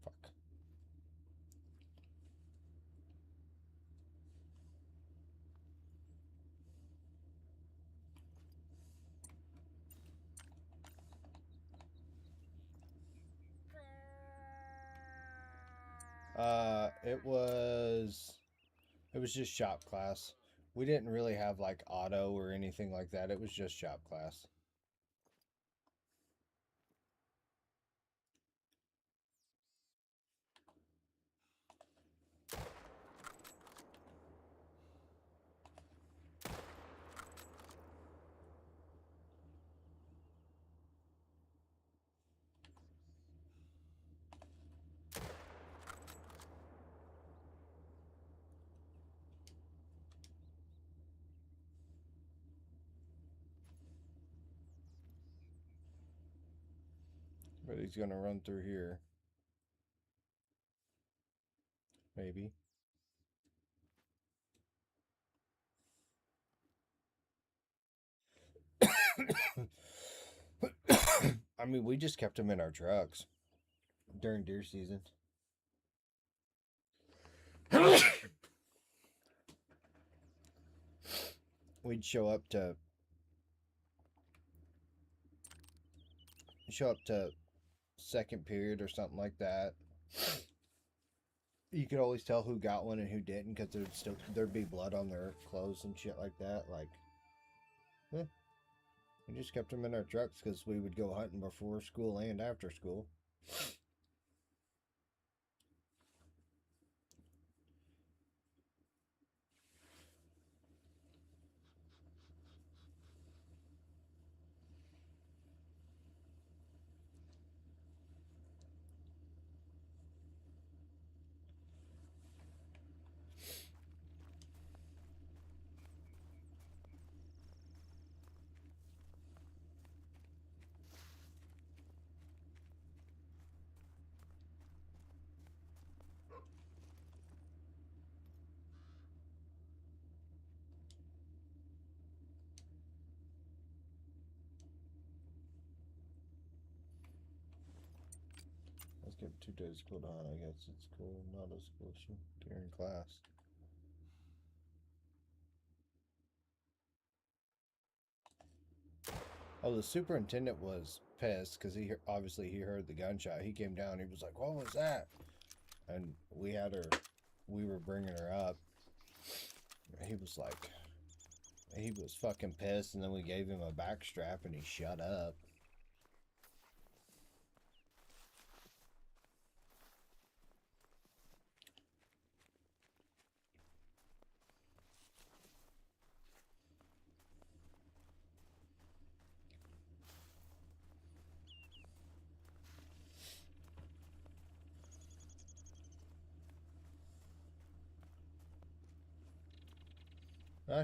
Fuck. It was just shop class. We didn't really have like auto or anything like that. It was just shop class. But he's gonna run through here. Maybe. I mean, we just kept him in our trucks during deer season. We'd show up to second period or something like that. you could always tell who got one and who didn't because there'd be blood on their clothes and shit like that. Like, eh, we just kept them in our trucks because we would go hunting before school and after school. Let's give 2 days cool to hunt. I guess it's cool, not as cool during class. Oh, the superintendent was pissed because obviously he heard the gunshot. He came down. He was like, "What was that?" And we had her. We were bringing her up. He was like, he was fucking pissed. And then we gave him a back strap, and he shut up.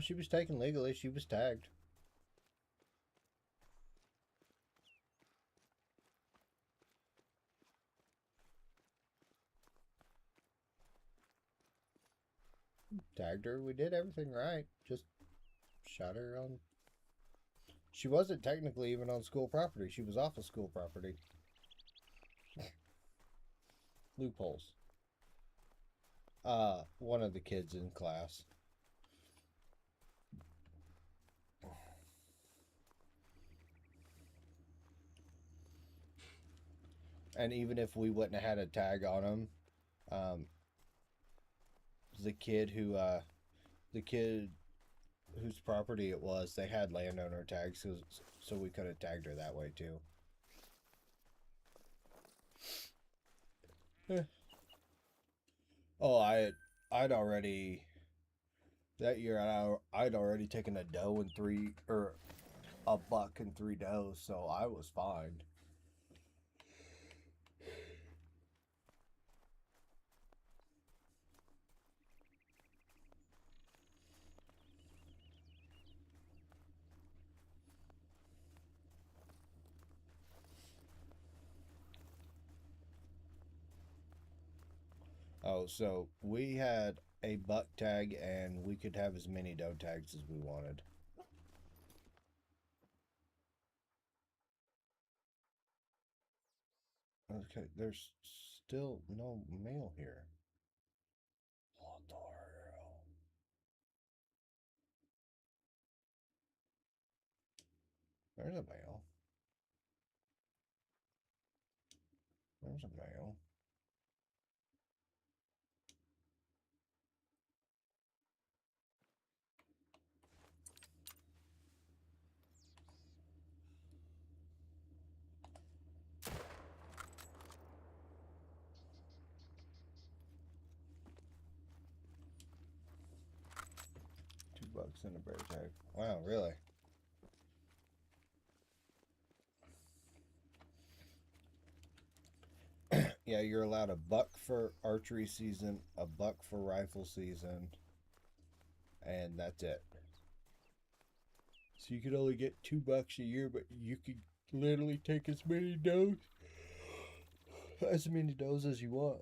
She was taken legally. She was tagged. Tagged her. We did everything right. Just shot her on. She wasn't technically even on school property. She was off of school property. Loopholes. One of the kids in class. And even if we wouldn't have had a tag on him, um, the kid whose property it was, they had landowner tags, so we could have tagged her that way too. Oh, I'd already that year I'd already taken a doe and a buck and 3 does, so I was fine. Oh, so we had a buck tag and we could have as many doe tags as we wanted. Okay, there's still no mail here. What the hell? There's a mail. There's a mail. $2 and a bear tag. Wow, really? Yeah, you're allowed a buck for archery season, a buck for rifle season, and that's it. So you could only get $2 a year, but you could literally take as many does as you want.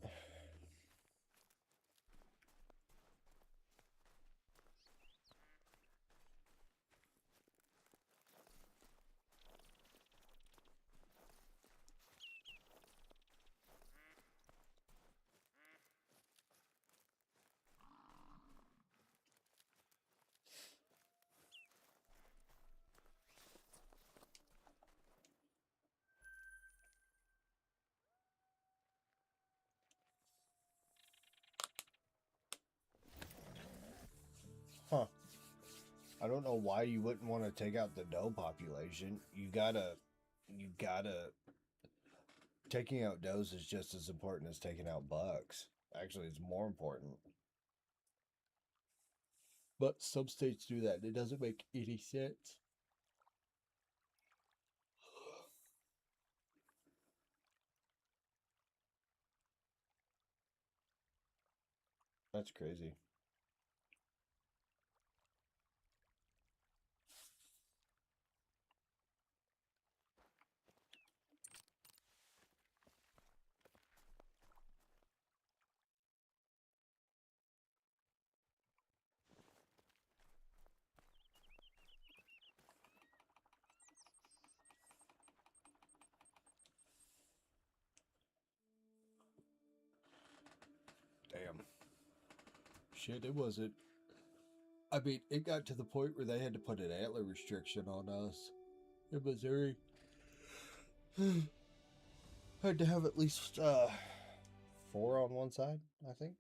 I don't know why you wouldn't want to take out the doe population. You gotta, taking out does is just as important as taking out bucks. Actually, it's more important. But some states do that. It doesn't make any sense. That's crazy. Damn. Shit, it wasn't. I mean, it got to the point where they had to put an antler restriction on us in Missouri. Had to have at least 4 on one side, I think.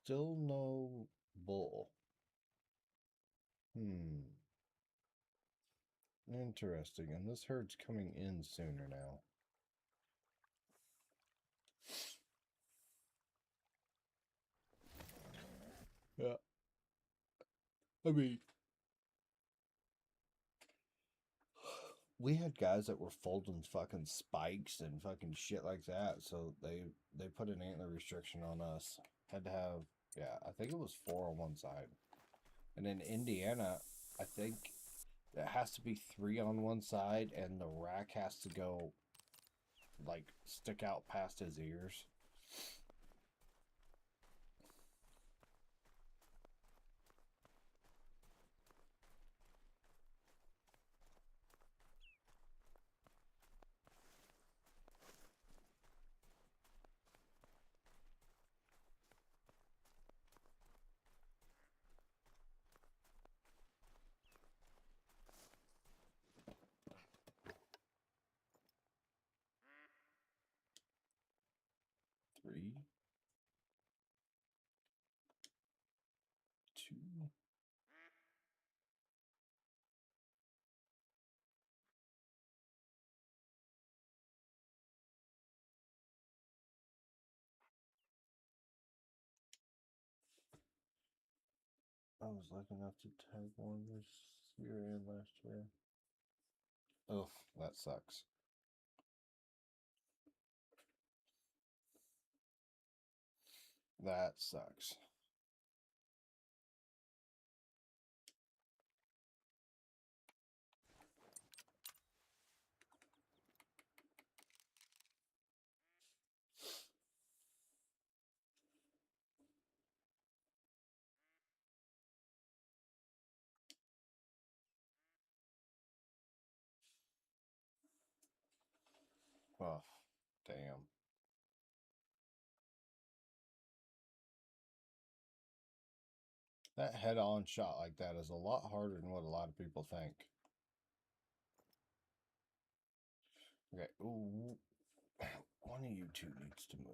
Still no bull. Interesting. And this herd's coming in sooner now. Yeah. I mean, we had guys that were folding fucking spikes and fucking shit like that, so they put an antler restriction on us. Had to have, yeah, I think it was 4 on one side. And in Indiana, I think it has to be 3 on one side, and the rack has to go, like, stick out past his ears. Three, 2. I was lucky enough to tag one this year and last year. Oh, that sucks. That sucks. Oh, damn. That head-on shot like that is a lot harder than what a lot of people think. Okay, ooh. One of you two needs to move.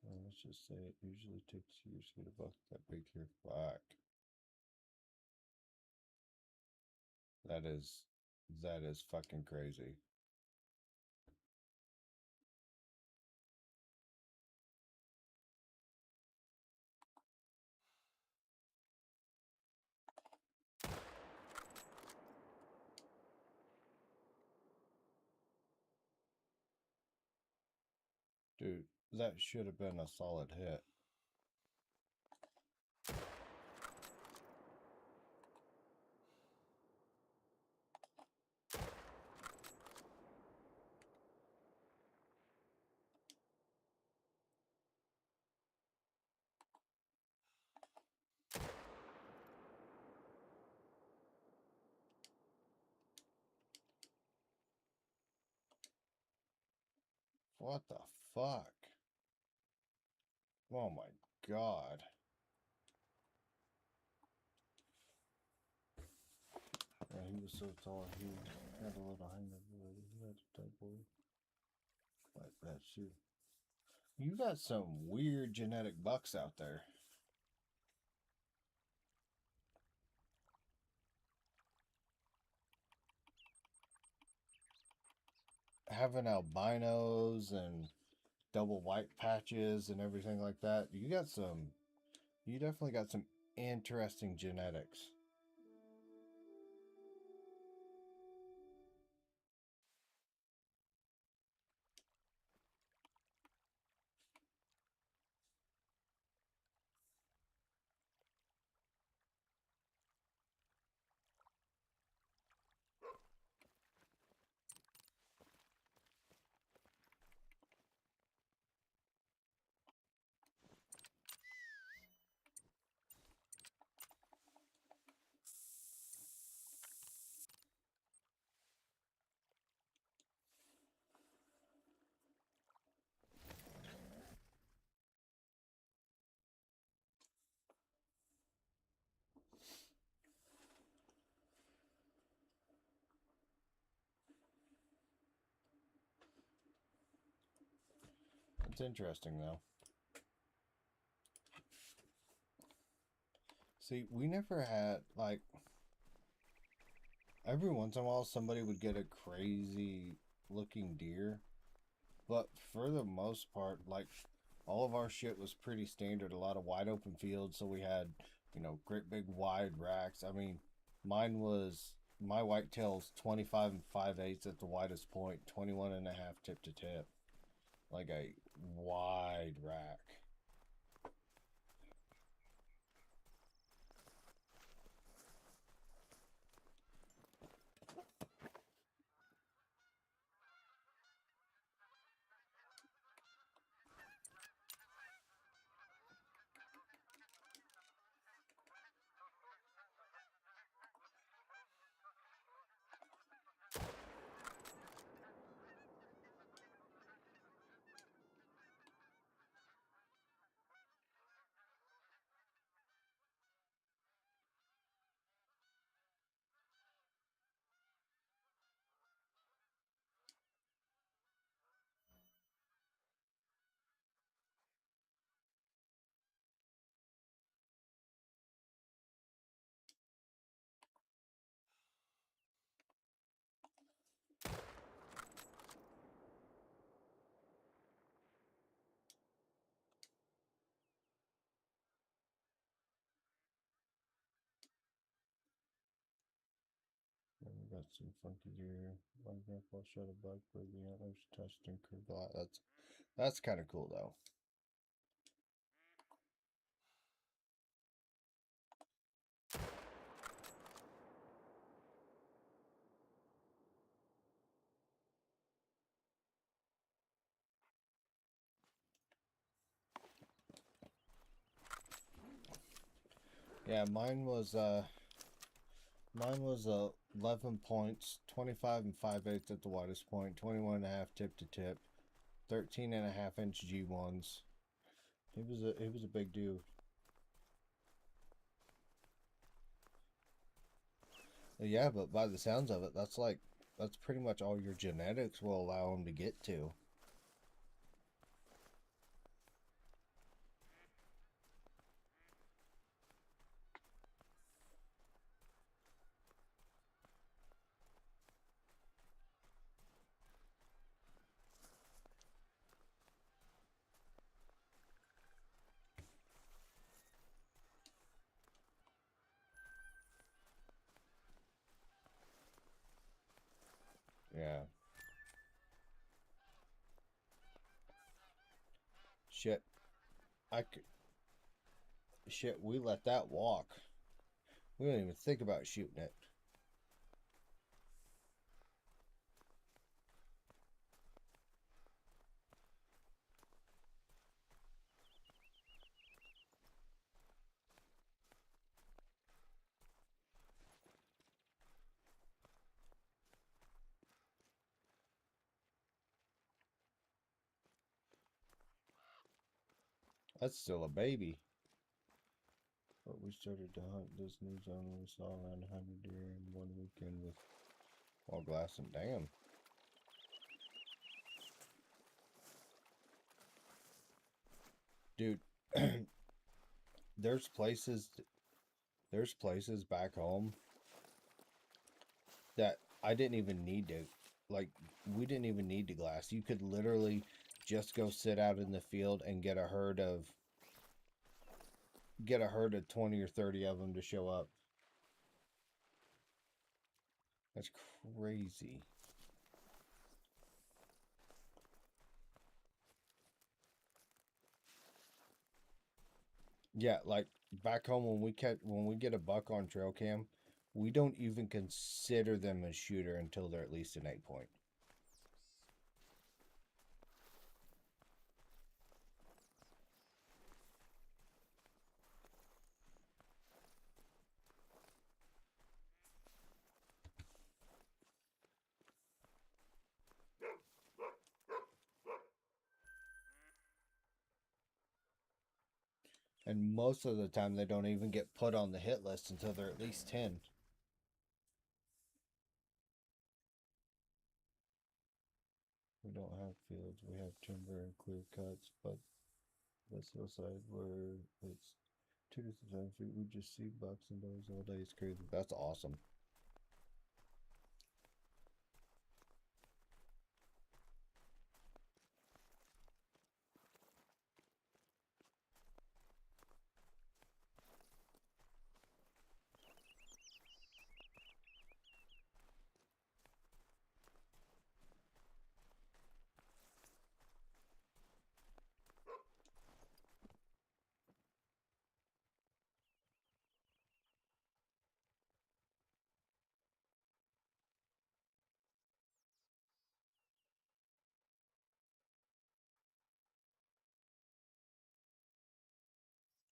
Well, let's just say it usually takes years to get a buck that big here back. That is fucking crazy. Dude, that should have been a solid hit. What the fuck? Oh my god. Yeah, he was so tall, he had a little hang of it. He had a type boy. Like that shit. You got some weird genetic bucks out there. Having albinos and double white patches and everything like that. You definitely got some interesting genetics. It's interesting though. See, we never had like every once in a while somebody would get a crazy looking deer, but for the most part, like all of our shit was pretty standard. A lot of wide open fields, so we had, great big wide racks. I mean, mine was my whitetail's 25 and 5/8 at the widest point, 21 and a half tip to tip, like a wide rack. And we got some funky deer. My grandpa shot a buck where the antlers touched and curved a lot. That's kind of cool though. Yeah, mine was 11 points, 25 and 5/8 at the widest point, 21 and a half tip to tip, 13 and a half inch G1s. He was a big dude. Yeah, but by the sounds of it, that's pretty much all your genetics will allow him to get to. Yeah. Shit. I could, shit, we let that walk. We didn't even think about shooting it. That's still a baby. But we started to hunt this new zone and we saw around 100 deer in one weekend with all glass and damn. Dude, there's places back home that I didn't even need to, like, we didn't even need to glass. You could literally just go sit out in the field and get a herd of 20 or 30 of them to show up. That's crazy. Yeah, like back home when we get a buck on trail cam, we don't even consider them a shooter until they're at least an 8 point. And most of the time they don't even get put on the hit list until they're at least 10. We don't have fields, we have timber and clear cuts, but this hillside where it's 2 to 7 feet, we just see bucks and does all day. It's crazy. That's awesome.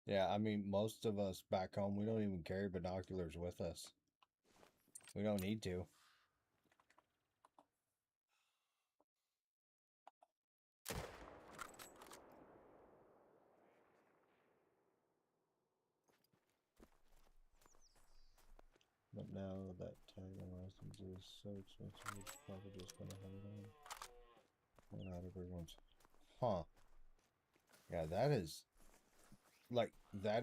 Yeah, I mean, most of us back home, we don't even carry binoculars with us. We don't need to. But now that tagging license is so expensive, it's probably just gonna hold on. Well, not everyone's. Huh. Yeah, that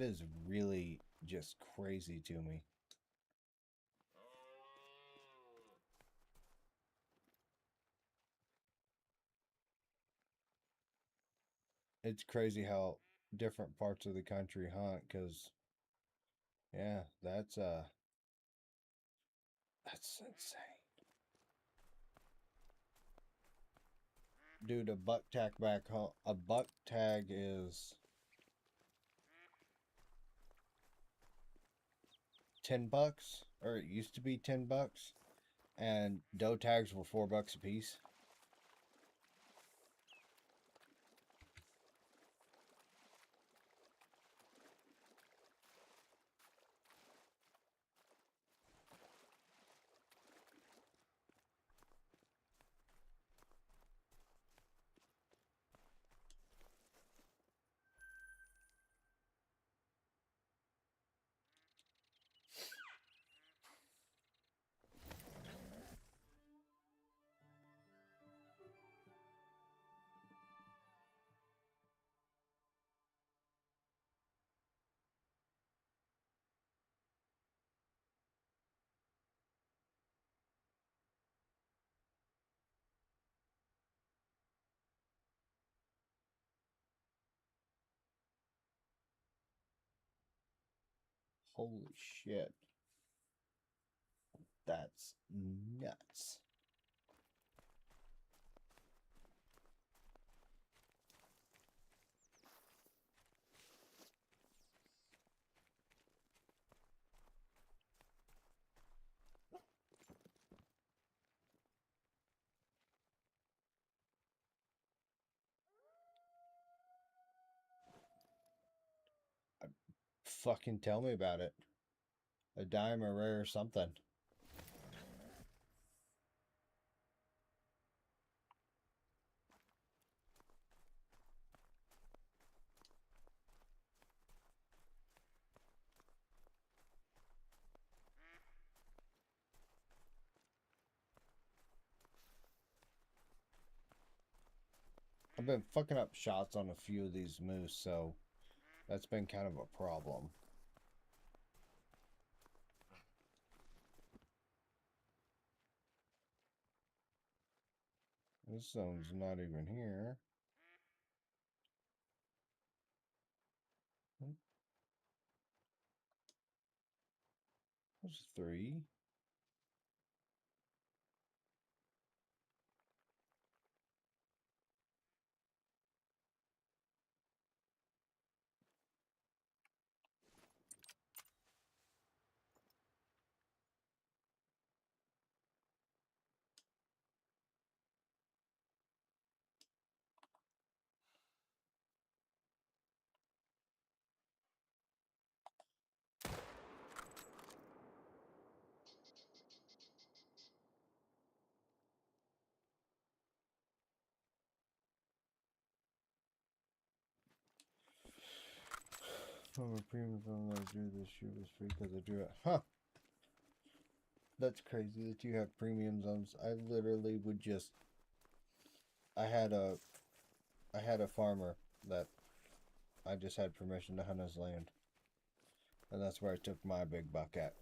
is really just crazy to me. It's crazy how different parts of the country hunt, because, yeah, that's insane. Dude, a buck tag back home, a buck tag is 10 bucks, or it used to be 10 bucks, and doe tags were 4 bucks a piece. Holy shit. That's nuts. Fucking tell me about it. A dime, a rare, or something. I've been fucking up shots on a few of these moose, so that's been kind of a problem. This zone's not even here. There's 3. From a premium film that I drew this shoe was free because I drew it. Huh. That's crazy that you have premium zones. I literally would just I had a farmer that I just had permission to hunt his land. And that's where I took my big buck at.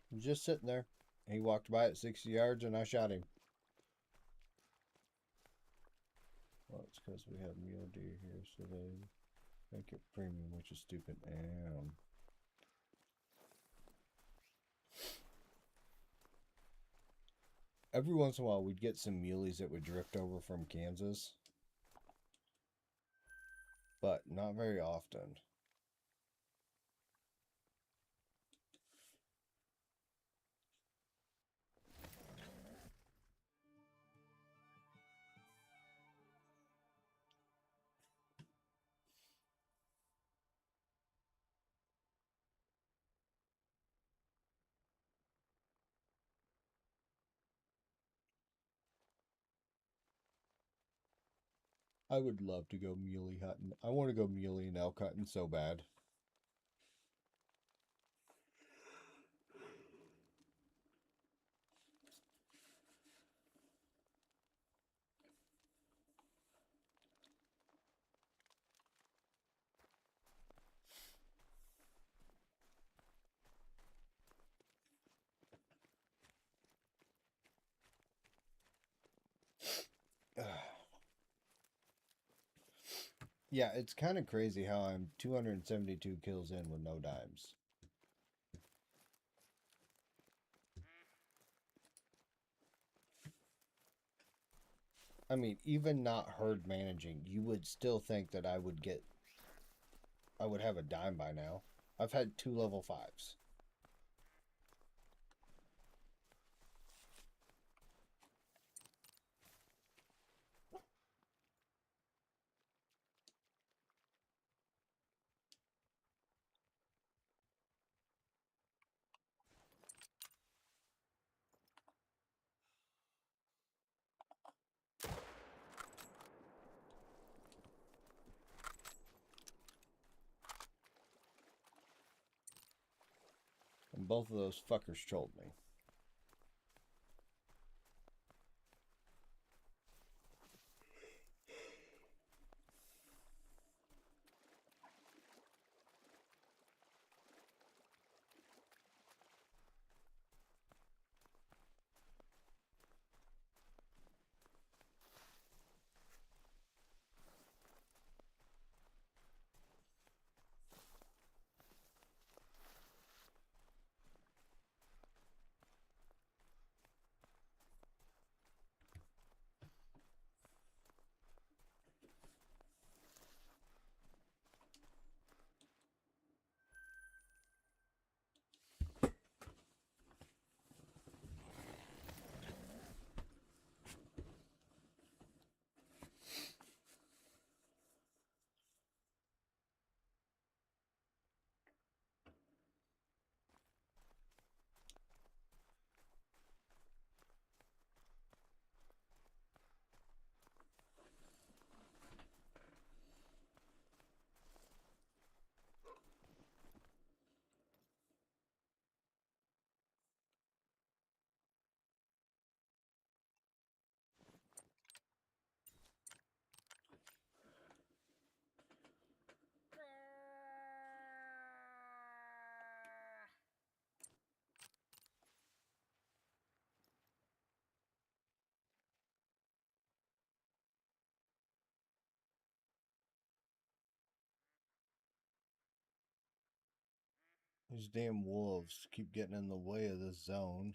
He was just sitting there. He walked by at 60 yards and I shot him. Well, it's because we have mule deer here, so they make it premium, which is stupid. Damn. Every once in a while, we'd get some muleys that would drift over from Kansas, but not very often. I would love to go muley hunting. I want to go muley and elk hunting so bad. Yeah, it's kind of crazy how I'm 272 kills in with no dimes. I mean, even not herd managing, you would still think that I would have a dime by now. I've had 2 level 5s. And both of those fuckers trolled me. These damn wolves keep getting in the way of this zone.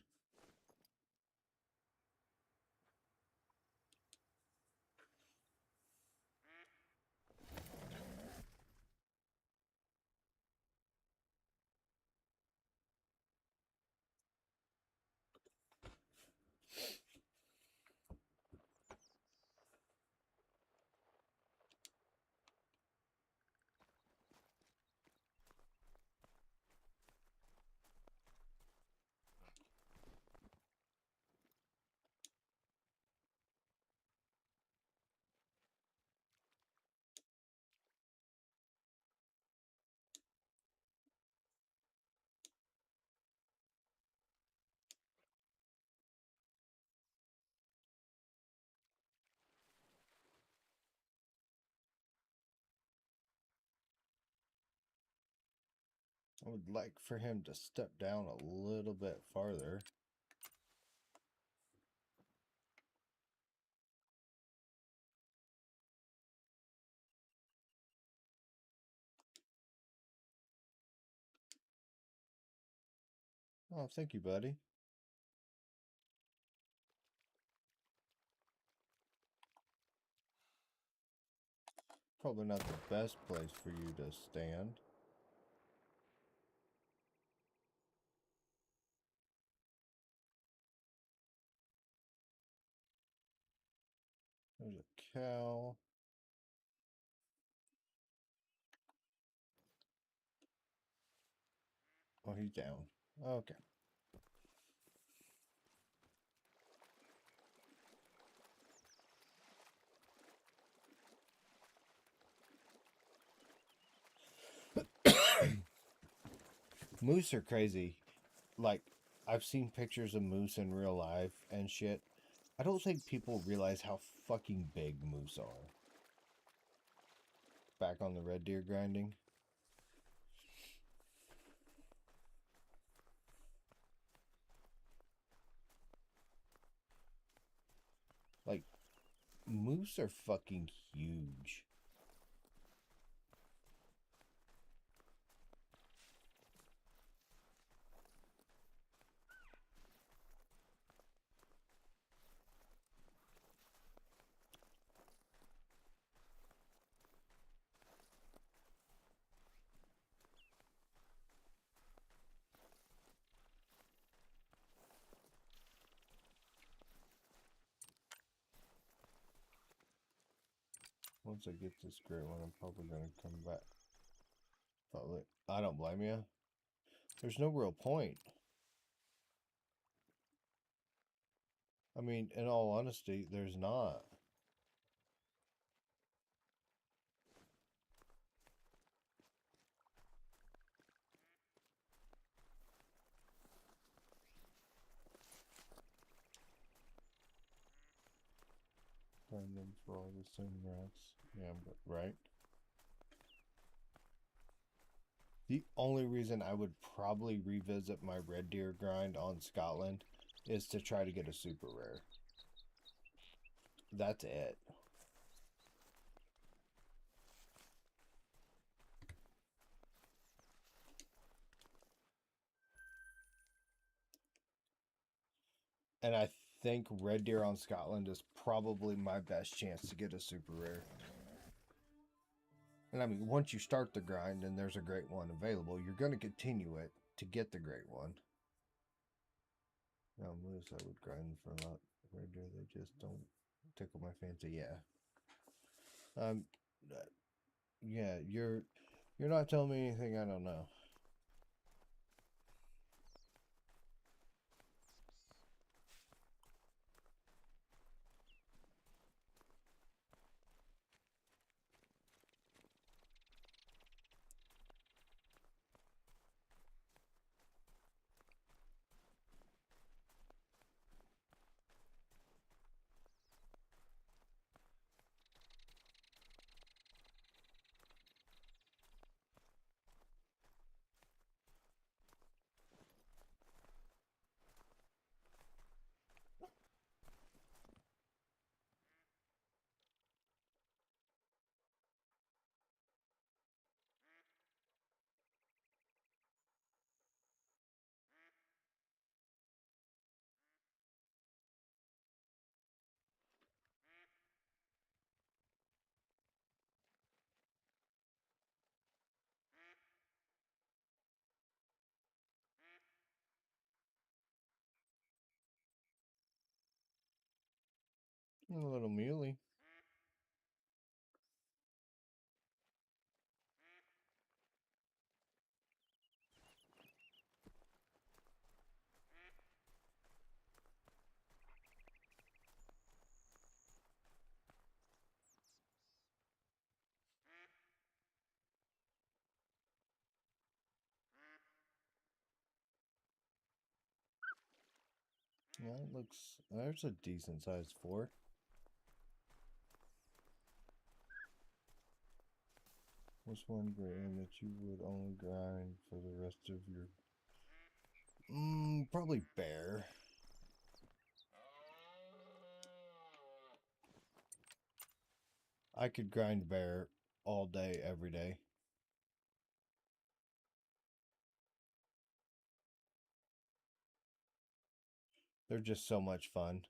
I would like for him to step down a little bit farther. Oh, thank you, buddy. Probably not the best place for you to stand. There's a cow. Oh, he's down. Okay. Moose are crazy. Like, I've seen pictures of moose in real life and shit. I don't think people realize how fucking big moose are. Back on the red deer grinding. Like, moose are fucking huge. Once I get this great one, I'm probably going to come back. Probably. I don't blame you. There's no real point. I mean, in all honesty, there's not. Find them for all the same rats. Yeah, but right. The only reason I would probably revisit my red deer grind on Scotland is to try to get a super rare. That's it. And I think red deer on Scotland is probably my best chance to get a super rare. And I mean, once you start the grind and there's a great one available, you're going to continue it to get the great one. Now, moose, I would grind for a lot. Red deer, they just don't tickle my fancy. Yeah. Yeah, you're not telling me anything I don't know. A little muley. That looks... There's a decent sized fort. What's one grain that you would only grind for the rest of your... probably bear. I could grind bear all day, every day. They're just so much fun.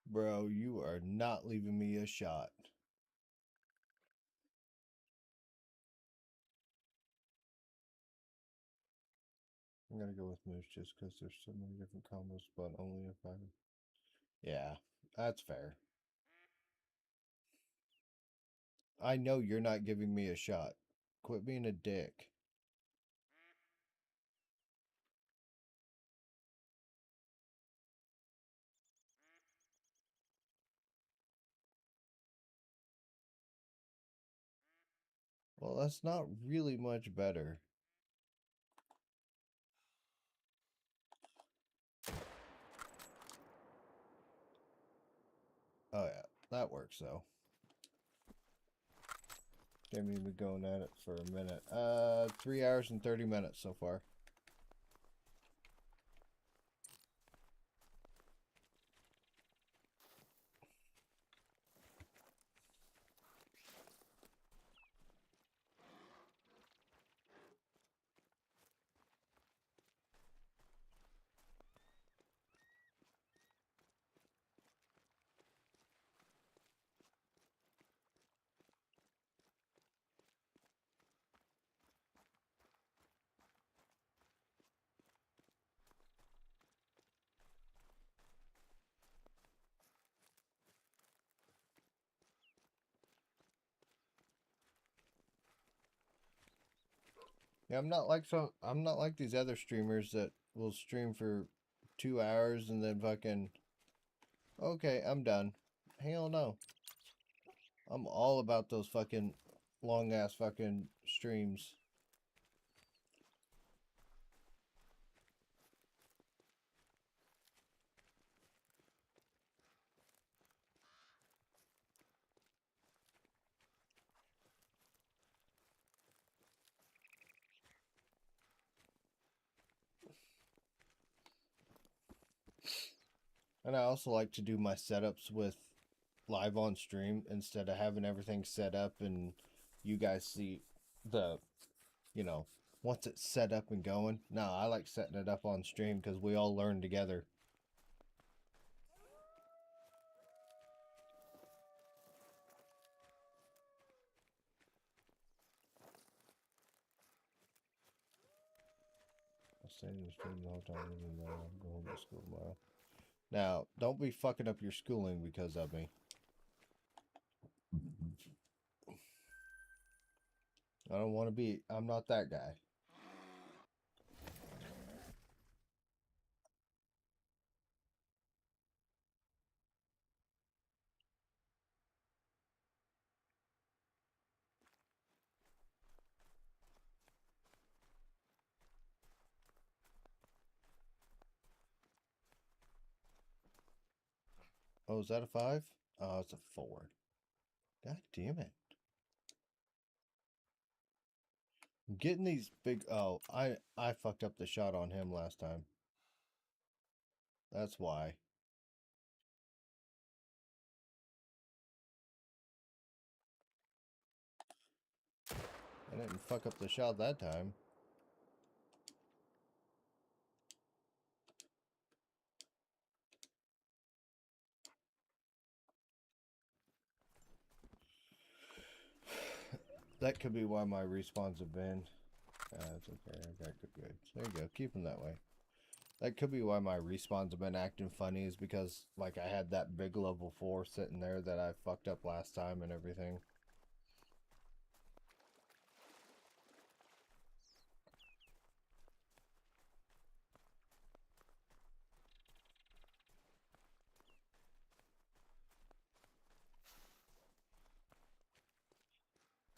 Bro, you are not leaving me a shot. I'm gonna go with Moose just because there's so many different combos, but only if I... Yeah, that's fair. I know you're not giving me a shot. Quit being a dick. Well, that's not really much better. Oh yeah, that works though. Didn't even be going at it for a minute. 3 hours and 30 minutes so far. Yeah, I'm not like these other streamers that will stream for 2 hours and then fucking okay, I'm done. Hell no. I'm all about those fucking long ass fucking streams. And I also like to do my setups with live on stream instead of having everything set up and you guys see the, you know, once it's set up and going. No, I like setting it up on stream because we all learn together. I stay in the stream the whole time even though I'm going to school tomorrow. Now, don't be fucking up your schooling because of me. I don't want to be, I'm not that guy. Oh, is that a 5? Oh, it's a 4. God damn it. I'm getting these big... Oh, I fucked up the shot on him last time. That's why. I didn't fuck up the shot that time. That could be why my respawns have been. It's okay. I got good grades. There you go. Keep them that way. That could be why my respawns have been acting funny, is because, like, I had that big level 4 sitting there that I fucked up last time and everything.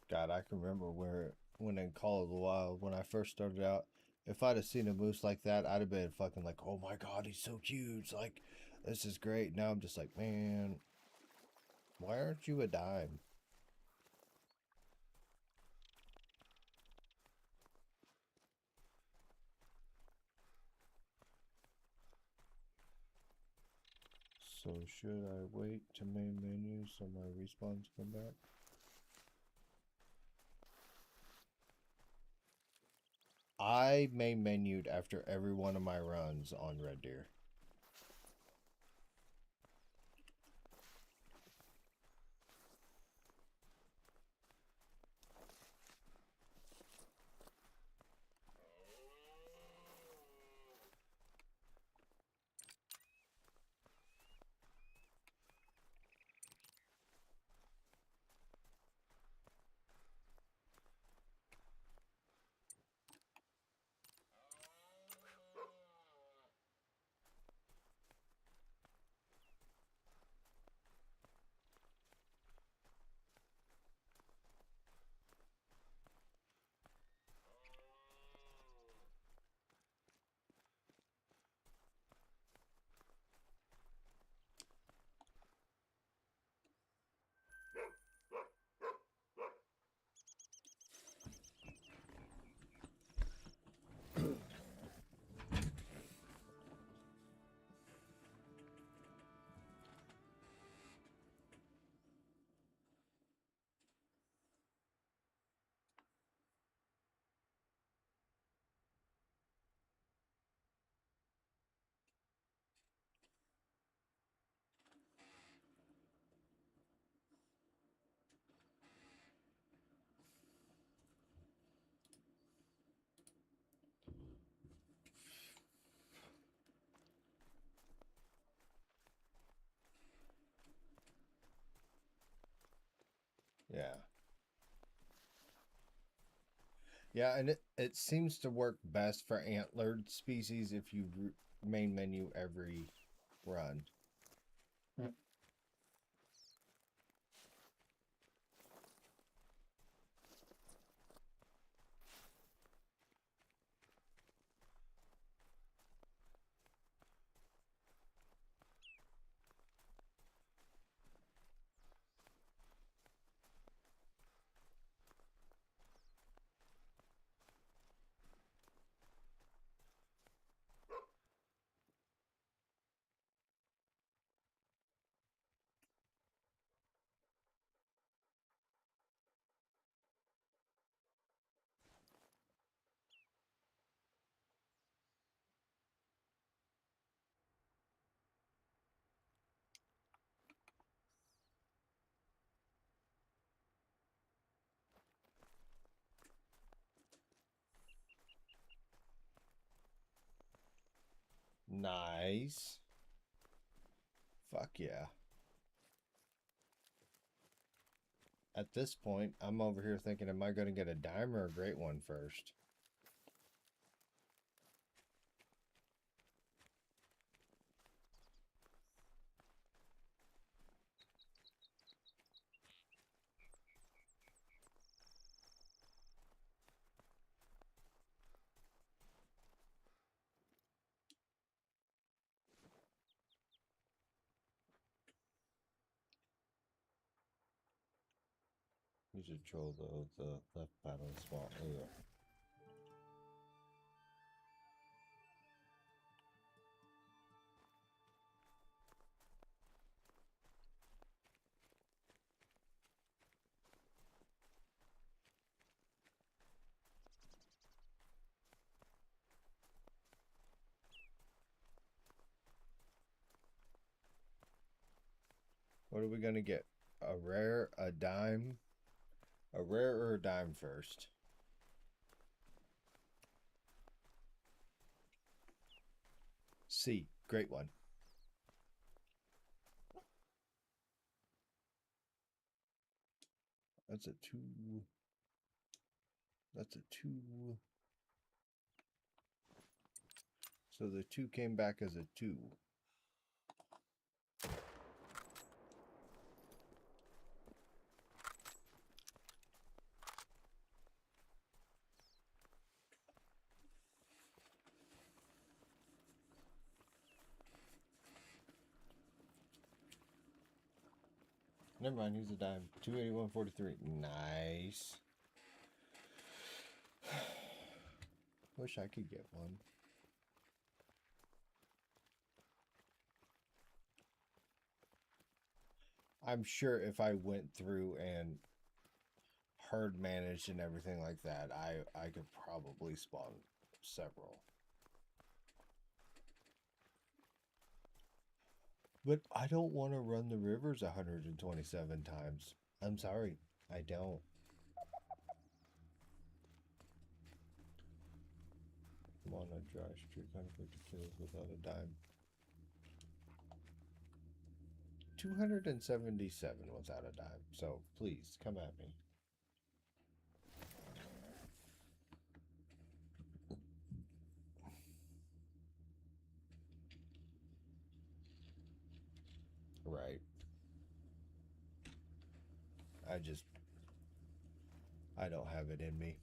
God, I can remember when in Call of the Wild, when I first started out, if I'd have seen a moose like that, I'd have been fucking like, oh my god, he's so huge. Like, this is great. Now I'm just like, man, why aren't you a dime? So should I wait to main menu so my respawns come back? I main menued after every one of my runs on Red Deer. Yeah. Yeah, and it seems to work best for antlered species if you main menu every run. Nice. Fuck yeah. At this point, I'm over here thinking, am I going to get a dime or a great one first? You should troll the left paddle small. Ugh. What are we going to get? A rare, a dime, A rare or a dime first? C. Great one. That's a 2. That's a 2. So the 2 came back as a 2. Never mind, he's a dime. 281.43. Nice. Wish I could get one. I'm sure if I went through and herd managed and everything like that, I could probably spawn several. But I don't want to run the rivers 127 times. I'm sorry, I don't. I'm on a dry streak, 150 kills without a dime. 277 without a dime, so please come at me. Right. I don't have it in me.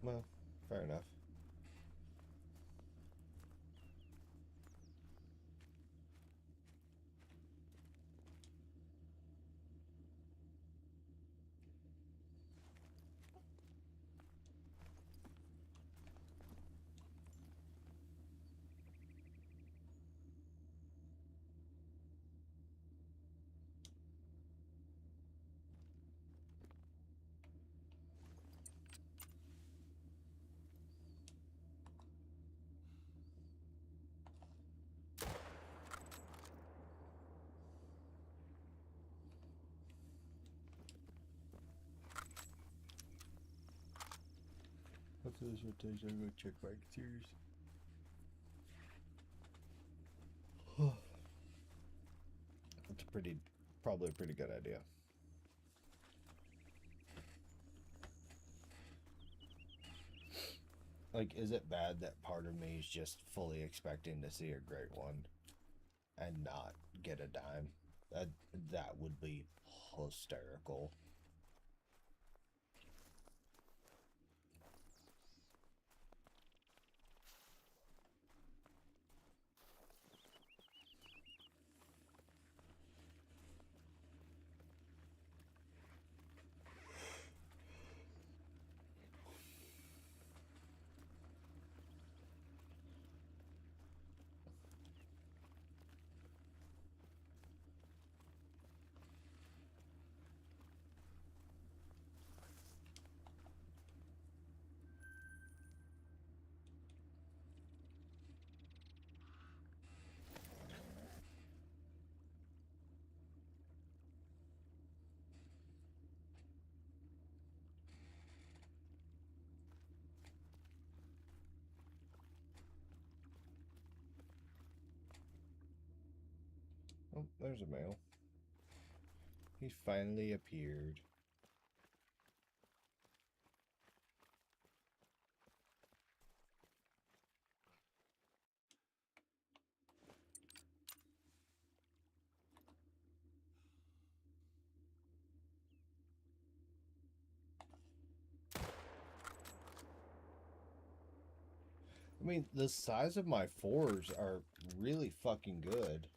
Well, fair enough. After this rotation, I'm going to check my series. That's probably a pretty good idea. Like, is it bad that part of me is just fully expecting to see a great one and not get a dime? That would be hysterical. Oh, there's a male. He finally appeared. I mean, the size of my 4s are really fucking good.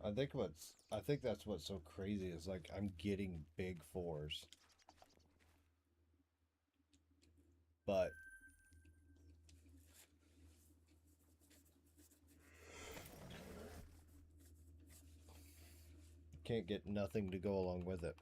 I think that's what's so crazy is like I'm getting big fours, but can't get nothing to go along with it.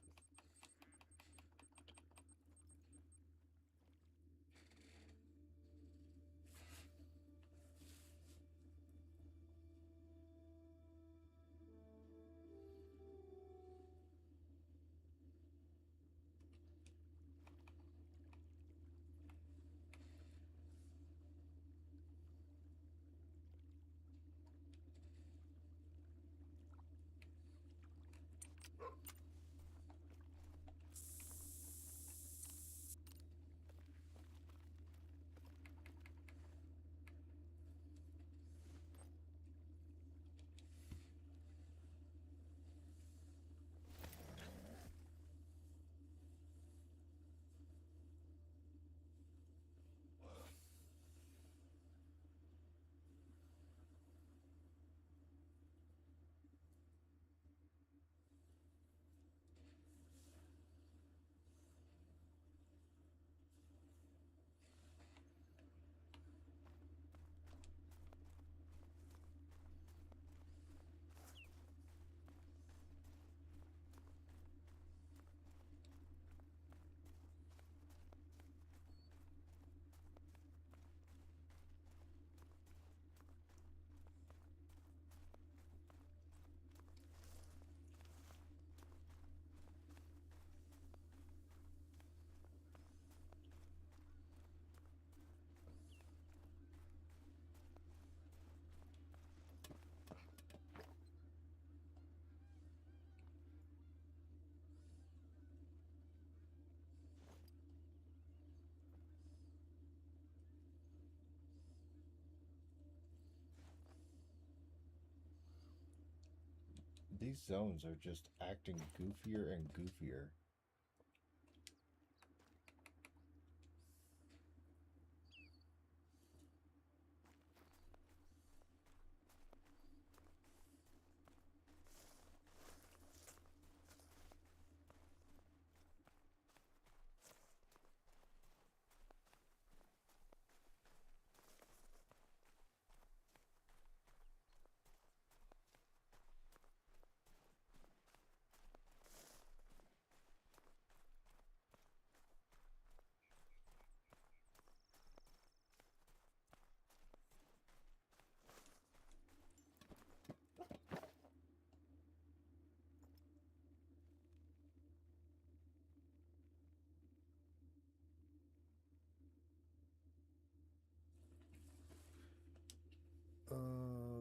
These zones are just acting goofier and goofier.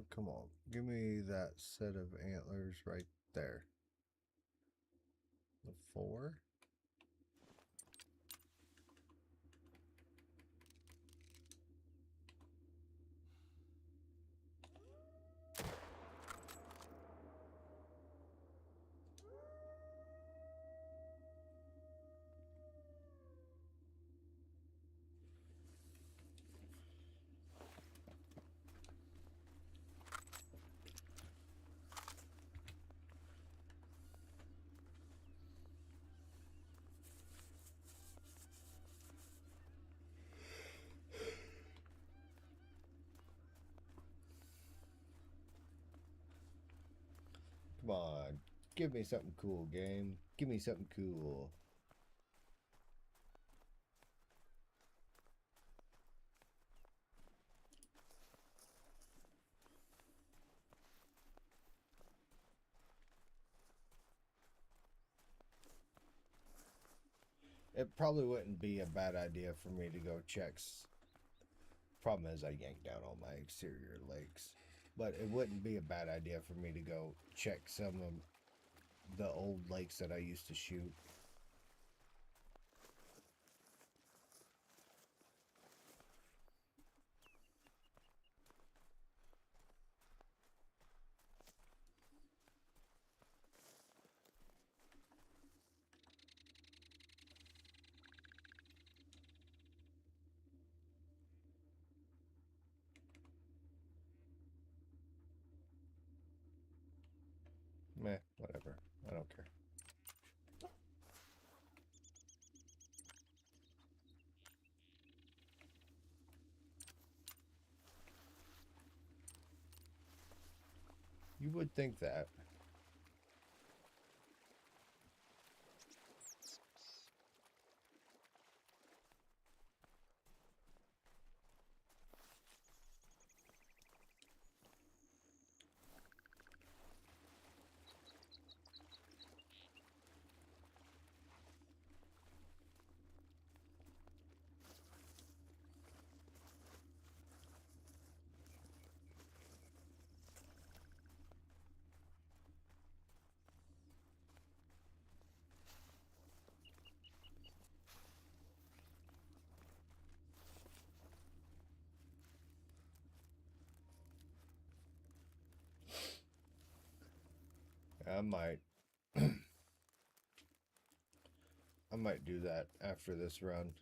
Come on. Give me that set of antlers right there. The 4. Come on. Give me something cool, game. Give me something cool. It probably wouldn't be a bad idea for me to go check. Problem is, I yanked down all my exterior lakes. But it wouldn't be a bad idea for me to go check some of the old lakes that I used to shoot. Meh, whatever. I don't care. You would think that. I might. I might do that after this run.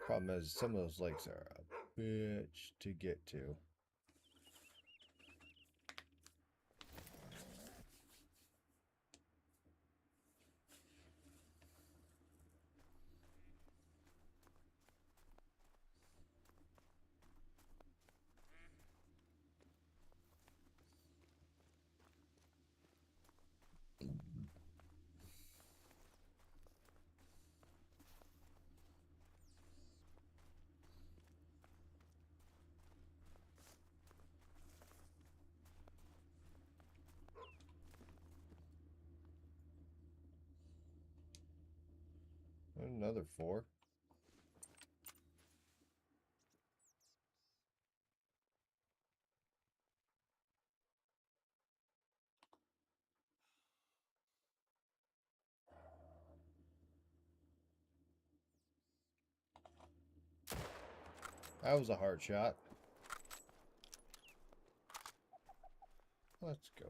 Problem is, some of those lakes are a bitch to get to. Another 4. That was a hard shot. Let's go.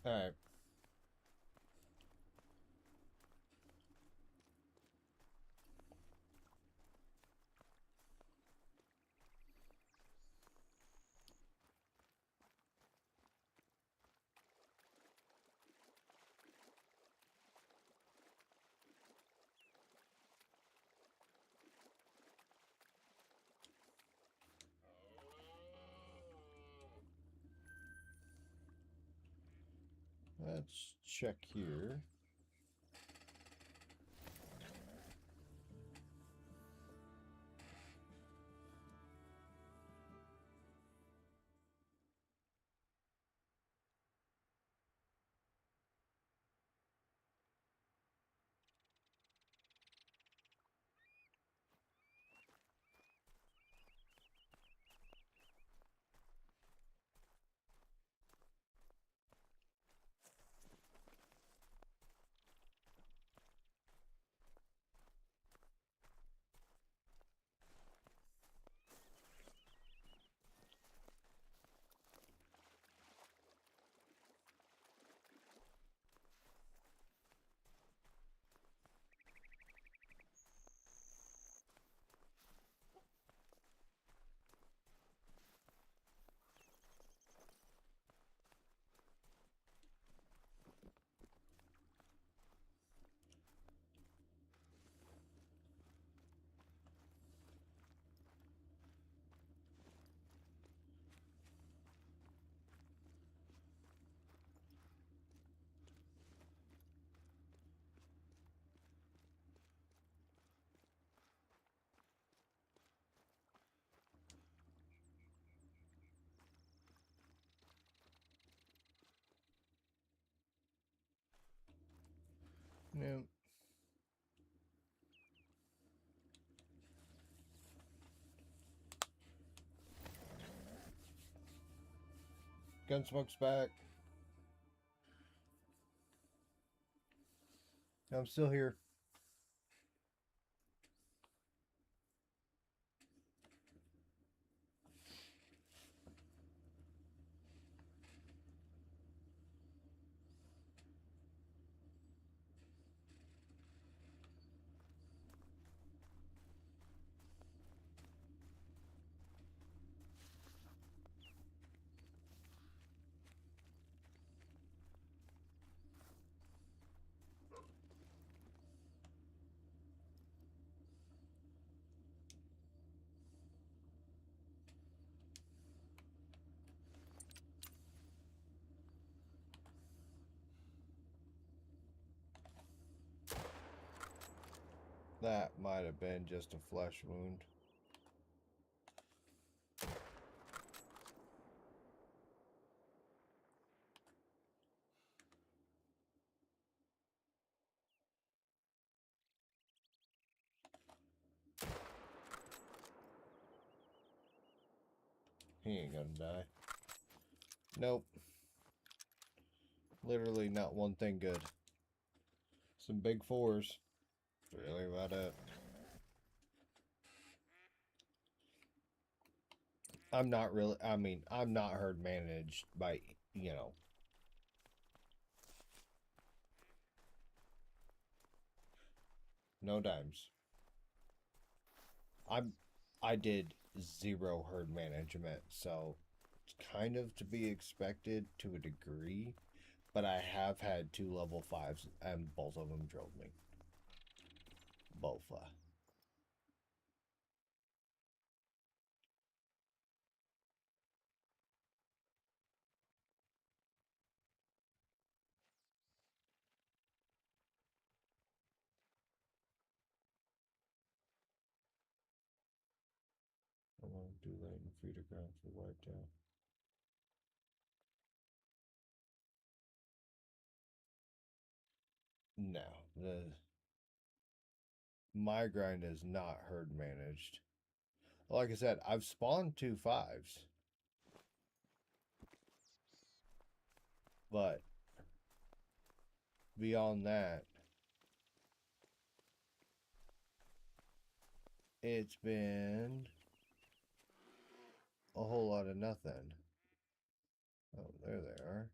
All right. Let's check here. No. Gunsmoke's back. I'm still here. That might have been just a flesh wound. He ain't gonna die. Nope. Literally not one thing good. Some big fours. Really about it. I'm not really, I mean, I'm not herd managed by, you know. No dimes. I did 0 herd management, so it's kind of to be expected to a degree, but I have had 2 level 5s and both of them drove me. Both. I want to do late and feed a ground for whitetail. No, my grind is not herd managed. Like I said, I've spawned 2 5s, but beyond that, it's been a whole lot of nothing. Oh, there they are.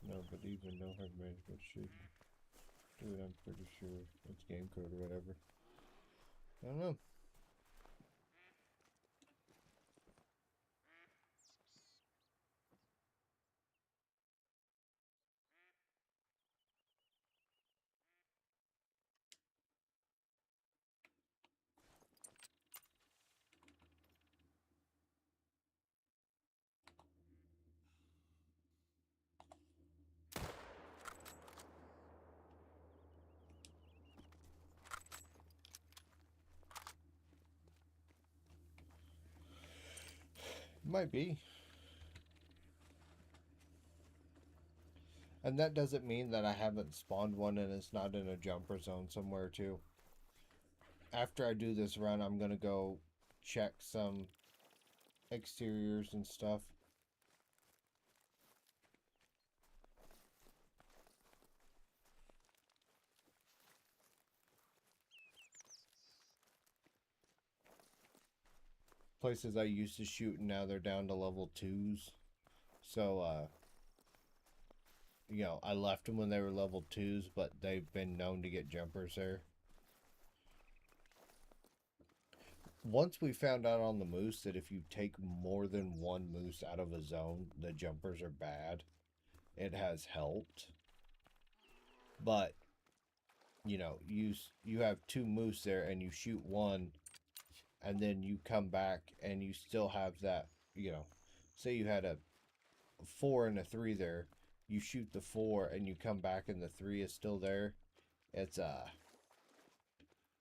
No, but even no herd management should do it, I'm pretty sure. It's game code or whatever. I don't know. Might be. And that doesn't mean that I haven't spawned one and it's not in a jumper zone somewhere too. After I do this run, I'm going to go check some exteriors and stuff. Places I used to shoot and now they're down to level 2s. So, you know, I left them when they were level 2s, but they've been known to get jumpers there. Once we found out on the moose that if you take more than 1 moose out of a zone, the jumpers are bad. It has helped. But, you know, you have 2 moose there and you shoot 1 and then you come back and you still have that, you know, say you had a 4 and a 3 there, you shoot the 4 and you come back and the 3 is still there, it's a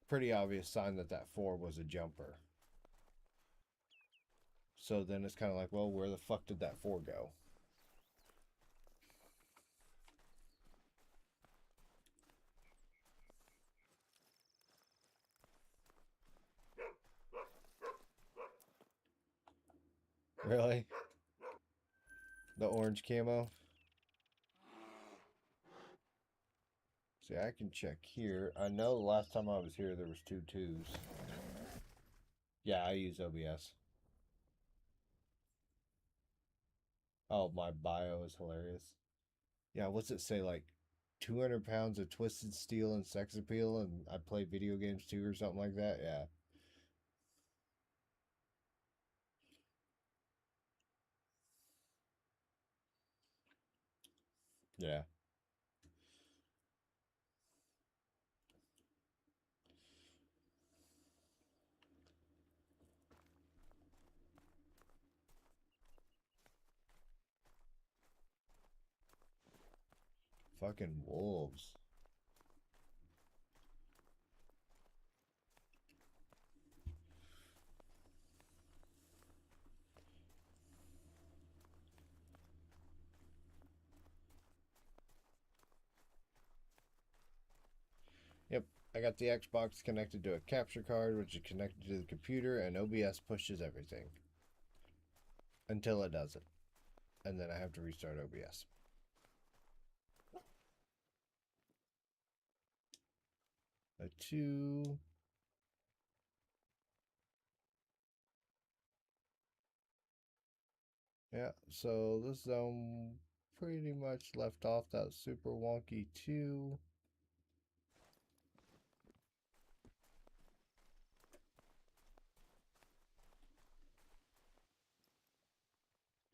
pretty obvious sign that that 4 was a jumper. So then it's kind of like, well, where the fuck did that 4 go? Really? The orange camo? See, I can check here. I know the last time I was here there was 2 2s. Yeah, I use OBS. Oh, my bio is hilarious. Yeah, what's it say? Like 200 pounds of twisted steel and sex appeal, and I play video games too, or something like that. Yeah. Yeah. Fucking wolves. Yep. I got the Xbox connected to a capture card, which is connected to the computer, and OBS pushes everything until it doesn't. And then I have to restart OBS. A 2. Yeah, so this zone pretty much left off that super wonky 2.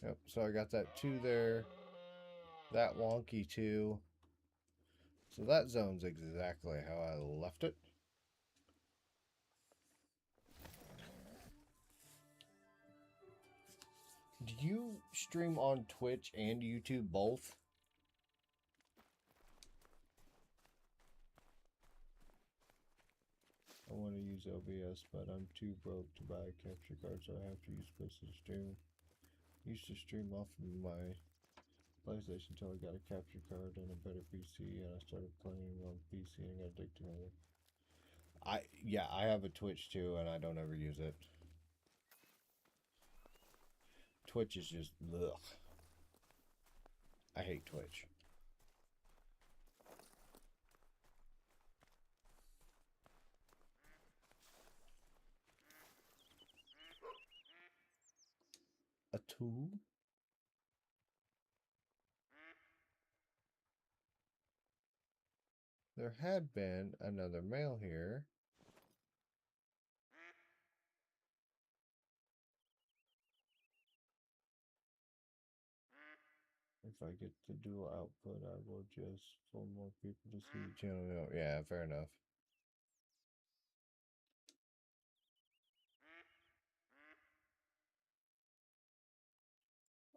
Yep, so I got that 2 there, that wonky 2. So that zone's exactly how I left it. Do you stream on Twitch and YouTube both? I want to use OBS, but I'm too broke to buy a capture card, so I have to use Twitch to stream. Used to stream off of my PlayStation until I got a capture card and a better PC, and I started playing on PC and got addicted to it. I have a Twitch too, and I don't ever use it. Twitch is just ugh. I hate Twitch. A 2? There had been another male here. If I get the dual output, I will just for more people to see the channel. Yeah, fair enough.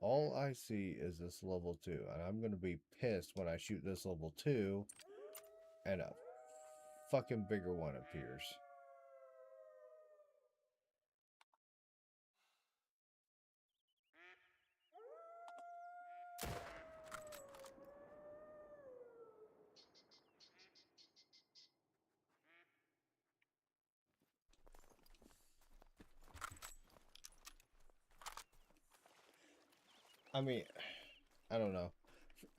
All I see is this level 2, and I'm gonna be pissed when I shoot this level 2 and a fucking bigger one appears. I mean, I don't know.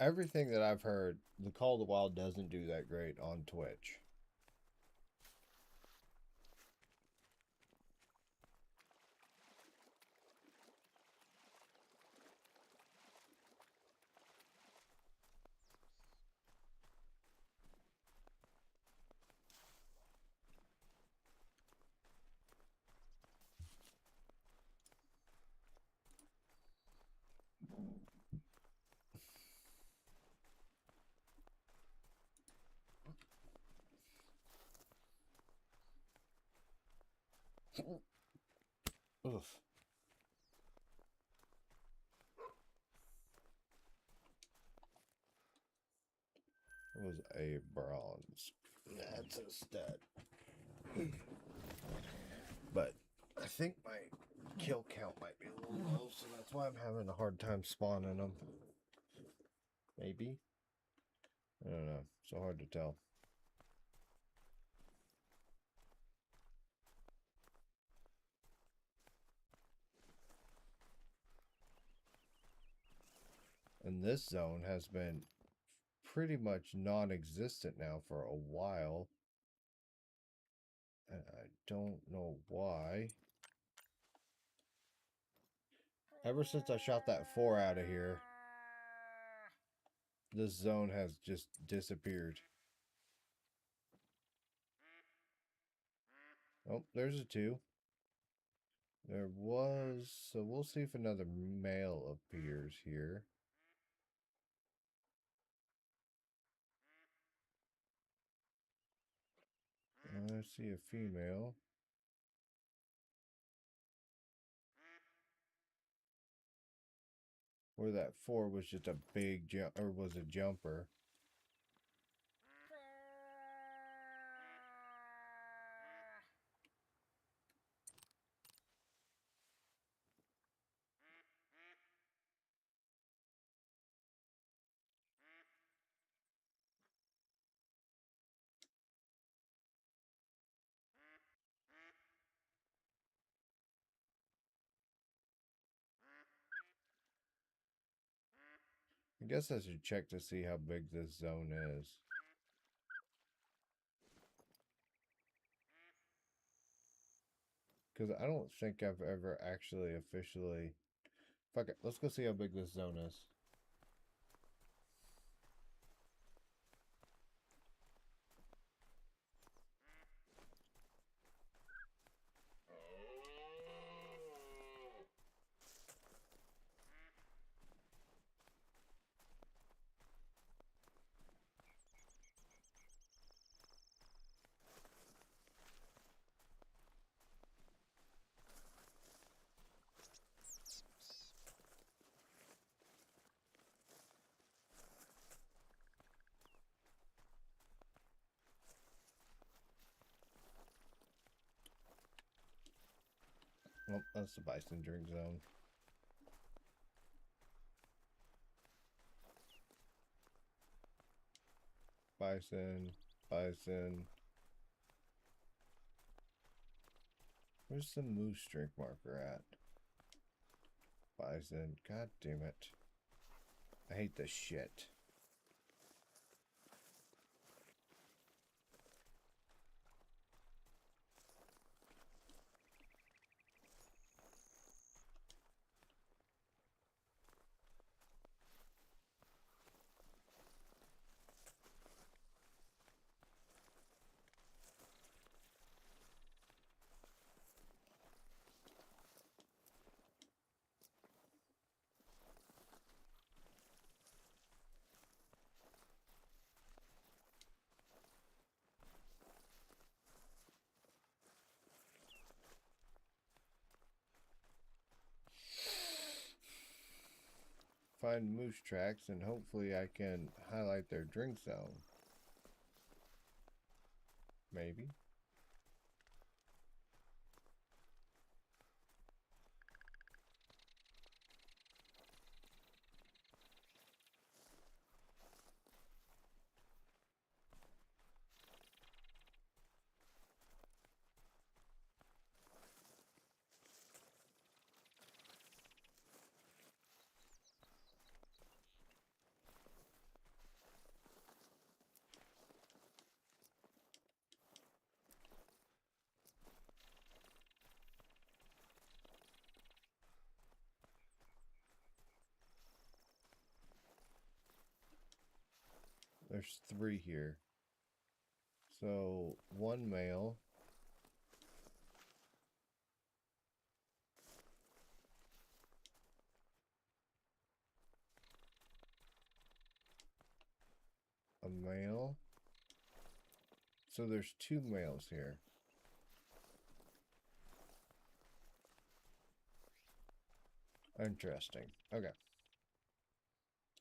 Everything that I've heard, the Call of the Wild doesn't do that great on Twitch. Oof. It was a bronze. That's a stat. But I think my kill count might be a little low, so that's why I'm having a hard time spawning them. Maybe? I don't know. So hard to tell. this zone has been pretty much non-existent now for a while. And I don't know why. Ever since I shot that 4 out of here, this zone has just disappeared. Oh, there's a 2. There was, so we'll see if another male appears here. I see a female. Or that 4 was just a big jump, or was a jumper. I guess I should check to see how big this zone is. Because I don't think I've ever actually officially... Fuck it, let's go see how big this zone is. Well, that's the bison drink zone. Bison, bison. Where's the moose drink marker at? Bison, god damn it. I hate this shit. Find moose tracks and hopefully I can highlight their drink zone. Maybe. There's 3 here. So, 1 male. A male. So there's 2 males here. Interesting. Okay.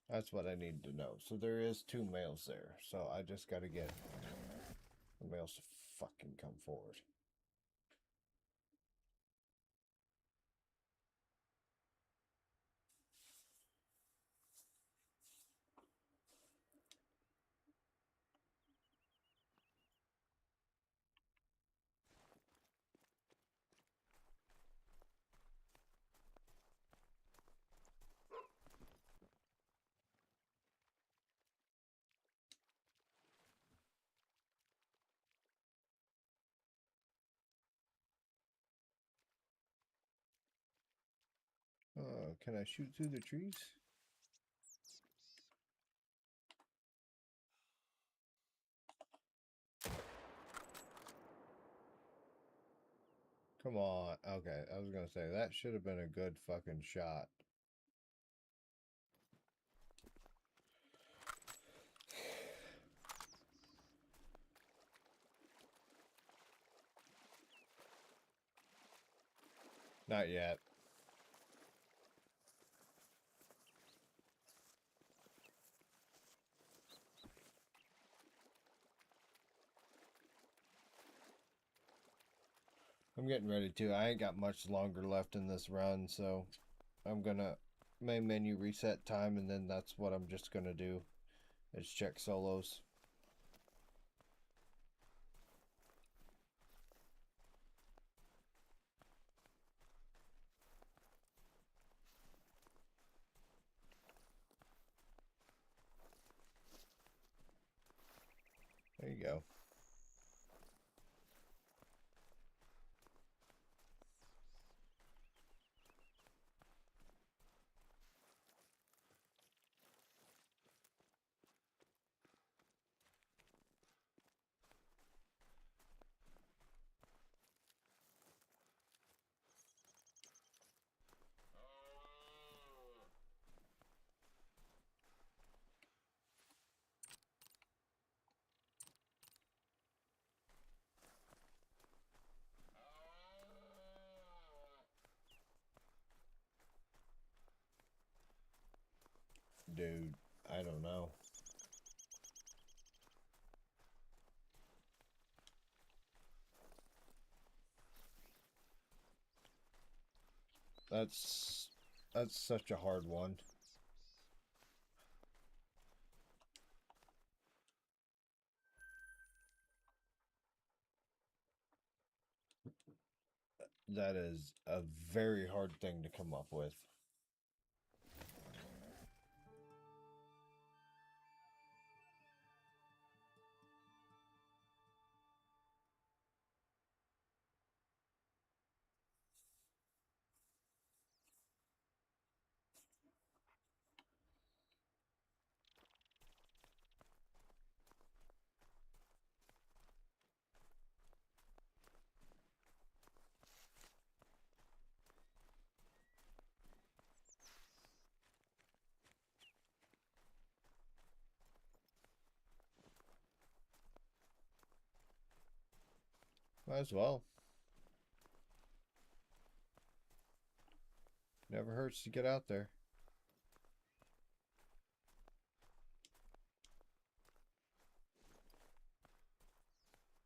That's what I need to know. So there is 2 males there. So I just gotta get the males to fucking come forward. Can I shoot through the trees? Come on. Okay, I was gonna say, that should have been a good fucking shot. Not yet. I'm getting ready to. I ain't got much longer left in this run, so I'm gonna main menu reset time, and then that's what I'm just gonna do, is check solos. There you go. Dude, I don't know. That's such a hard one. That is a very hard thing to come up with. Might as well. Never hurts to get out there.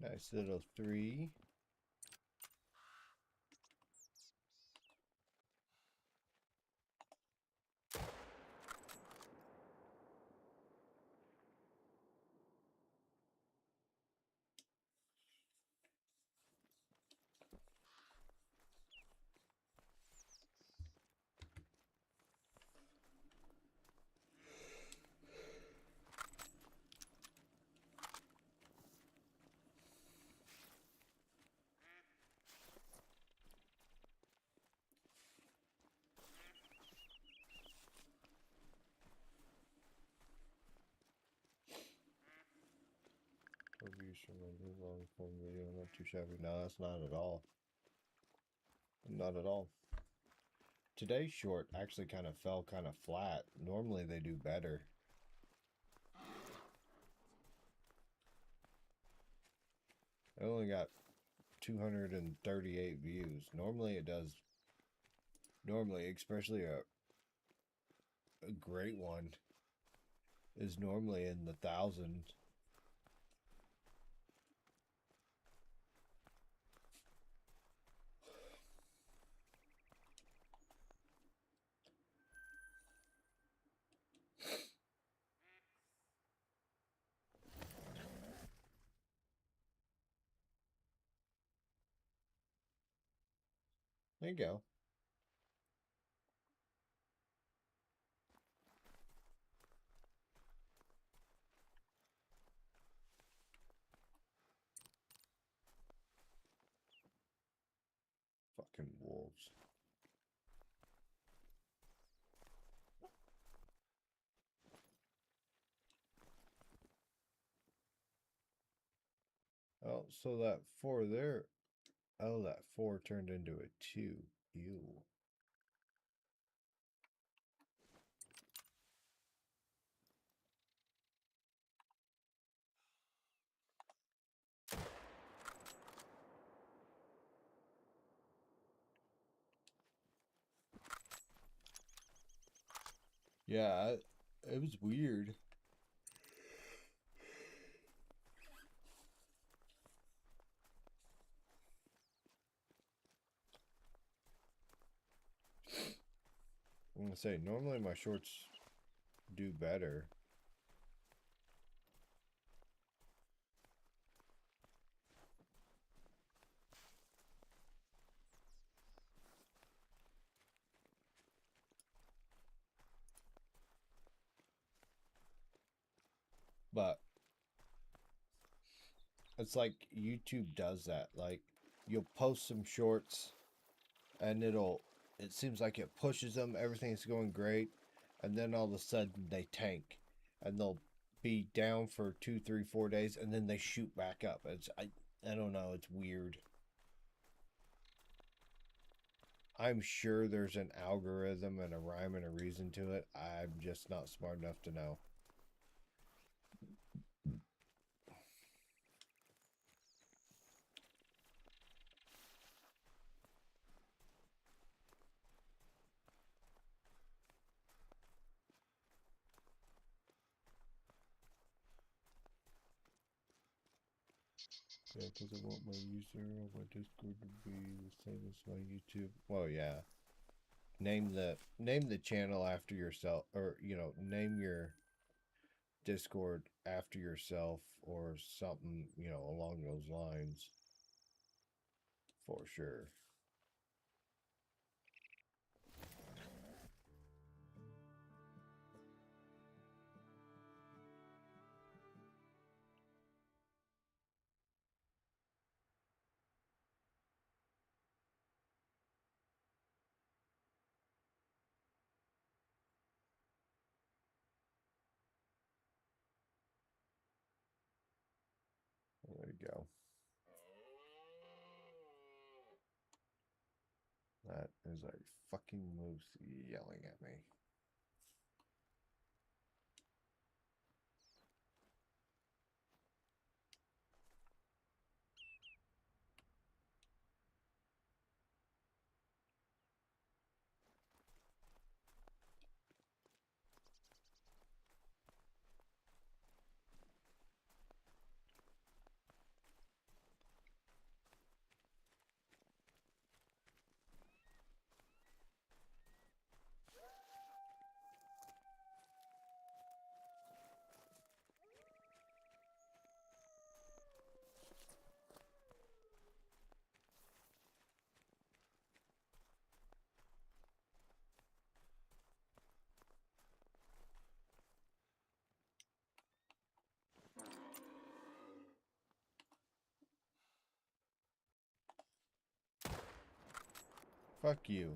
Nice little 3. Reviews from a new long form video, not too shabby. No, that's not at all. Not at all. Today's short actually kind of fell kind of flat. Normally they do better. I only got 238 views. Normally it does. Normally, especially a great one, is normally in the thousands. There you go. Fucking wolves. Oh, so that 4 there. Oh, that 4 turned into a 2. Ew. Yeah, it was weird. I'm gonna say, normally my shorts do better. But it's like YouTube does that. Like, you'll post some shorts and it seems like it pushes them, everything's going great, and then all of a sudden they tank and they'll be down for 2, 3, 4 days and then they shoot back up. I don't know, it's weird. I'm sure there's an algorithm and a rhyme and a reason to it. I'm just not smart enough to know. Yeah, because I want my user on my Discord to be the same as my YouTube. Well, yeah. Name the channel after yourself, or name your Discord after yourself, or something along those lines, for sure. There you go. That is a fucking moose yelling at me. Fuck you.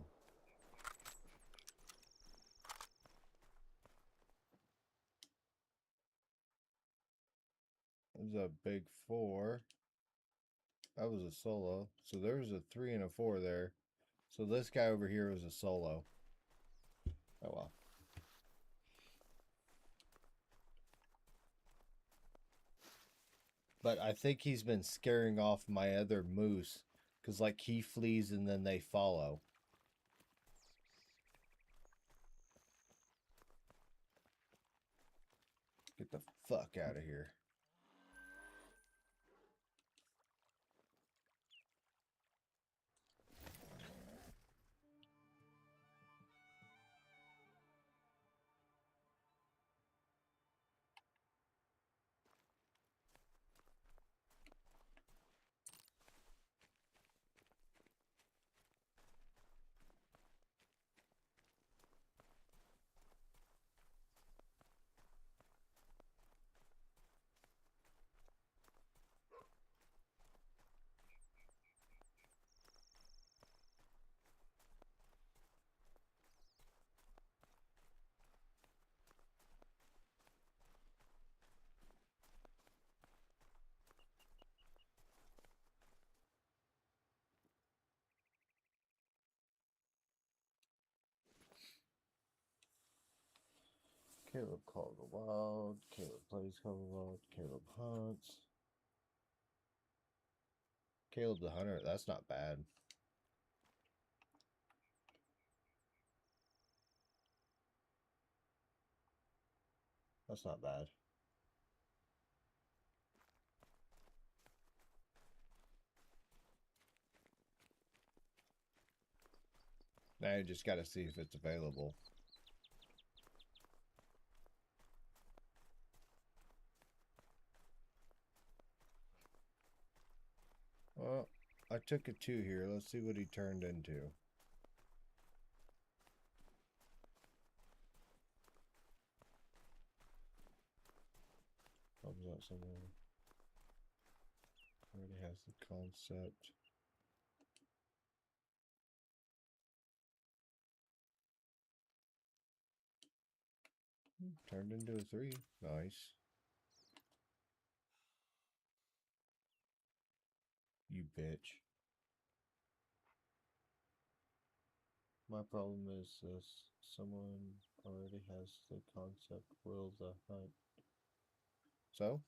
There's a big 4. That was a solo. So there was a 3 and a 4 there. So this guy over here was a solo. Oh well. But I think he's been scaring off my other moose. Because, like, he flees and then they follow. Get the fuck out of here. Caleb Call the Wild. Caleb plays Call the Wild. Caleb hunts. Caleb the Hunter. That's not bad. That's not bad. Now you just got to see if it's available. Well, I took a 2 here. Let's see what he turned into. Comes out somewhere. Already has the concept. Turned into a 3. Nice. You bitch. My problem is this. Someone already has the concept. Will the hunt. So?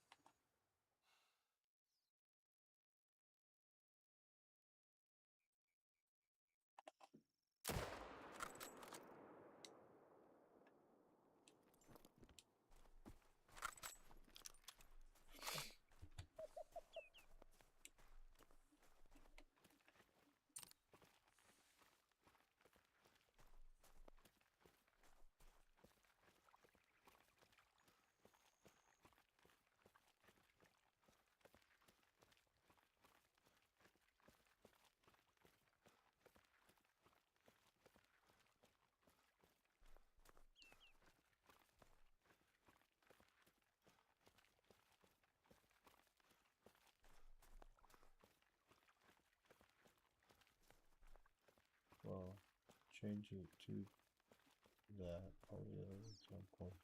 Well, change it to that. Oh yeah, example.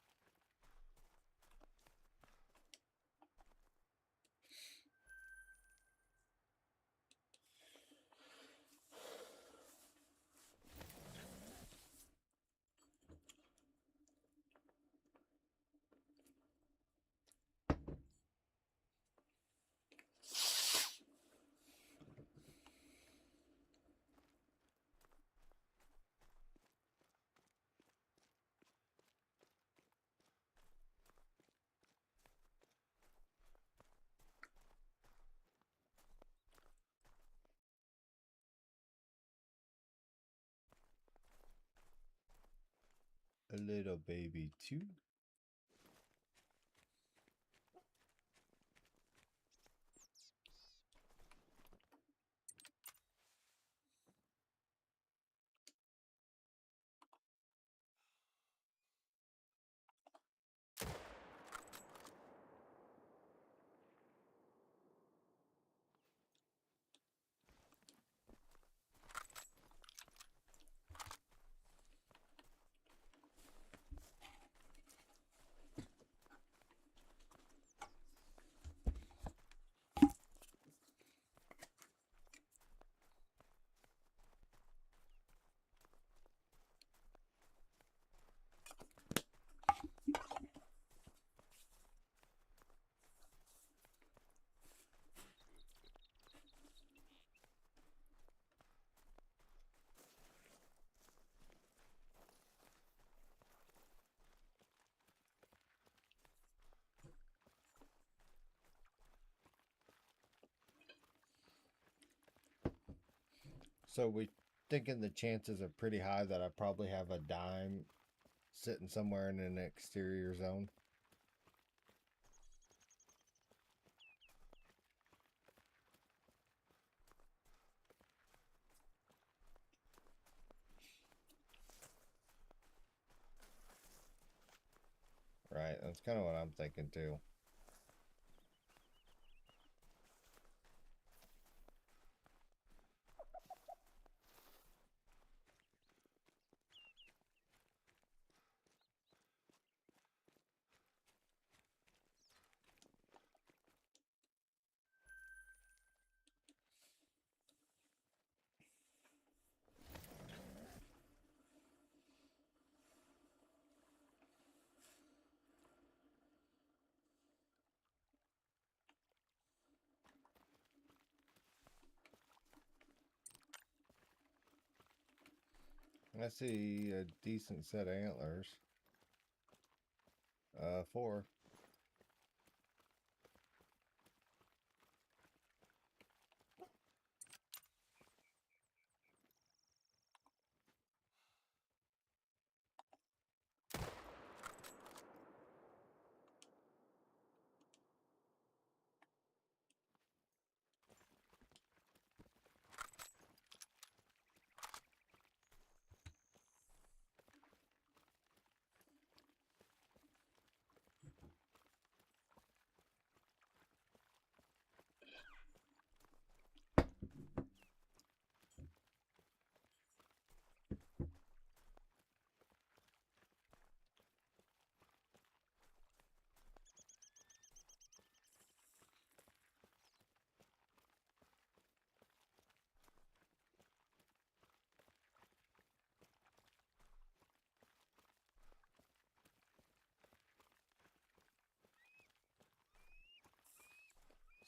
A little baby 2. So we thinking the chances are pretty high that I probably have a dime sitting somewhere in an exterior zone. Right, that's kind of what I'm thinking too. I see a decent set of antlers. 4.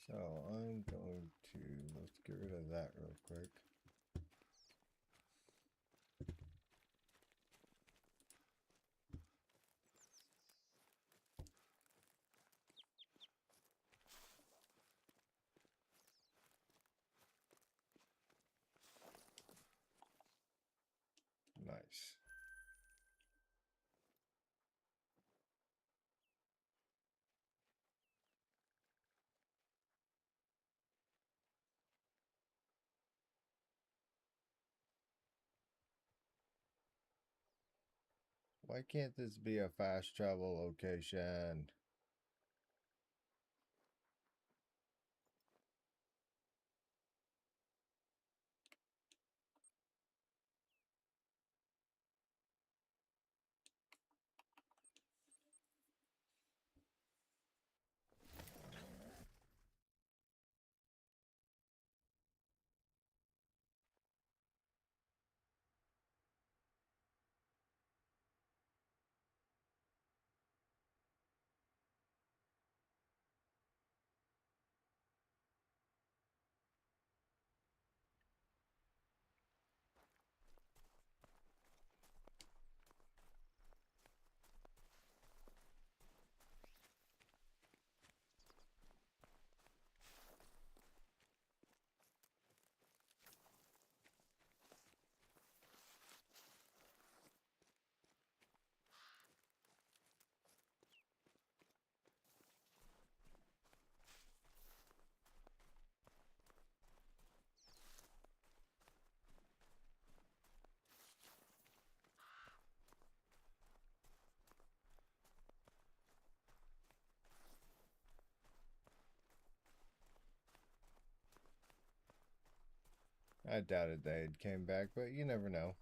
So I'm going to, let's get rid of that real quick. Nice. Why can't this be a fast travel location? I doubted they had came back, but you never know.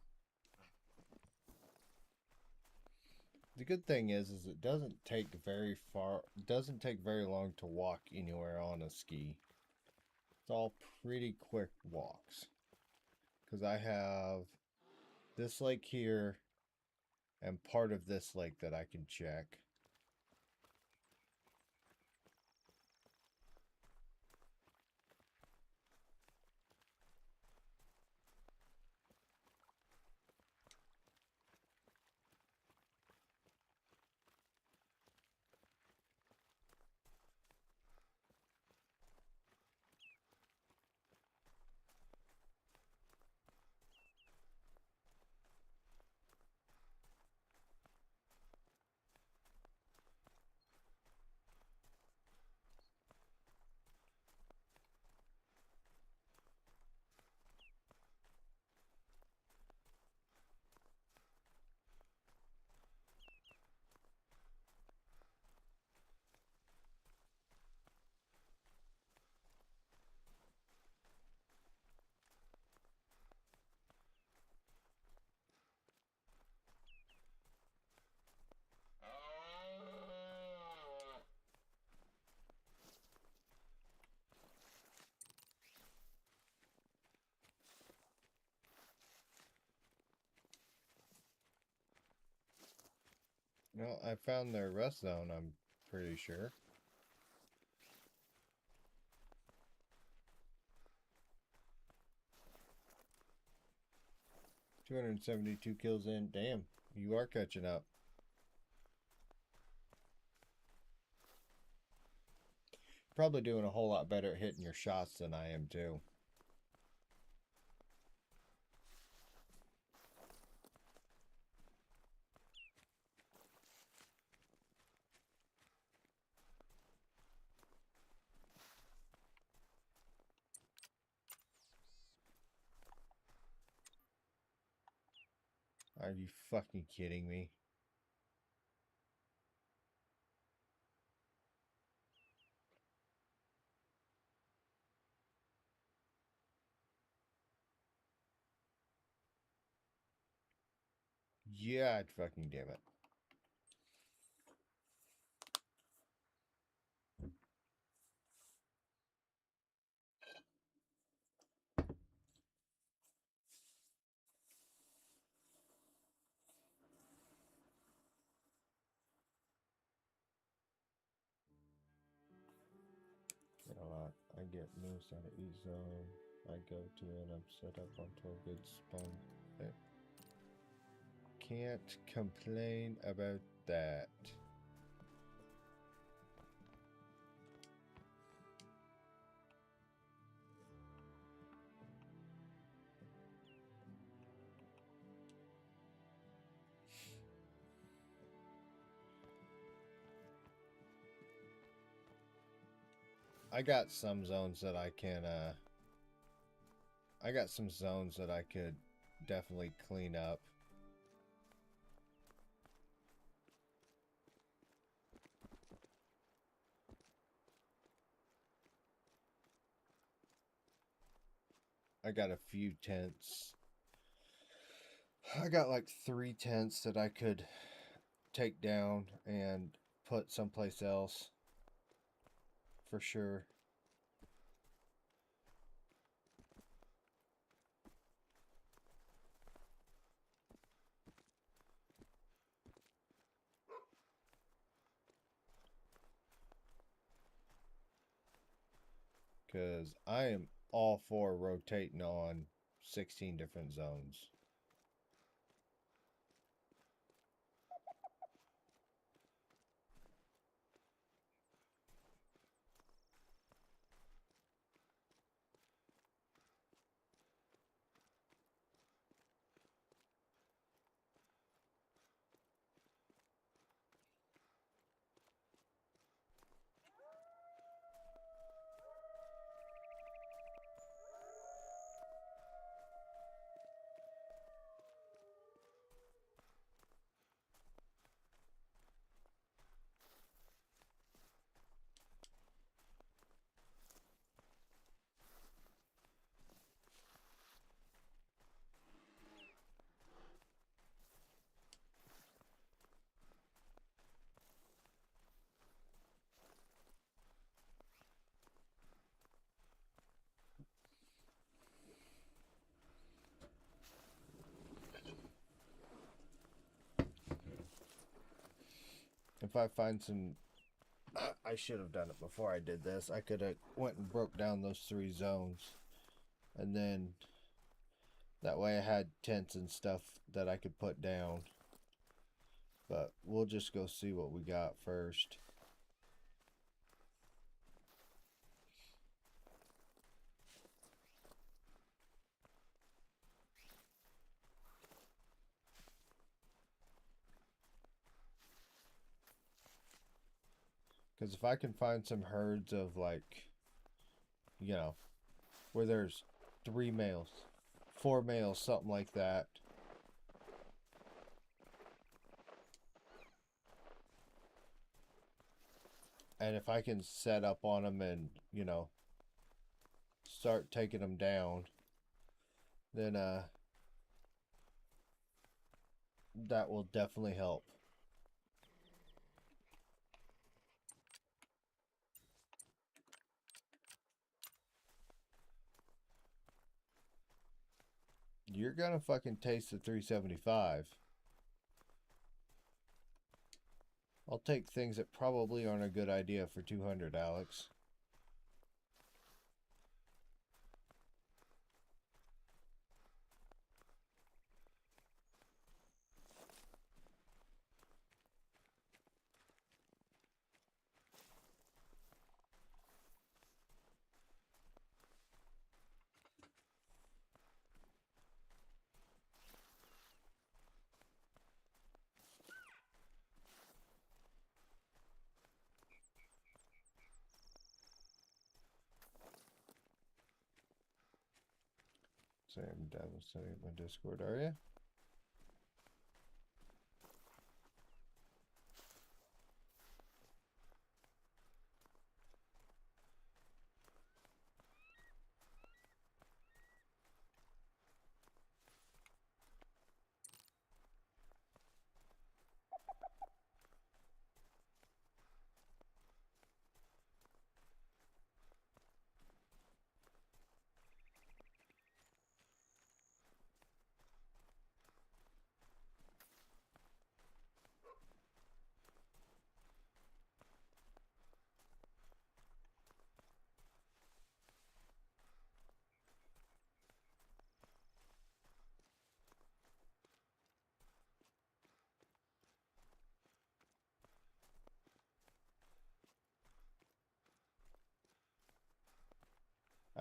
The good thing is it doesn't take very far, doesn't take very long to walk anywhere on a ski. It's all pretty quick walks. Because I have this lake here and part of this lake that I can check. Well, I found their rest zone, I'm pretty sure. 272 kills in. Damn, you are catching up. Probably doing a whole lot better at hitting your shots than I am too. Are you fucking kidding me? Yeah, fucking damn it. You know what? I get moves out of each zone. I go to it, I'm set up onto a good spawn. Okay. Can't complain about that. I got some zones that I can, I got some zones that I could definitely clean up. I got a few tents. I got like 3 tents that I could take down and put someplace else. For sure. Because I am all for rotating on 16 different zones. If I find some, I should have done it before I did this. I could have went and broke down those 3 zones, and then that way I had tents and stuff that I could put down. But we'll just go see what we got first. Because if I can find some herds of, like, you know, where there's 3 males, 4 males, something like that. And if I can set up on them and, you know, start taking them down, then that will definitely help. You're gonna fucking taste the 375. I'll take things that probably aren't a good idea for 200, Alex. Sam devastating my Discord, are you?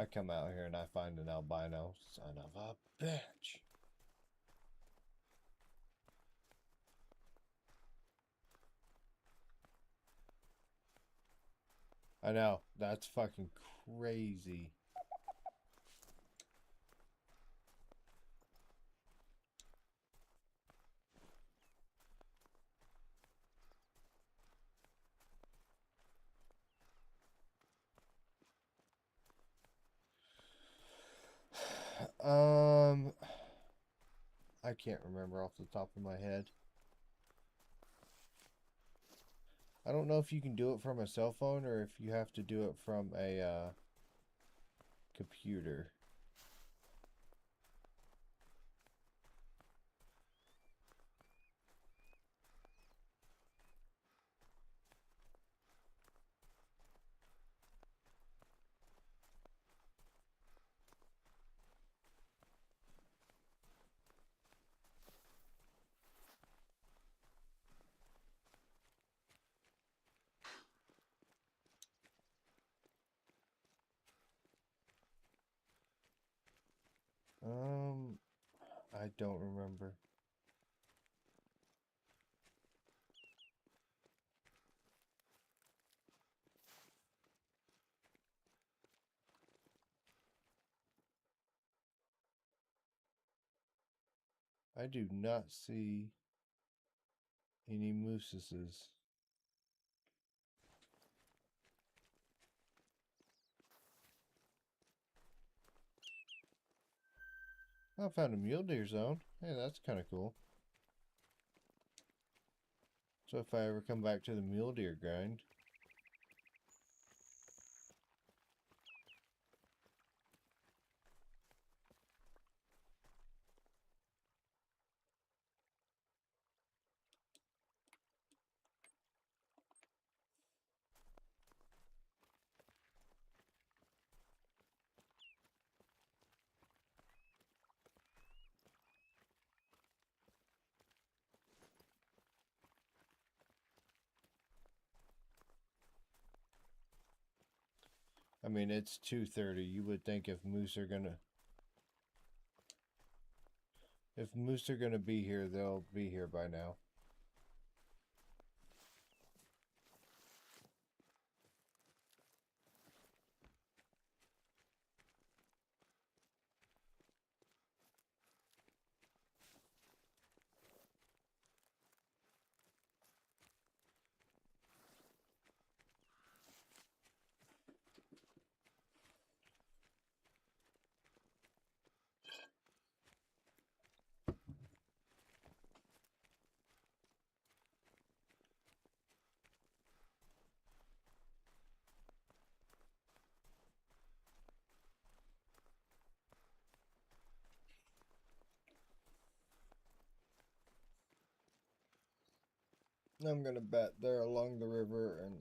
I come out here and I find an albino son of a bitch. I know, that's fucking crazy. Um, I can't remember off the top of my head. I don't know if you can do it from a cell phone or if you have to do it from a computer. I don't remember. I do not see any mooses. I found a mule deer zone. Hey, that's kind of cool. So if I ever come back to the mule deer grind, I mean, it's 2:30. You would think if moose are gonna be here, they'll be here by now. I'm gonna bet they're along the river and.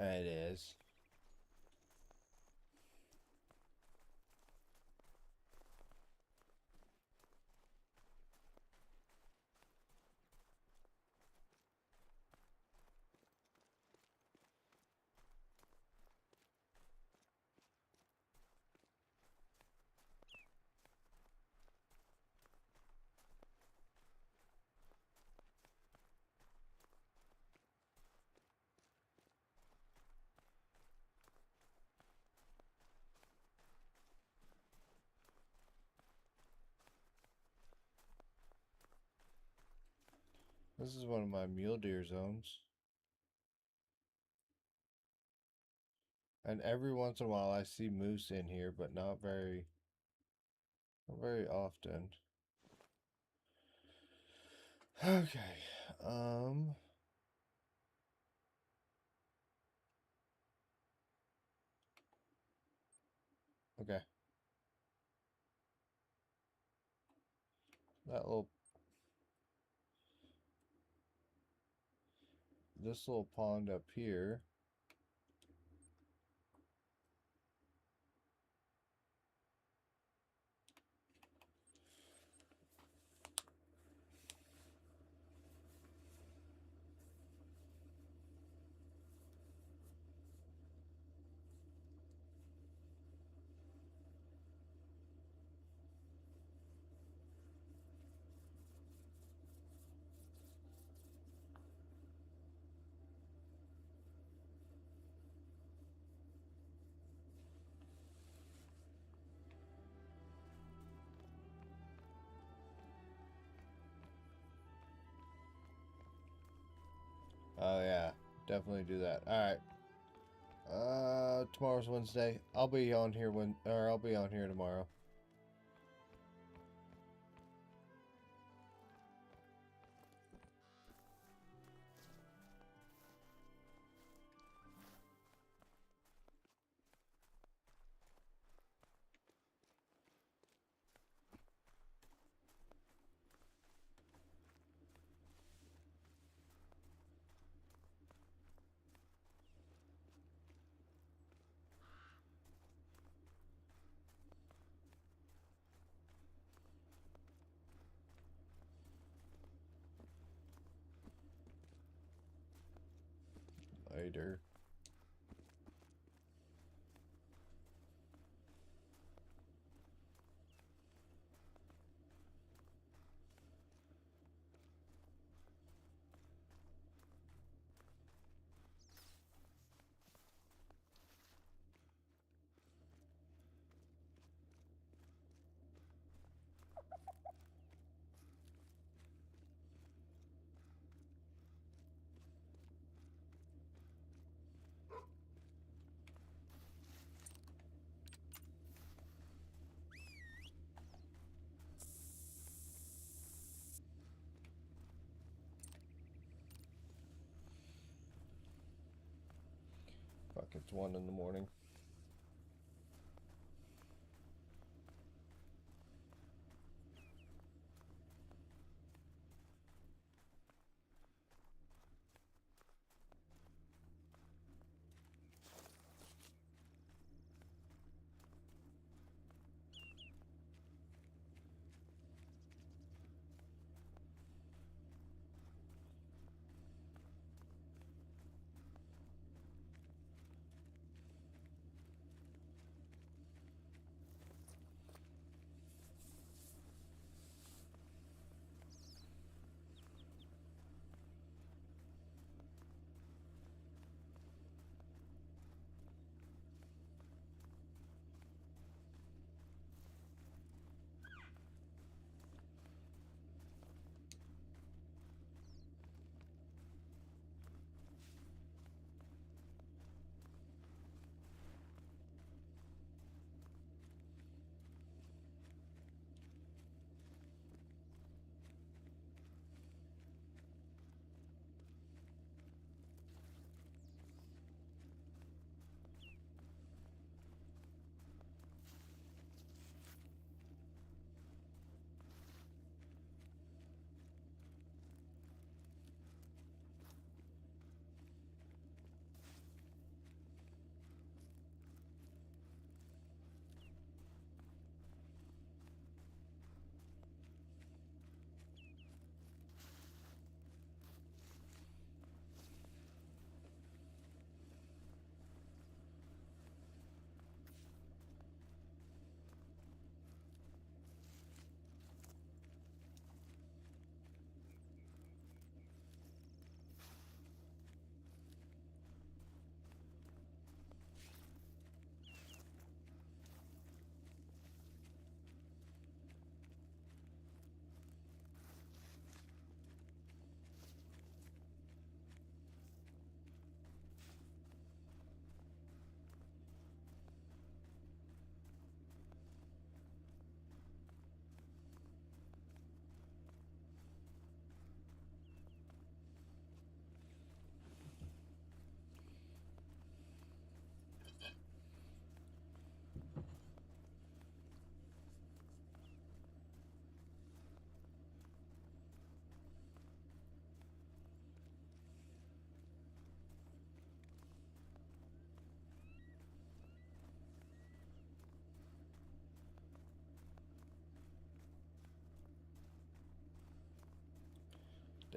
It is. This is one of my mule deer zones. And every once in a while I see moose in here, but not very often. Okay. Okay. This little pond up here. Oh yeah, definitely do that. All right. Tomorrow's Wednesday. I'll be on here I'll be on here tomorrow. Later. Fuck, it's 1 in the morning.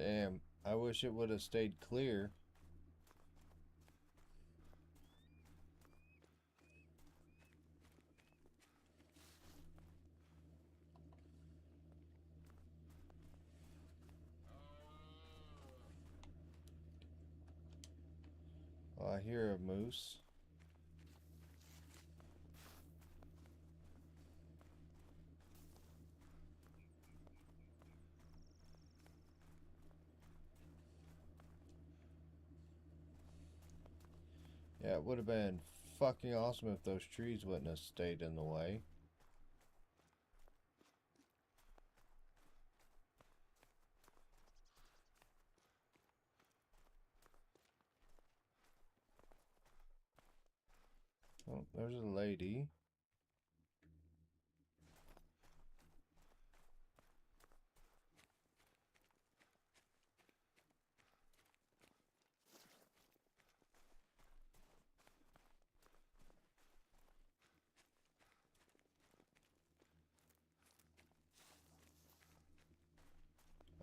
Damn, I wish it would have stayed clear. Oh, I hear a moose. Yeah, it would have been fucking awesome if those trees wouldn't have stayed in the way. Oh, there's a lady.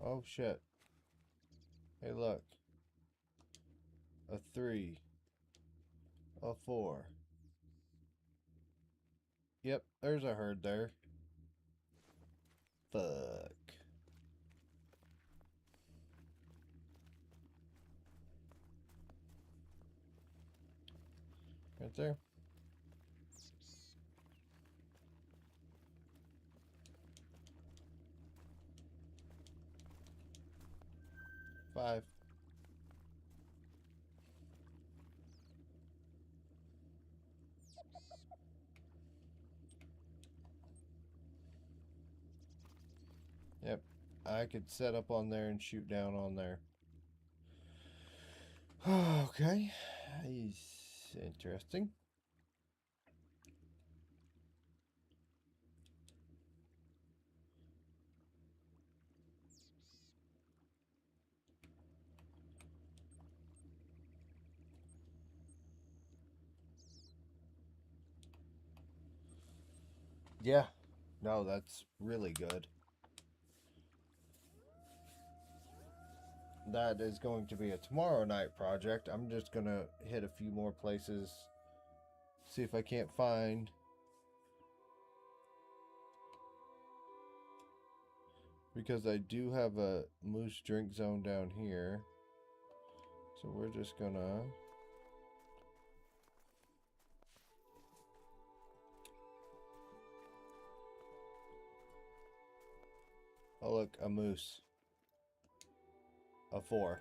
Oh shit. Hey, look. A 3. A 4. Yep, there's a herd there. Fuck. Right there. Five. Yep. I could set up on there and shoot down on there. Okay. He's interesting. Yeah. No, that's really good. That is going to be a tomorrow night project. I'm just going to hit a few more places. See if I can't find. Because I do have a moose drink zone down here. So we're just gonna... Oh look, a moose. A 4.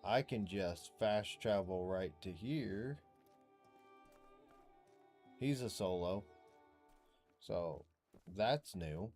I can just fast travel right to here. He's a solo. So that's new.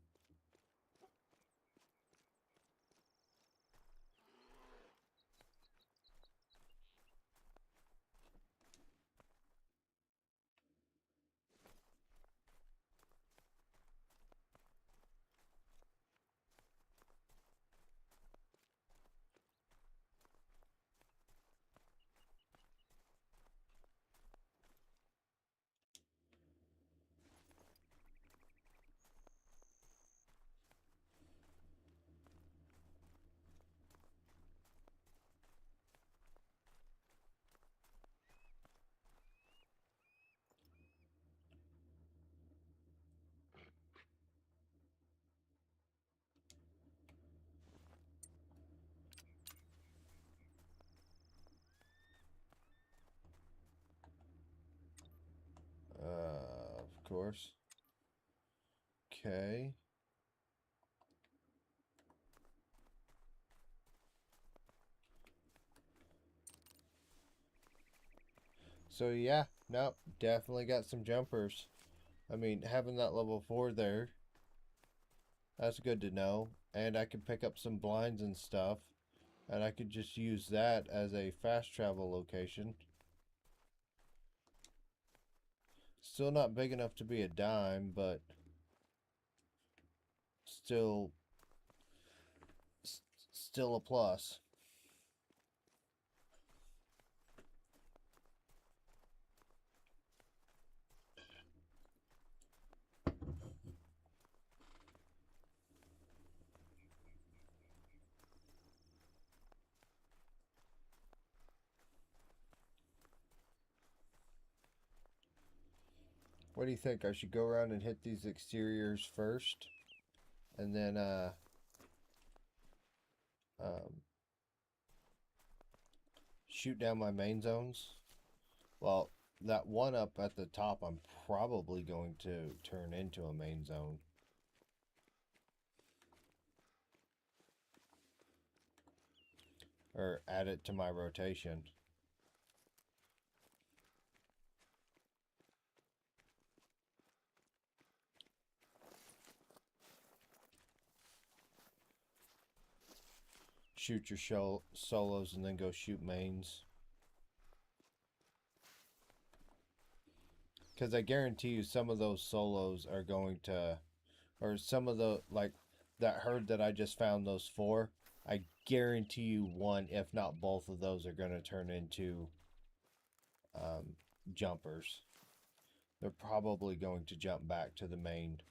Of course. Okay. So yeah, nope, definitely got some jumpers. I mean, having that level 4 there, that's good to know. And I can pick up some blinds and stuff. And I could just use that as a fast travel location. Still not big enough to be a dime, but still still a plus. What do you think? I should go around and hit these exteriors first, and then um, shoot down my main zones? Well, that one up at the top, I'm probably going to turn into a main zone. Or add it to my rotation. Shoot your solos and then go shoot mains. Because I guarantee you some of those solos are going to, or some of the, like, that herd that I just found those 4, I guarantee you one, if not both of those are going to turn into jumpers. They're probably going to jump back to the main,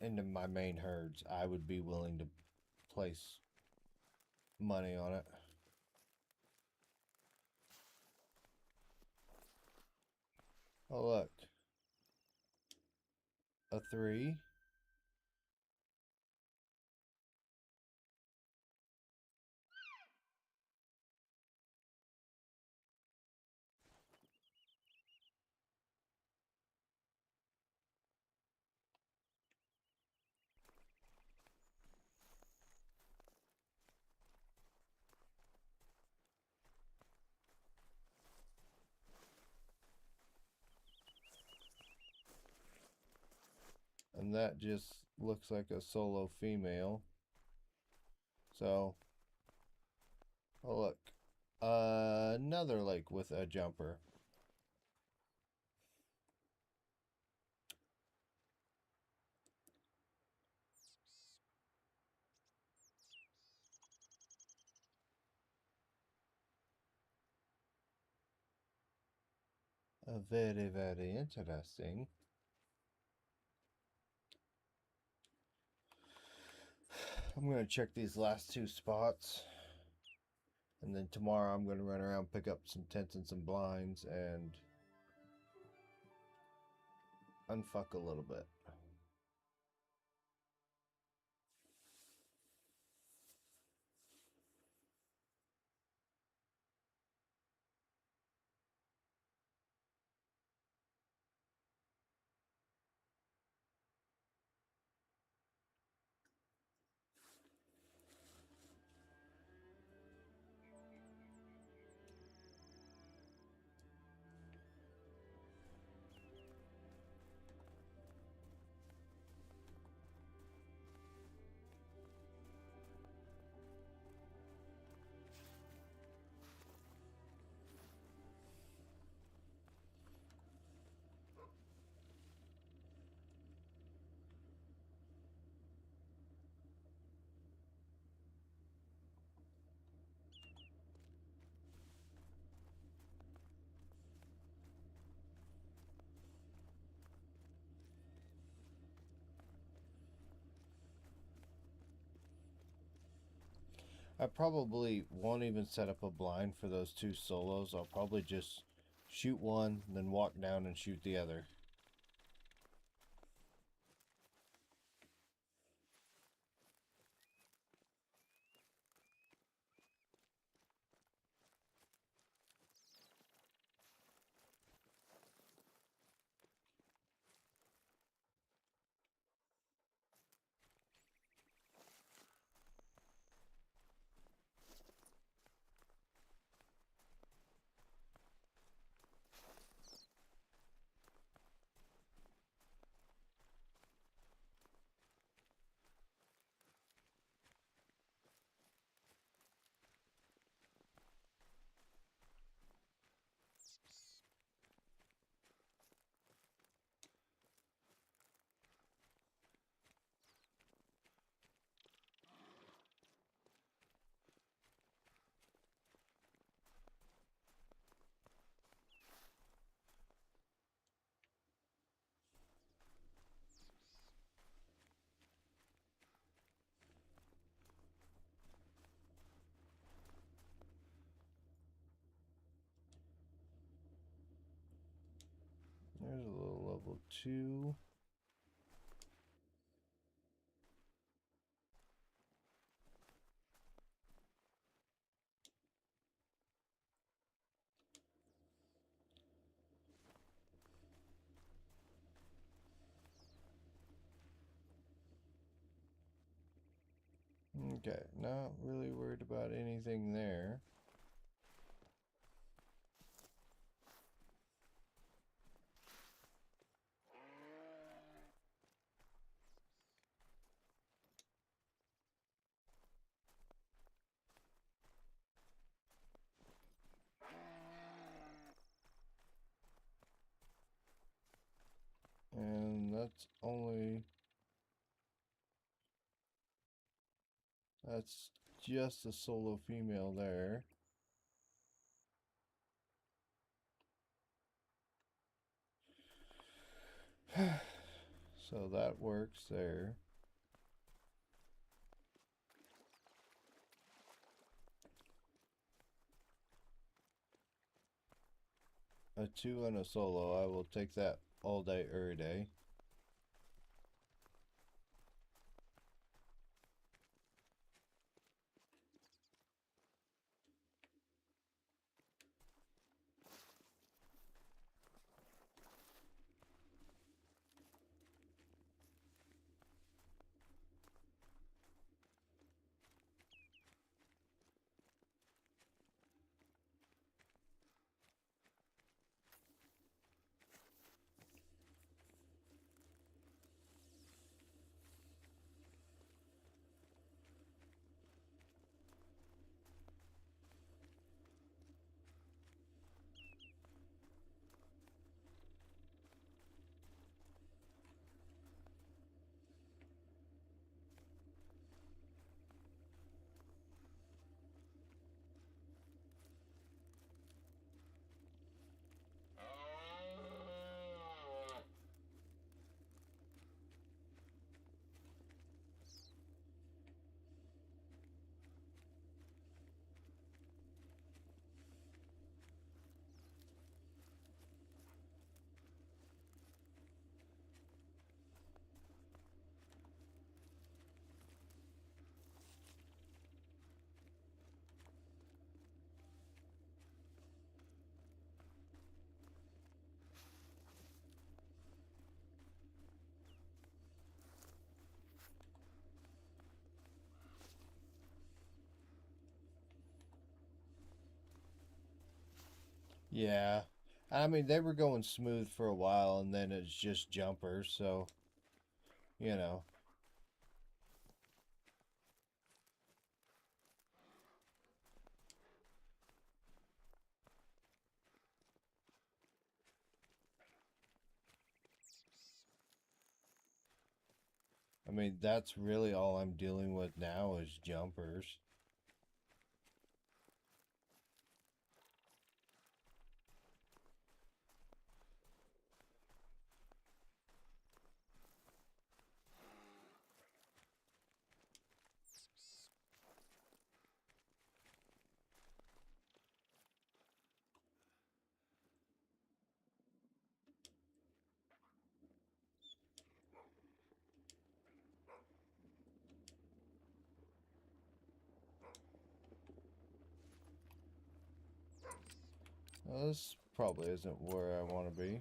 into my main herds. I would be willing to place money on it. Oh, look. A 3. And that just looks like a solo female. So, oh look. Another lake with a jumper. Very, very interesting. I'm going to check these last 2 spots. And then tomorrow I'm going to run around, pick up some tents and some blinds, and unfuck a little bit. I probably won't even set up a blind for those 2 solos. I'll probably just shoot one, then walk down and shoot the other. 2. Okay, not really worried about anything there. And that's just a solo female there. So that works there. A 2 and a solo. I will take that all day, every day. Yeah. I mean, they were going smooth for a while, and then it's just jumpers, so, you know. I mean, that's really all I'm dealing with now is jumpers. Well, this probably isn't where I want to be.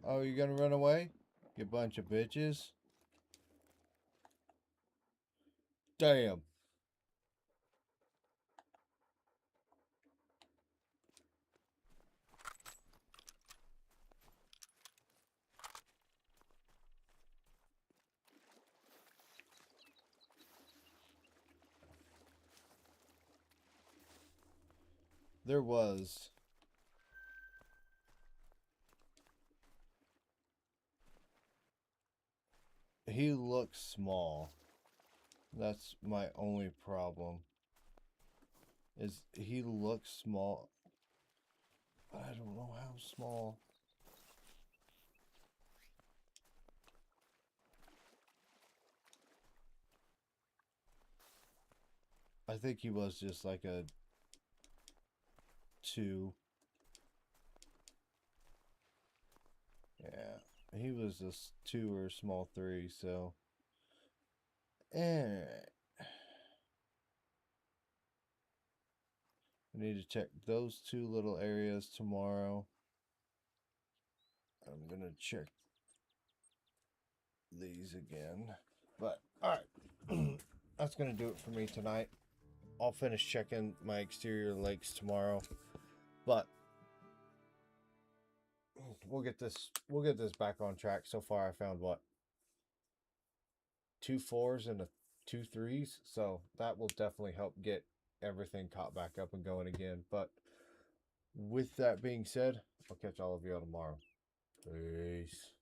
Oh, you gonna run away? You bunch of bitches. Damn. There was. He looks small. That's my only problem. is he looks small, but I don't know how small. I think he was just like a 2. Yeah, he was a 2 or a small 3, so. I need to check those 2 little areas tomorrow. I'm gonna check these again. But alright. That's gonna do it for me tonight. I'll finish checking my exterior lakes tomorrow. But we'll get this back on track. So far I found what? 2 4s and 2 3s. So that will definitely help get everything caught back up and going again. But with that being said, I'll catch all of you all tomorrow. Peace.